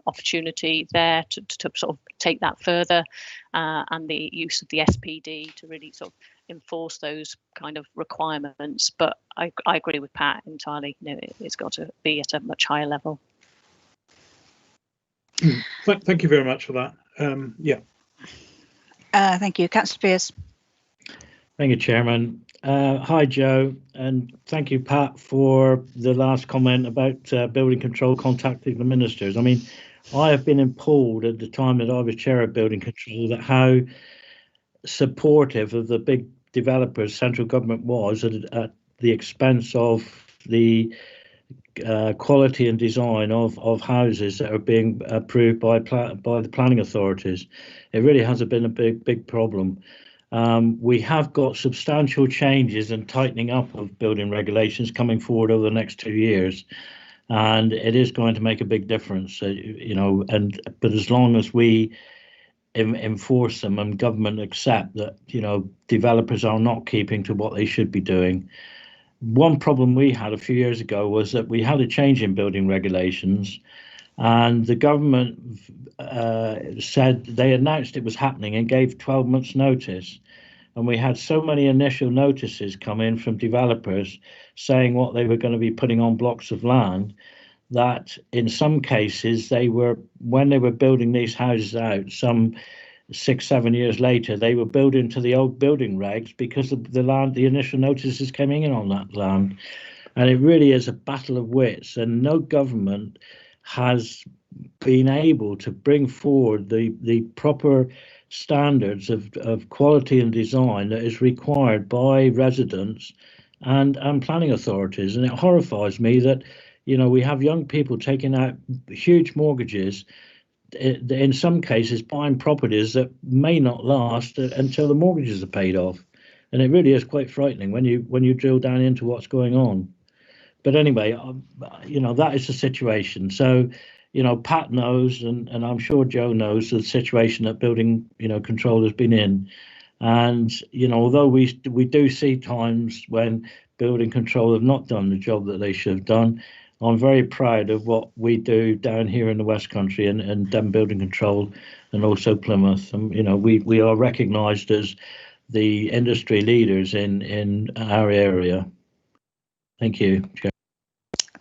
opportunity there to sort of take that further, and the use of the SPD to really sort of enforce those kind of requirements. But I agree with Pat entirely. It's got to be at a much higher level. Thank you very much for that. Yeah. Thank you. Councillor Pearce. Thank you, Chairman. Hi, Joe, and thank you, Pat, for the last comment about building control contacting the ministers. I mean, I have been appalled at the time that I was chair of building control that how supportive of the big developers central government was at the expense of the quality and design of houses that are being approved by the planning authorities. It really has been a big problem. We have got substantial changes and tightening up of building regulations coming forward over the next 2 years, and it is going to make a big difference. You know, but as long as we enforce them and government accept that, you know, developers are not keeping to what they should be doing. One problem we had a few years ago was that we had a change in building regulations, and the government said they announced it was happening and gave 12 months notice. And we had so many initial notices come in from developers saying what they were going to be putting on blocks of land, that in some cases when they were building these houses out, some 6-7 years later, they were building to the old building regs because the initial notices came in on that land. And it really is a battle of wits, and no government has been able to bring forward the proper standards of quality and design that is required by residents and planning authorities. And it horrifies me that, you know, we have young people taking out huge mortgages, in some cases buying properties that may not last until the mortgages are paid off. And it really is quite frightening when you drill down into what's going on. But anyway, you know, that is the situation. So, you know, Pat knows, and I'm sure Joe knows the situation that building, you know, control has been in. And, you know, although we do see times when building control have not done the job that they should have done, I'm very proud of what we do down here in the West Country and Devon Building Control, and also Plymouth. And, you know, we are recognised as the industry leaders in our area. Thank you, Chair.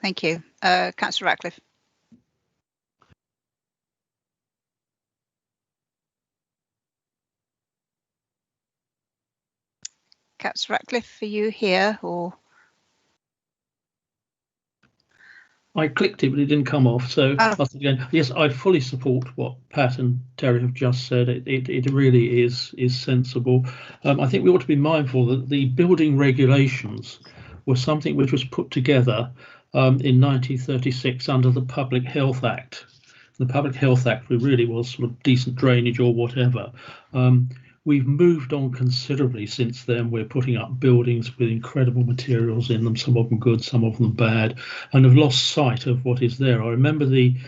Thank you. Councillor Ratcliffe. Councillor Ratcliffe, are you here or? I clicked it, but it didn't come off. So again, yes, I fully support what Pat and Terry have just said. It really is sensible. I think we ought to be mindful that the building regulations were something which was put together in 1936 under the Public Health Act. The Public Health Act really was sort of decent drainage or whatever. We've moved on considerably since then. We're putting up buildings with incredible materials in them, some of them good, some of them bad, and have lost sight of what is there. I remember the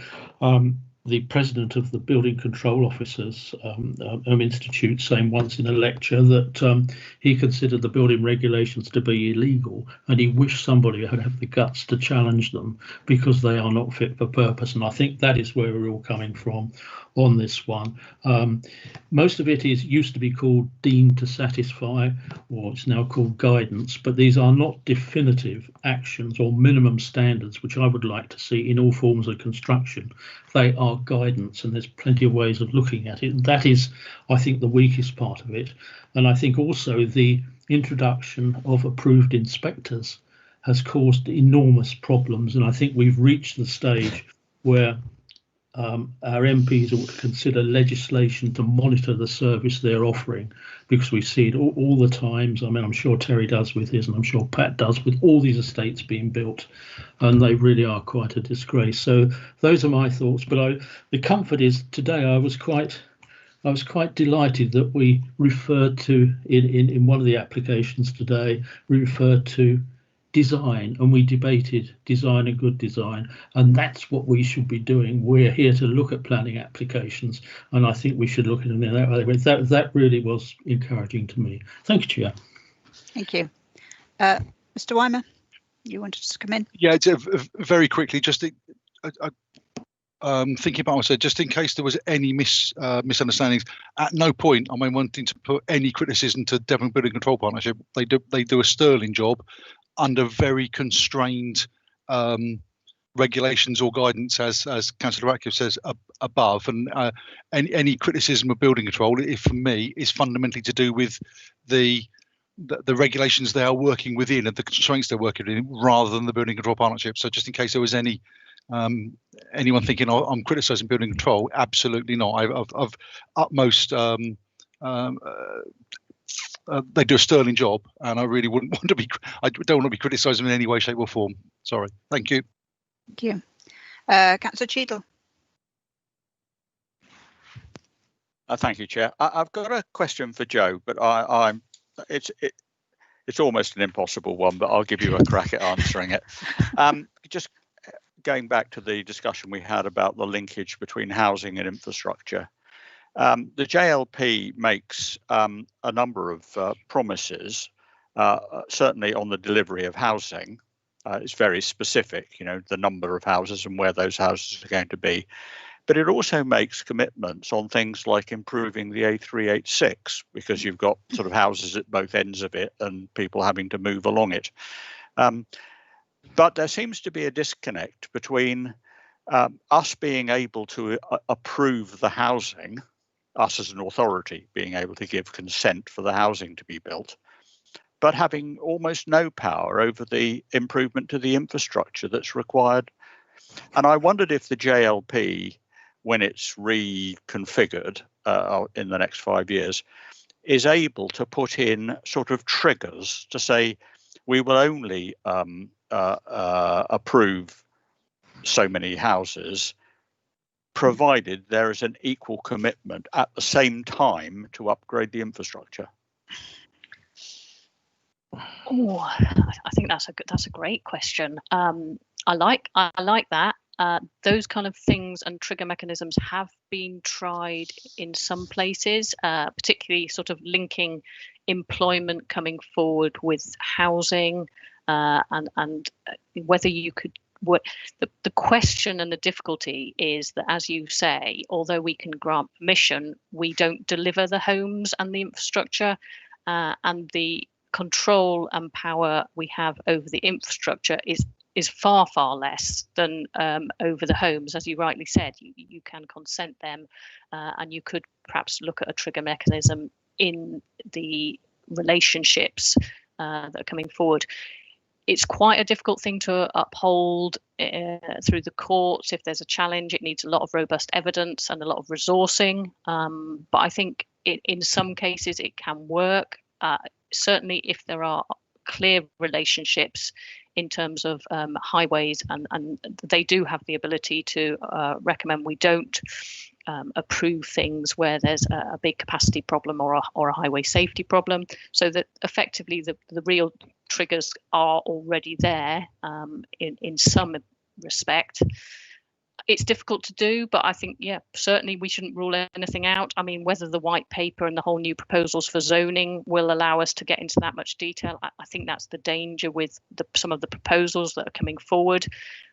president of the Building Control Officers Institute saying once in a lecture that he considered the building regulations to be illegal, and he wished somebody would have the guts to challenge them because they are not fit for purpose. And I think that is where we're all coming from on this one. Most of it used to be called deemed to satisfy, or it's now called guidance, but these are not definitive actions or minimum standards, which I would like to see in all forms of construction. They are guidance, and there's plenty of ways of looking at it. That is, I think, the weakest part of it. And I think also the introduction of approved inspectors has caused enormous problems. And I think we've reached the stage where our MPs ought to consider legislation to monitor the service they're offering, because we see it all the times. I mean, I'm sure Terry does with his, and I'm sure Pat does with all these estates being built, and they really are quite a disgrace. So those are my thoughts. But the comfort is today I was quite delighted that we referred to in one of the applications today, we referred to design, and we debated design and good design, and that's what we should be doing. We're here to look at planning applications, and I think we should look at them in that way. That really was encouraging to me. Thank you, Chair. Thank you. Mr. Weimer, you wanted to come in? Yeah, it's very quickly, just thinking about what I said, just in case there was any misunderstandings. At no point am I wanting to put any criticism to Devon Building Control Partnership. They do a sterling job under very constrained regulations or guidance, as Councillor Ratcliffe says above. And any criticism of building control, for me, is fundamentally to do with the regulations they are working within and the constraints they're working in, rather than the Building Control Partnership. So just in case there was any Anyone thinking I'm criticising building control? Absolutely not. I've utmost. They do a sterling job, and I really wouldn't want to be. I don't want to be criticising in any way, shape, or form. Sorry. Thank you. Thank you, Councillor Cheadle. Thank you, Chair. I've got a question for Joe, but it's almost an impossible one, but I'll give you a crack at answering it. Just going back to the discussion we had about the linkage between housing and infrastructure. The JLP makes a number of promises, certainly on the delivery of housing. It's very specific, the number of houses and where those houses are going to be. But it also makes commitments on things like improving the A386, because you've got sort of houses at both ends of it and people having to move along it. But there seems to be a disconnect between us being able to approve the housing, us as an authority being able to give consent for the housing to be built, but having almost no power over the improvement to the infrastructure that's required. And I wondered if the JLP, when it's reconfigured in the next 5 years, is able to put in sort of triggers to say we will only approve so many houses, provided there is an equal commitment at the same time to upgrade the infrastructure. Oh, I think that's a great question. I like that. Those kind of things and trigger mechanisms have been tried in some places, particularly sort of linking employment coming forward with housing, and whether you could. The question and the difficulty is that, as you say, although we can grant permission, we don't deliver the homes and the infrastructure, and the control and power we have over the infrastructure is far, far less than over the homes. As you rightly said, you can consent them, and you could perhaps look at a trigger mechanism in the relationships that are coming forward. It's quite a difficult thing to uphold through the courts. If there's a challenge, it needs a lot of robust evidence and a lot of resourcing. But I think in some cases it can work. Certainly if there are clear relationships in terms of highways, and they do have the ability to recommend we don't approve things where there's a big capacity problem or a highway safety problem, so that effectively the real triggers are already there in some respect. It's difficult to do, but I think, yeah, certainly we shouldn't rule anything out. I mean, whether the white paper and the whole new proposals for zoning will allow us to get into that much detail, I think that's the danger with some of the proposals that are coming forward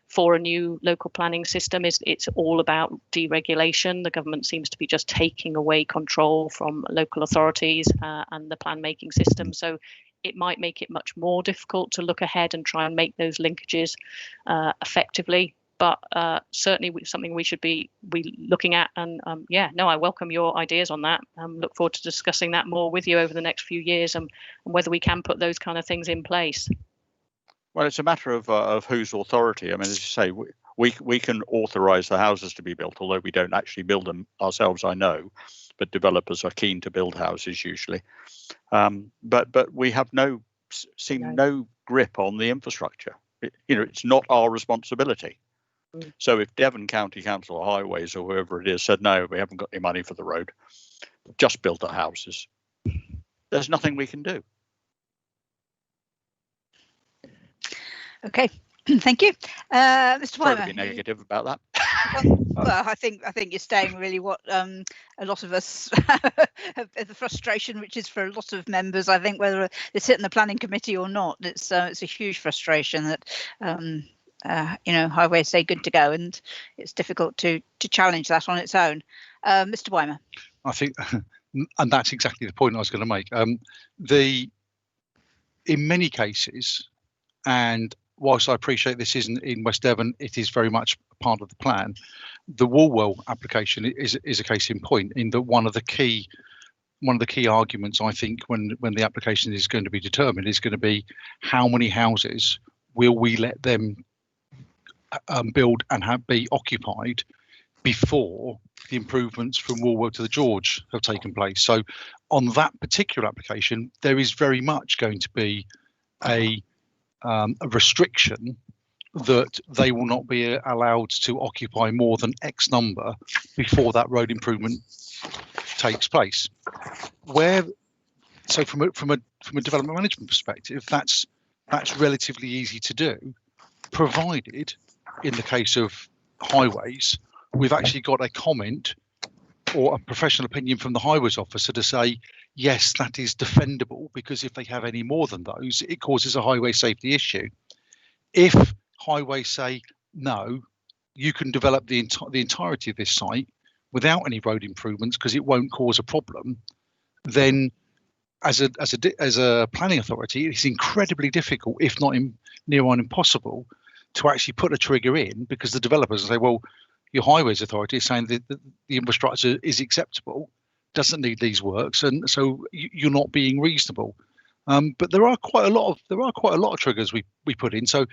for a new local planning system. It's all about deregulation. The government seems to be just taking away control from local authorities and the plan making system. So it might make it much more difficult to look ahead and try and make those linkages effectively. But certainly something we should be looking at. And I welcome your ideas on that. Look forward to discussing that more with you over the next few years, and whether we can put those kind of things in place. Well, it's a matter of whose authority. I mean, as you say, we can authorise the houses to be built, although we don't actually build them ourselves, I know, but developers are keen to build houses usually. But we have no grip on the infrastructure. It's not our responsibility. So if Devon County Council or Highways or whoever it is said, no, we haven't got any money for the road, just build the houses, there's nothing we can do. Okay, thank you, Mr. Weimer. Sorry to be negative about that. Well, I think you're saying really what a lot of us have the frustration, which is for a lot of members. I think whether they sit in the planning committee or not, it's a huge frustration that highways say good to go, and it's difficult to challenge that on its own. Mr. Weimer. I think, and that's exactly the point I was going to make. In many cases, and whilst I appreciate this isn't in West Devon, it is very much part of the plan. The Woolwell application is a case in point, in that one of the key arguments, I think, when the application is going to be determined, is going to be how many houses will we let them build and be occupied before the improvements from Woolworth to the George have taken place. So on that particular application, there is very much going to be a restriction that they will not be allowed to occupy more than X number before that road improvement takes place. So from a development management perspective, that's relatively easy to do, provided in the case of highways, we've actually got a comment or a professional opinion from the highways officer to say, yes, that is defendable, because if they have any more than those, it causes a highway safety issue. If highways say, no, you can develop the entirety of this site without any road improvements because it won't cause a problem, then as a planning authority, it's incredibly difficult, if not near on impossible, to actually put a trigger in, because the developers say, well, your highways authority is saying that the infrastructure is acceptable, doesn't need these works, and so you're not being reasonable. But there are quite a lot of triggers we put in. So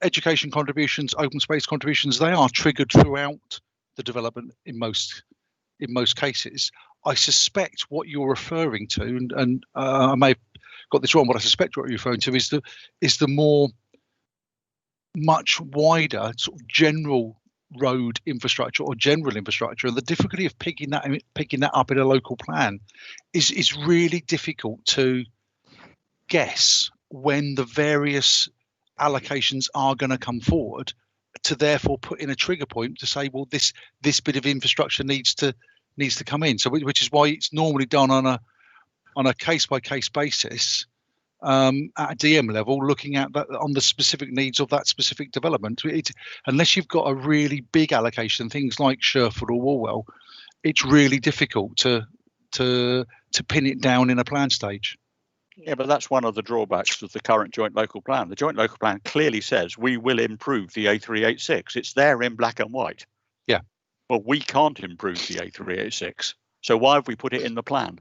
education contributions, open space contributions, they are triggered throughout the development in most cases. I suspect what you're referring to, and I may have got this wrong, but I suspect what you're referring to is the more much wider sort of general road infrastructure or general infrastructure, and the difficulty of picking that up in a local plan is really difficult to guess when the various allocations are going to come forward, to therefore put in a trigger point to say, well, this bit of infrastructure needs to come in. So which is why it's normally done on a case by case basis at a DM level, looking at that on the specific needs of that specific development. Unless you've got a really big allocation, things like Sherford or Walwell, it's really difficult to pin it down in a plan stage. Yeah, but that's one of the drawbacks of the current joint local plan. The joint local plan clearly says we will improve the A386. It's there in black and white. Yeah. Well, we can't improve the A386. So why have we put it in the plan?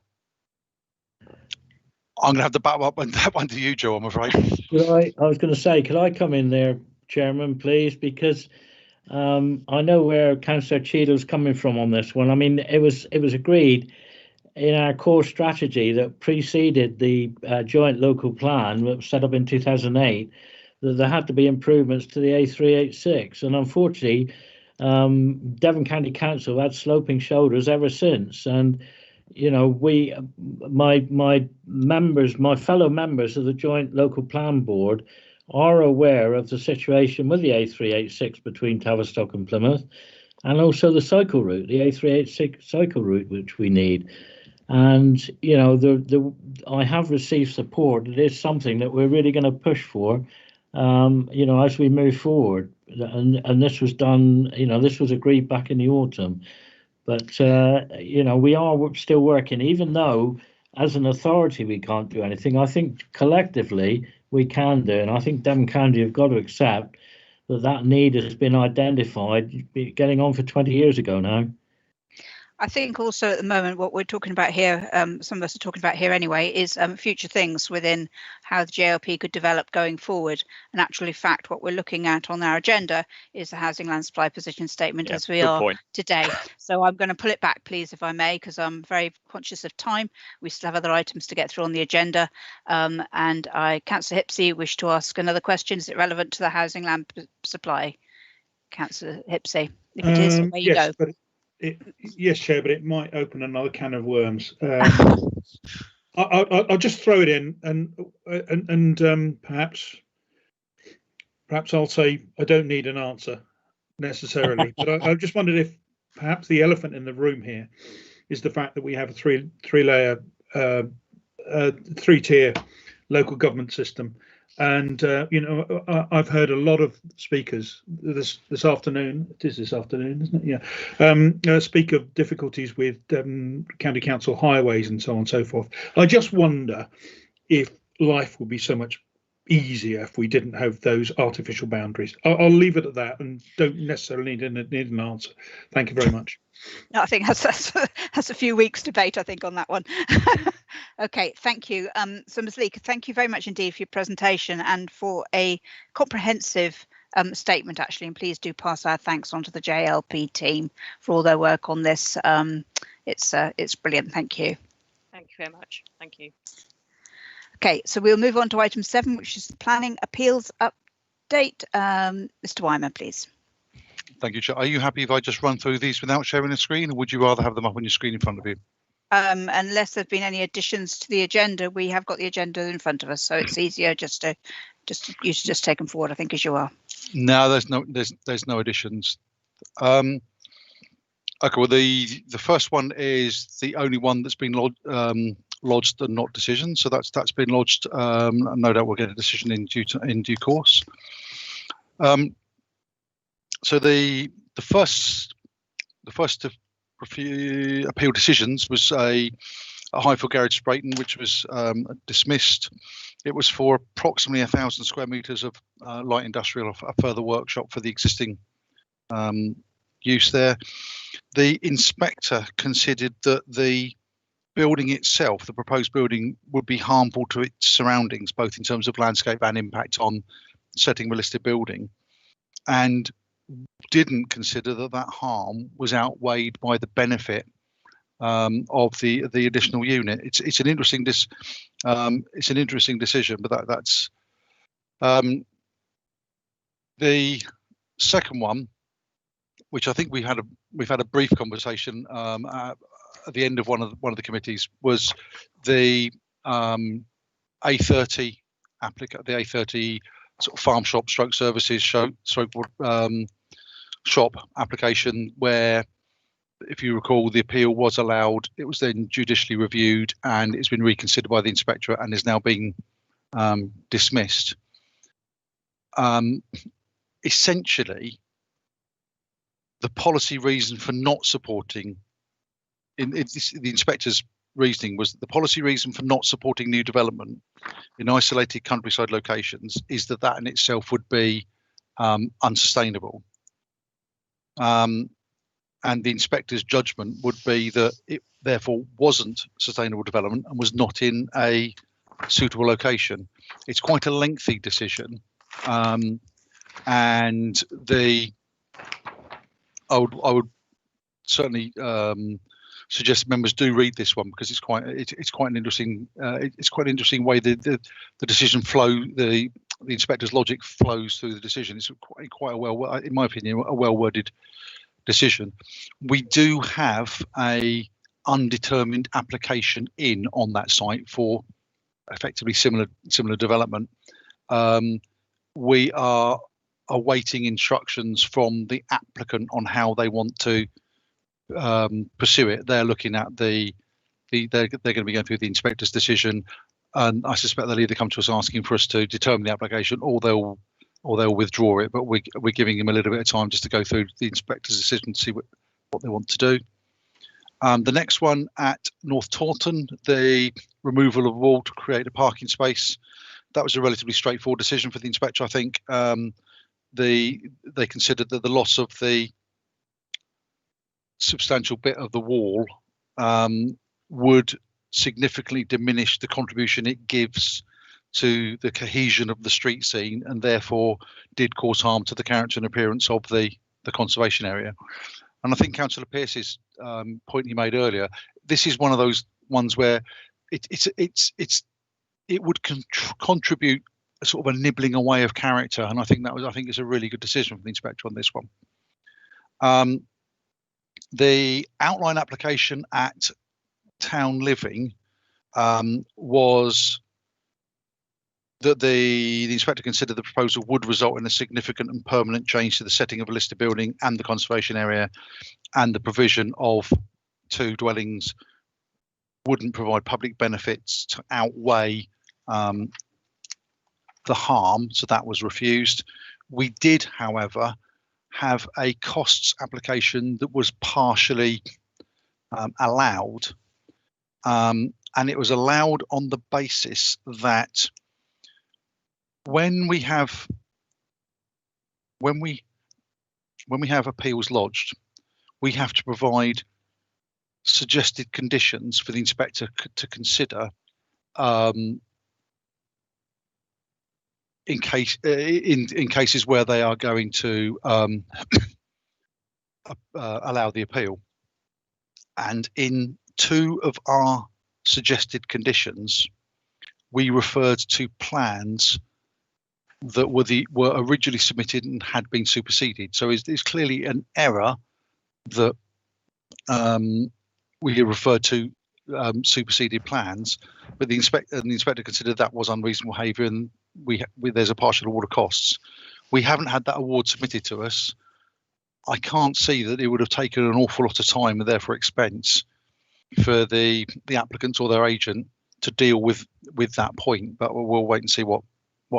I'm going to have to back up on that one to you, Joe, I'm afraid. I was going to say, could I come in there, Chairman, please? Because I know where Councillor Cheadle's coming from on this one. I mean, it was agreed in our core strategy that preceded the joint local plan that was set up in 2008 that there had to be improvements to the A386, and unfortunately Devon County Council had sloping shoulders ever since. And you know, my fellow members of the joint local plan board are aware of the situation with the A386 between Tavistock and Plymouth, and also the cycle route, the A386 cycle route, which we need. And you know, I have received support. It is something that we're really going to push for, you know, as we move forward. And this was done, you know, this was agreed back in the autumn. But you know, we are still working, even though as an authority we can't do anything. I think collectively we can do, and I think Devon County have got to accept that need has been identified, getting on for 20 years ago now. I think also at the moment what we're talking about here, some of us are talking about here anyway, is future things within how the JLP could develop going forward. And actually, in fact, what we're looking at on our agenda is the housing land supply position statement as we are today. So I'm going to pull it back, please, if I may, because I'm very conscious of time. We still have other items to get through on the agenda. And Councillor Hipsey, wish to ask another question. Is it relevant to the housing land supply? Councillor Hipsey, if it is, away you go. Yes, Chair, but it might open another can of worms. I'll just throw it in, and perhaps I'll say I don't need an answer necessarily, but I just wondered if perhaps the elephant in the room here is the fact that we have a three-layer, three-tier local government system. And you know, I've heard a lot of speakers this afternoon. It is this afternoon, isn't it? Yeah. Speak of difficulties with county council highways and so on and so forth. I just wonder if life would be so much easier if we didn't have those artificial boundaries. I'll leave it at that and don't necessarily need an answer. Thank you very much. No, I think that's a few weeks debate, I think, on that one. Okay, thank you. So Ms. Leake, thank you very much indeed for your presentation and for a comprehensive statement actually, and please do pass our thanks on to the JLP team for all their work on this. It's brilliant. Thank you. Thank you very much. Thank you. Okay, so we'll move on to item 7, which is the planning appeals update. Mr. Wyman, please. Thank you, Chair. Are you happy if I just run through these without sharing the screen, or would you rather have them up on your screen in front of you? Unless there's been any additions to the agenda, we have got the agenda in front of us, so it's easier just to take them forward, I think, as you are. No, there's no additions. Okay, well, the first one is the only one that's been lodged and not decision, so that's been lodged. No doubt we'll get a decision in due course. So the first appeal decisions was a Highfield Garage Sprayton, which was dismissed. It was for approximately 1,000 square metres of light industrial, a further workshop for the existing use there. The inspector considered that the building itself, the proposed building, would be harmful to its surroundings, both in terms of landscape and impact on setting of a listed building, and didn't consider that harm was outweighed by the benefit of the additional unit. It's an interesting decision, but that's the second one, which I think we've had a brief conversation at the end of one of the committees, was the A30 applicant, the A30 sort of farm shop stroke services shop application, where, if you recall, the appeal was allowed. It was then judicially reviewed, and it's been reconsidered by the inspectorate and is now being dismissed. Essentially, the policy reason for not supporting, the inspector's reasoning was that the policy reason for not supporting new development in isolated countryside locations is that in itself would be unsustainable. And the inspector's judgment would be that it therefore wasn't sustainable development and was not in a suitable location. It's quite a lengthy decision, and I would certainly suggest members do read this one, because it's quite an interesting way the decision flow, the inspector's logic flows through the decision. It's quite a in my opinion, a well-worded decision. We do have a undetermined application on that site for effectively similar development. We are awaiting instructions from the applicant on how they want to pursue it. They're looking at they're going to be going through the inspector's decision, and I suspect they'll either come to us asking for us to determine the application, or they'll withdraw it. But we're giving them a little bit of time just to go through the inspector's decision to see what they want to do. The next one at North Taunton, the removal of a wall to create a parking space. That was a relatively straightforward decision for the inspector. I think they considered that the loss of the substantial bit of the wall would significantly diminish the contribution it gives to the cohesion of the street scene, and therefore did cause harm to the character and appearance of the conservation area. And I think Councillor Pearce's point he made earlier, this is one of those ones where it would contribute a sort of a nibbling away of character, and I think it's a really good decision from the inspector on this one. The outline application at Town Living was that the inspector considered the proposal would result in a significant and permanent change to the setting of a listed building and the conservation area, and the provision of 2 dwellings wouldn't provide public benefits to outweigh the harm, so that was refused. We did, however, have a costs application that was partially allowed, and it was allowed on the basis that when we have appeals lodged, we have to provide suggested conditions for the inspector to consider in cases where they are going to allow the appeal. And in 2 of our suggested conditions, we referred to plans that were originally submitted and had been superseded. So it's clearly an error that we referred to superseded plans, but the inspector considered that was unreasonable behaviour, and there's a partial award of costs. We haven't had that award submitted to us. I can't see that it would have taken an awful lot of time and therefore expense for the applicants or their agent to deal with that point, but we'll wait and see what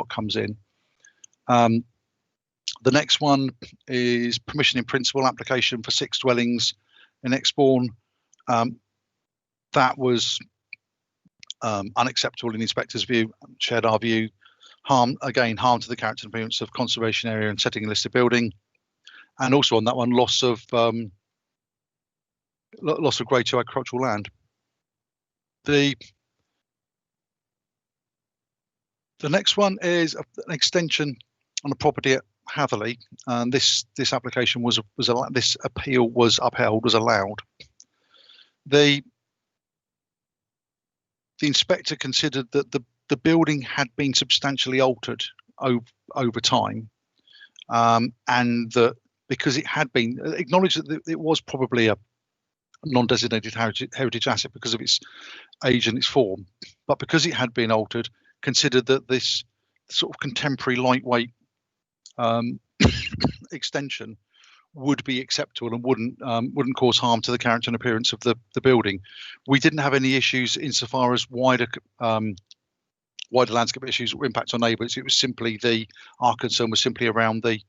comes in. The next one is permission in principle application for 6 dwellings in Exbourne. That was unacceptable in the inspector's view, shared our view. Harm to the character and appearance of conservation area and setting a listed building, and also on that one, loss of grade 2 agricultural land. The next one is an extension on a property at Hatherley, and this application this appeal was upheld, was allowed. The inspector considered that the building had been substantially altered over time, and that because it had been acknowledged that it was probably a non-designated heritage asset because of its age and its form, but because it had been altered, considered that this sort of contemporary lightweight extension would be acceptable and wouldn't cause harm to the character and appearance of the building. We didn't have any issues insofar as wider landscape issues or impact on neighbours. It was simply our concern was simply around the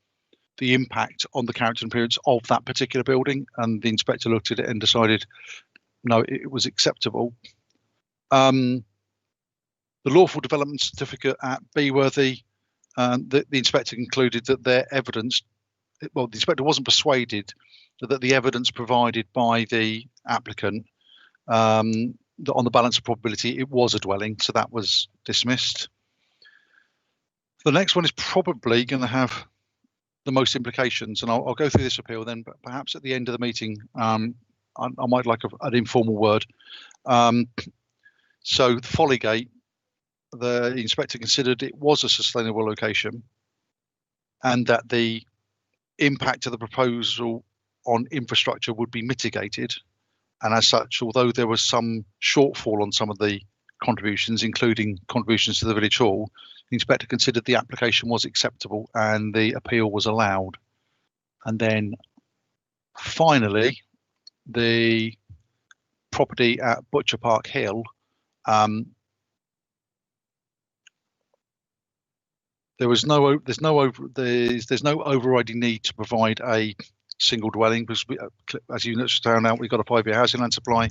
impact on the character and appearance of that particular building, and the inspector looked at it and decided no, it was acceptable. The lawful development certificate at Beworthy, the inspector concluded that their evidence, well, the inspector wasn't persuaded that the evidence provided by the applicant, that on the balance of probability it was a dwelling, so that was dismissed. The next one is probably going to have the most implications, and I'll go through this appeal then, but perhaps at the end of the meeting I might like an informal word. So the Folligate, the inspector considered it was a sustainable location and that the impact of the proposal on infrastructure would be mitigated, and as such, although there was some shortfall on some of the contributions, including contributions to the village hall, the inspector considered the application was acceptable and the appeal was allowed. And then finally, the property at Butcher Park Hill, there's no overriding need to provide a single dwelling because, as you found out, we've got a 5-year housing land supply.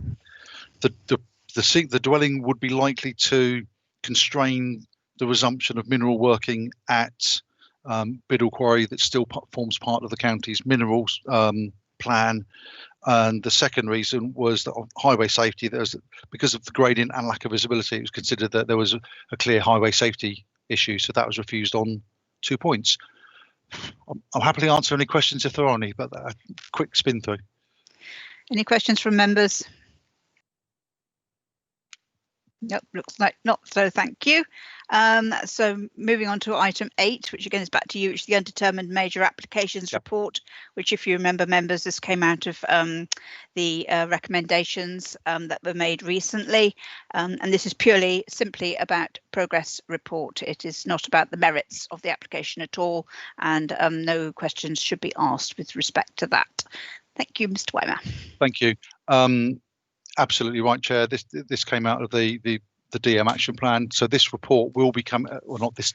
The dwelling would be likely to constrain the resumption of mineral working at Biddle Quarry that still forms part of the county's minerals plan. And the second reason was that on highway safety, because of the gradient and lack of visibility, it was considered that there was a clear highway safety issue, so that was refused on 2 points. I'll happily answer any questions if there are any, but a quick spin through. Any questions from members? Nope, looks like not, so thank you. So moving on to item 8, which again is back to you, which is the undetermined major applications report, which, if you remember, members, this came out of the recommendations that were made recently, and this is simply about progress report. It is not about the merits of the application at all, and no questions should be asked with respect to that. Thank you, Mr. Weimer. Thank you. Absolutely right, Chair. This came out of the DM action plan. So this report will become, or not this,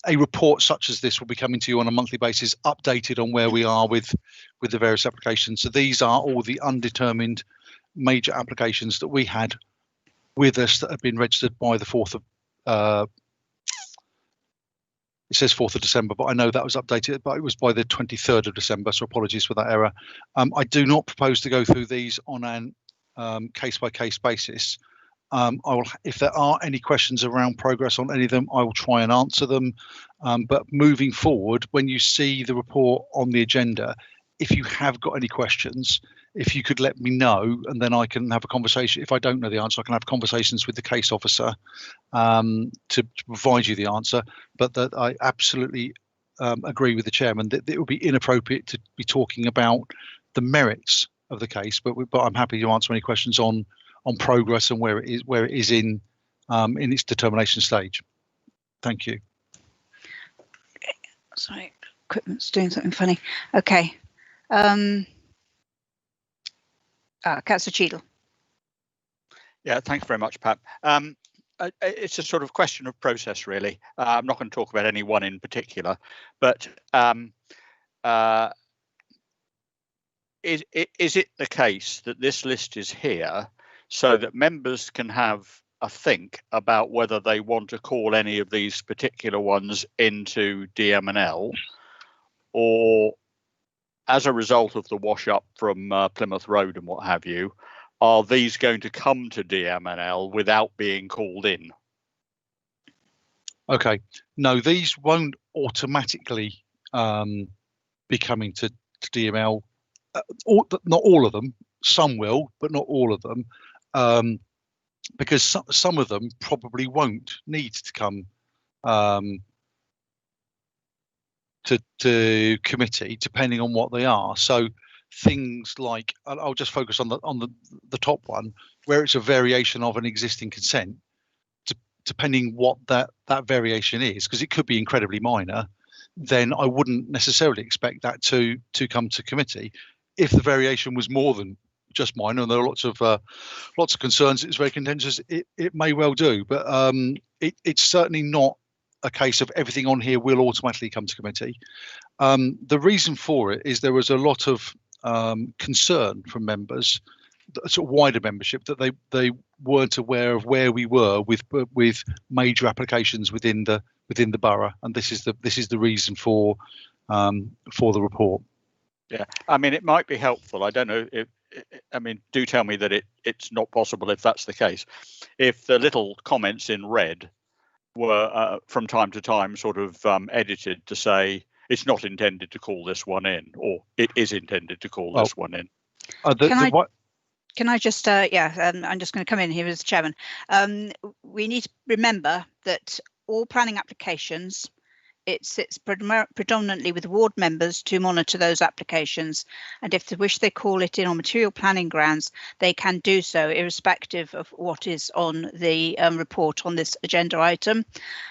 a report such as this will be coming to you on a monthly basis, updated on where we are with the various applications. So these are all the undetermined major applications that we had with us that have been registered by the 4th of, it says 4th of December, but I know that was updated, but it was by the 23rd of December. So apologies for that error. I do not propose to go through these on an case-by-case basis. if there are any questions around progress on any of them, I will try and answer them. But moving forward, when you see the report on the agenda, if you have got any questions, if you could let me know, and then I can have a conversation. If I don't know the answer, I can have conversations with the case officer to provide you the answer. But that I absolutely agree with the chairman that it would be inappropriate to be talking about the merits of the case. But I'm happy to answer any questions on progress and where it is in its determination stage. Thank you. Sorry, equipment's doing something funny. Okay. Councillor Cheadle. Yeah, thanks very much, Pat. It's a sort of question of process, really. I'm not going to talk about any one in particular, but is it the case that this list is here so that members can have a think about whether they want to call any of these particular ones into DM&L, or as a result of the wash up from Plymouth Road and what have you, are these going to come to DM&L without being called in? Okay, no, these won't automatically be coming to DML. Not all of them. Some will, but not all of them, because some of them probably won't need to come to committee, depending on what they are. So things like, I'll just focus on the top one, where it's a variation of an existing consent, depending what that variation is, because it could be incredibly minor, then I wouldn't necessarily expect that to come to committee. If the variation was more than just minor and there are lots of concerns, it's very contentious, it may well do, but it's certainly not a case of everything on here will automatically come to committee. The reason for it is there was a lot of concern from members, sort of wider membership, that they weren't aware of where we were with major applications within the borough, and this is the reason for the report. Yeah, I mean, it might be helpful. I don't know if, I mean, do tell me that it's not possible if that's the case. If the little comments in red were from time to time sort of edited to say it's not intended to call this one in, or it is intended to call this one in. Can I just, I'm just going to come in here as chairman. We need to remember that all planning applications, it sits predominantly with ward members to monitor those applications, and if they wish they call it in on material planning grounds, they can do so irrespective of what is on the report on this agenda item.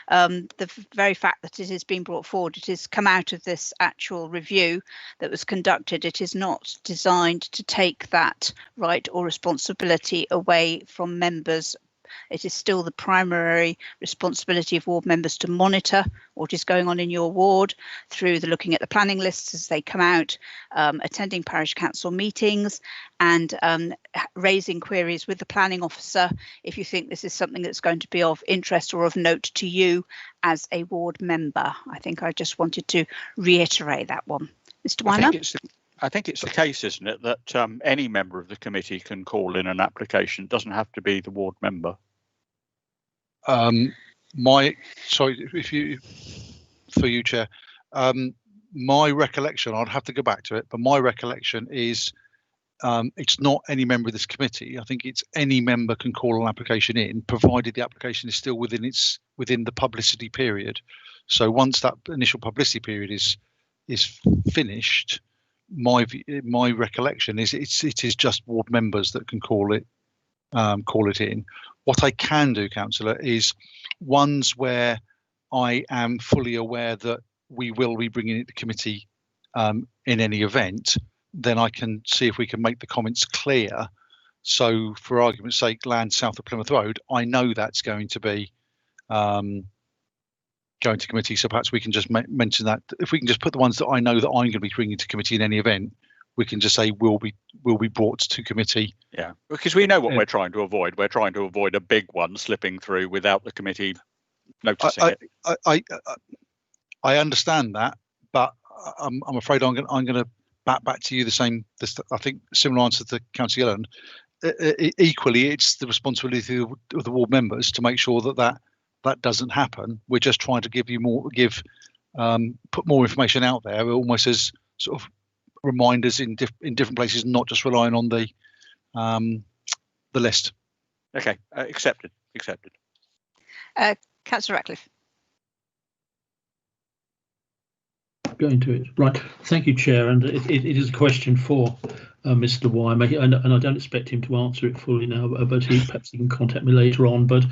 The very fact that it is being brought forward, it has come out of this actual review that was conducted. It is not designed to take that right or responsibility away from members. It is still the primary responsibility of ward members to monitor what is going on in your ward through the looking at the planning lists as they come out, attending parish council meetings, and raising queries with the planning officer if you think this is something that's going to be of interest or of note to you as a ward member. I think I just wanted to reiterate that one. Mr. Weiner? I think it's the case, isn't it, that any member of the committee can call in an application. It doesn't have to be the ward member. For you, Chair. My recollection, I'd have to go back to it, but my recollection is it's not any member of this committee. I think it's any member can call an application in, provided the application is still within the publicity period. So once that initial publicity period is finished, my recollection is it is just ward members that can call it in. What I can do, councillor, is ones where I am fully aware that we will be bringing it to committee in any event, then I can see if we can make the comments clear. So for argument's sake, land south of Plymouth Road, I know that's going to be going to committee, so perhaps we can just mention that. If we can just put the ones that I know that I'm going to be bringing to committee in any event, we can just say will be brought to committee. Yeah, because we know what we're trying to avoid. We're trying to avoid a big one slipping through without the committee noticing it. I understand that, but I'm afraid I'm going to back to you the same. I think similar answer to Councillor Yelland. equally, it's the responsibility of the ward members to make sure that doesn't happen. We're just trying to give you more, put more information out there, almost as sort of reminders in different places, not just relying on the list. Okay, accepted. Councillor Ratcliffe. Going to it, right. Thank you, Chair. And it is a question for Mr. Wymer, and I don't expect him to answer it fully now, but perhaps he can contact me later on. But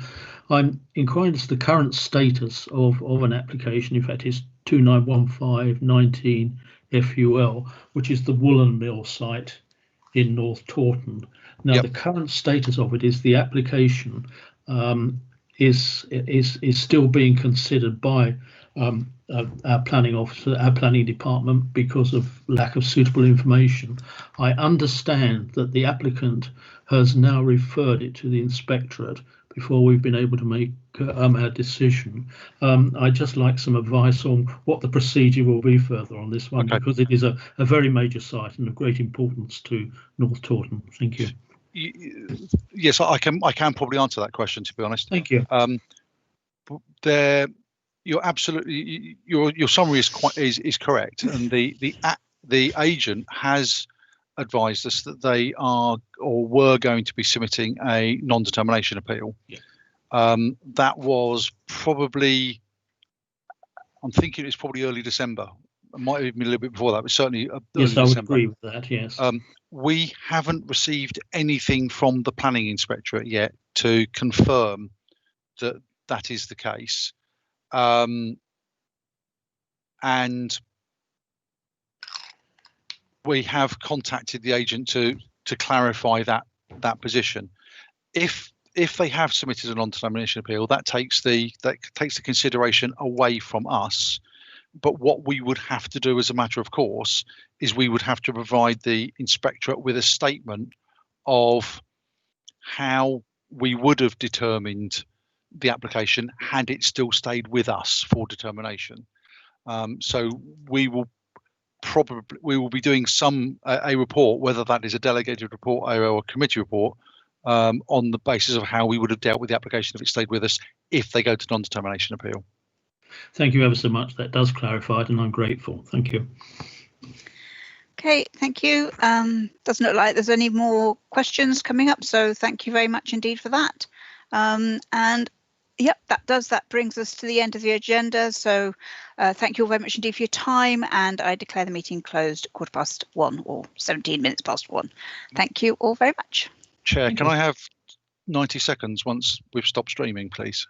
I'm inquiring as to the current status of an application. In fact, it's 291519 FUL, which is the woolen mill site in North Taunton. Now, the current status of it is the application is still being considered by our planning officer, our planning department, because of lack of suitable information. I understand that the applicant has now referred it to the inspectorate before we've been able to make our decision. I'd just like some advice on what the procedure will be further on this one, because it is a very major site and of great importance to North Taunton. Thank you. Yes, I can probably answer that question, to be honest. Thank you. You're absolutely, your summary is correct, and the agent has advised us that they are or were going to be submitting a non-determination appeal. That was probably, I'm thinking it's probably early December. It might have been a little bit before that, but certainly early yes, I would December. agree with that. Yes. We haven't received anything from the planning inspectorate yet to confirm that that is the case. And we have contacted the agent to clarify that position. If they have submitted a non-determination appeal, that takes the consideration away from us. But what we would have to do as a matter of course is we would have to provide the inspectorate with a statement of how we would have determined the application had it still stayed with us for determination. So we will be doing a report, whether that is a delegated report or a committee report, on the basis of how we would have dealt with the application if it stayed with us if they go to non-determination appeal. Thank you ever so much. That does clarify it, and I'm grateful. Thank you. Okay, thank you. Doesn't look like there's any more questions coming up, so thank you very much indeed for that. And yep, that brings us to the end of the agenda. So thank you all very much indeed for your time, and I declare the meeting closed at 1:15 or 17 minutes past 1. Thank you all very much. Chair, can I have 90 seconds once we've stopped streaming, please?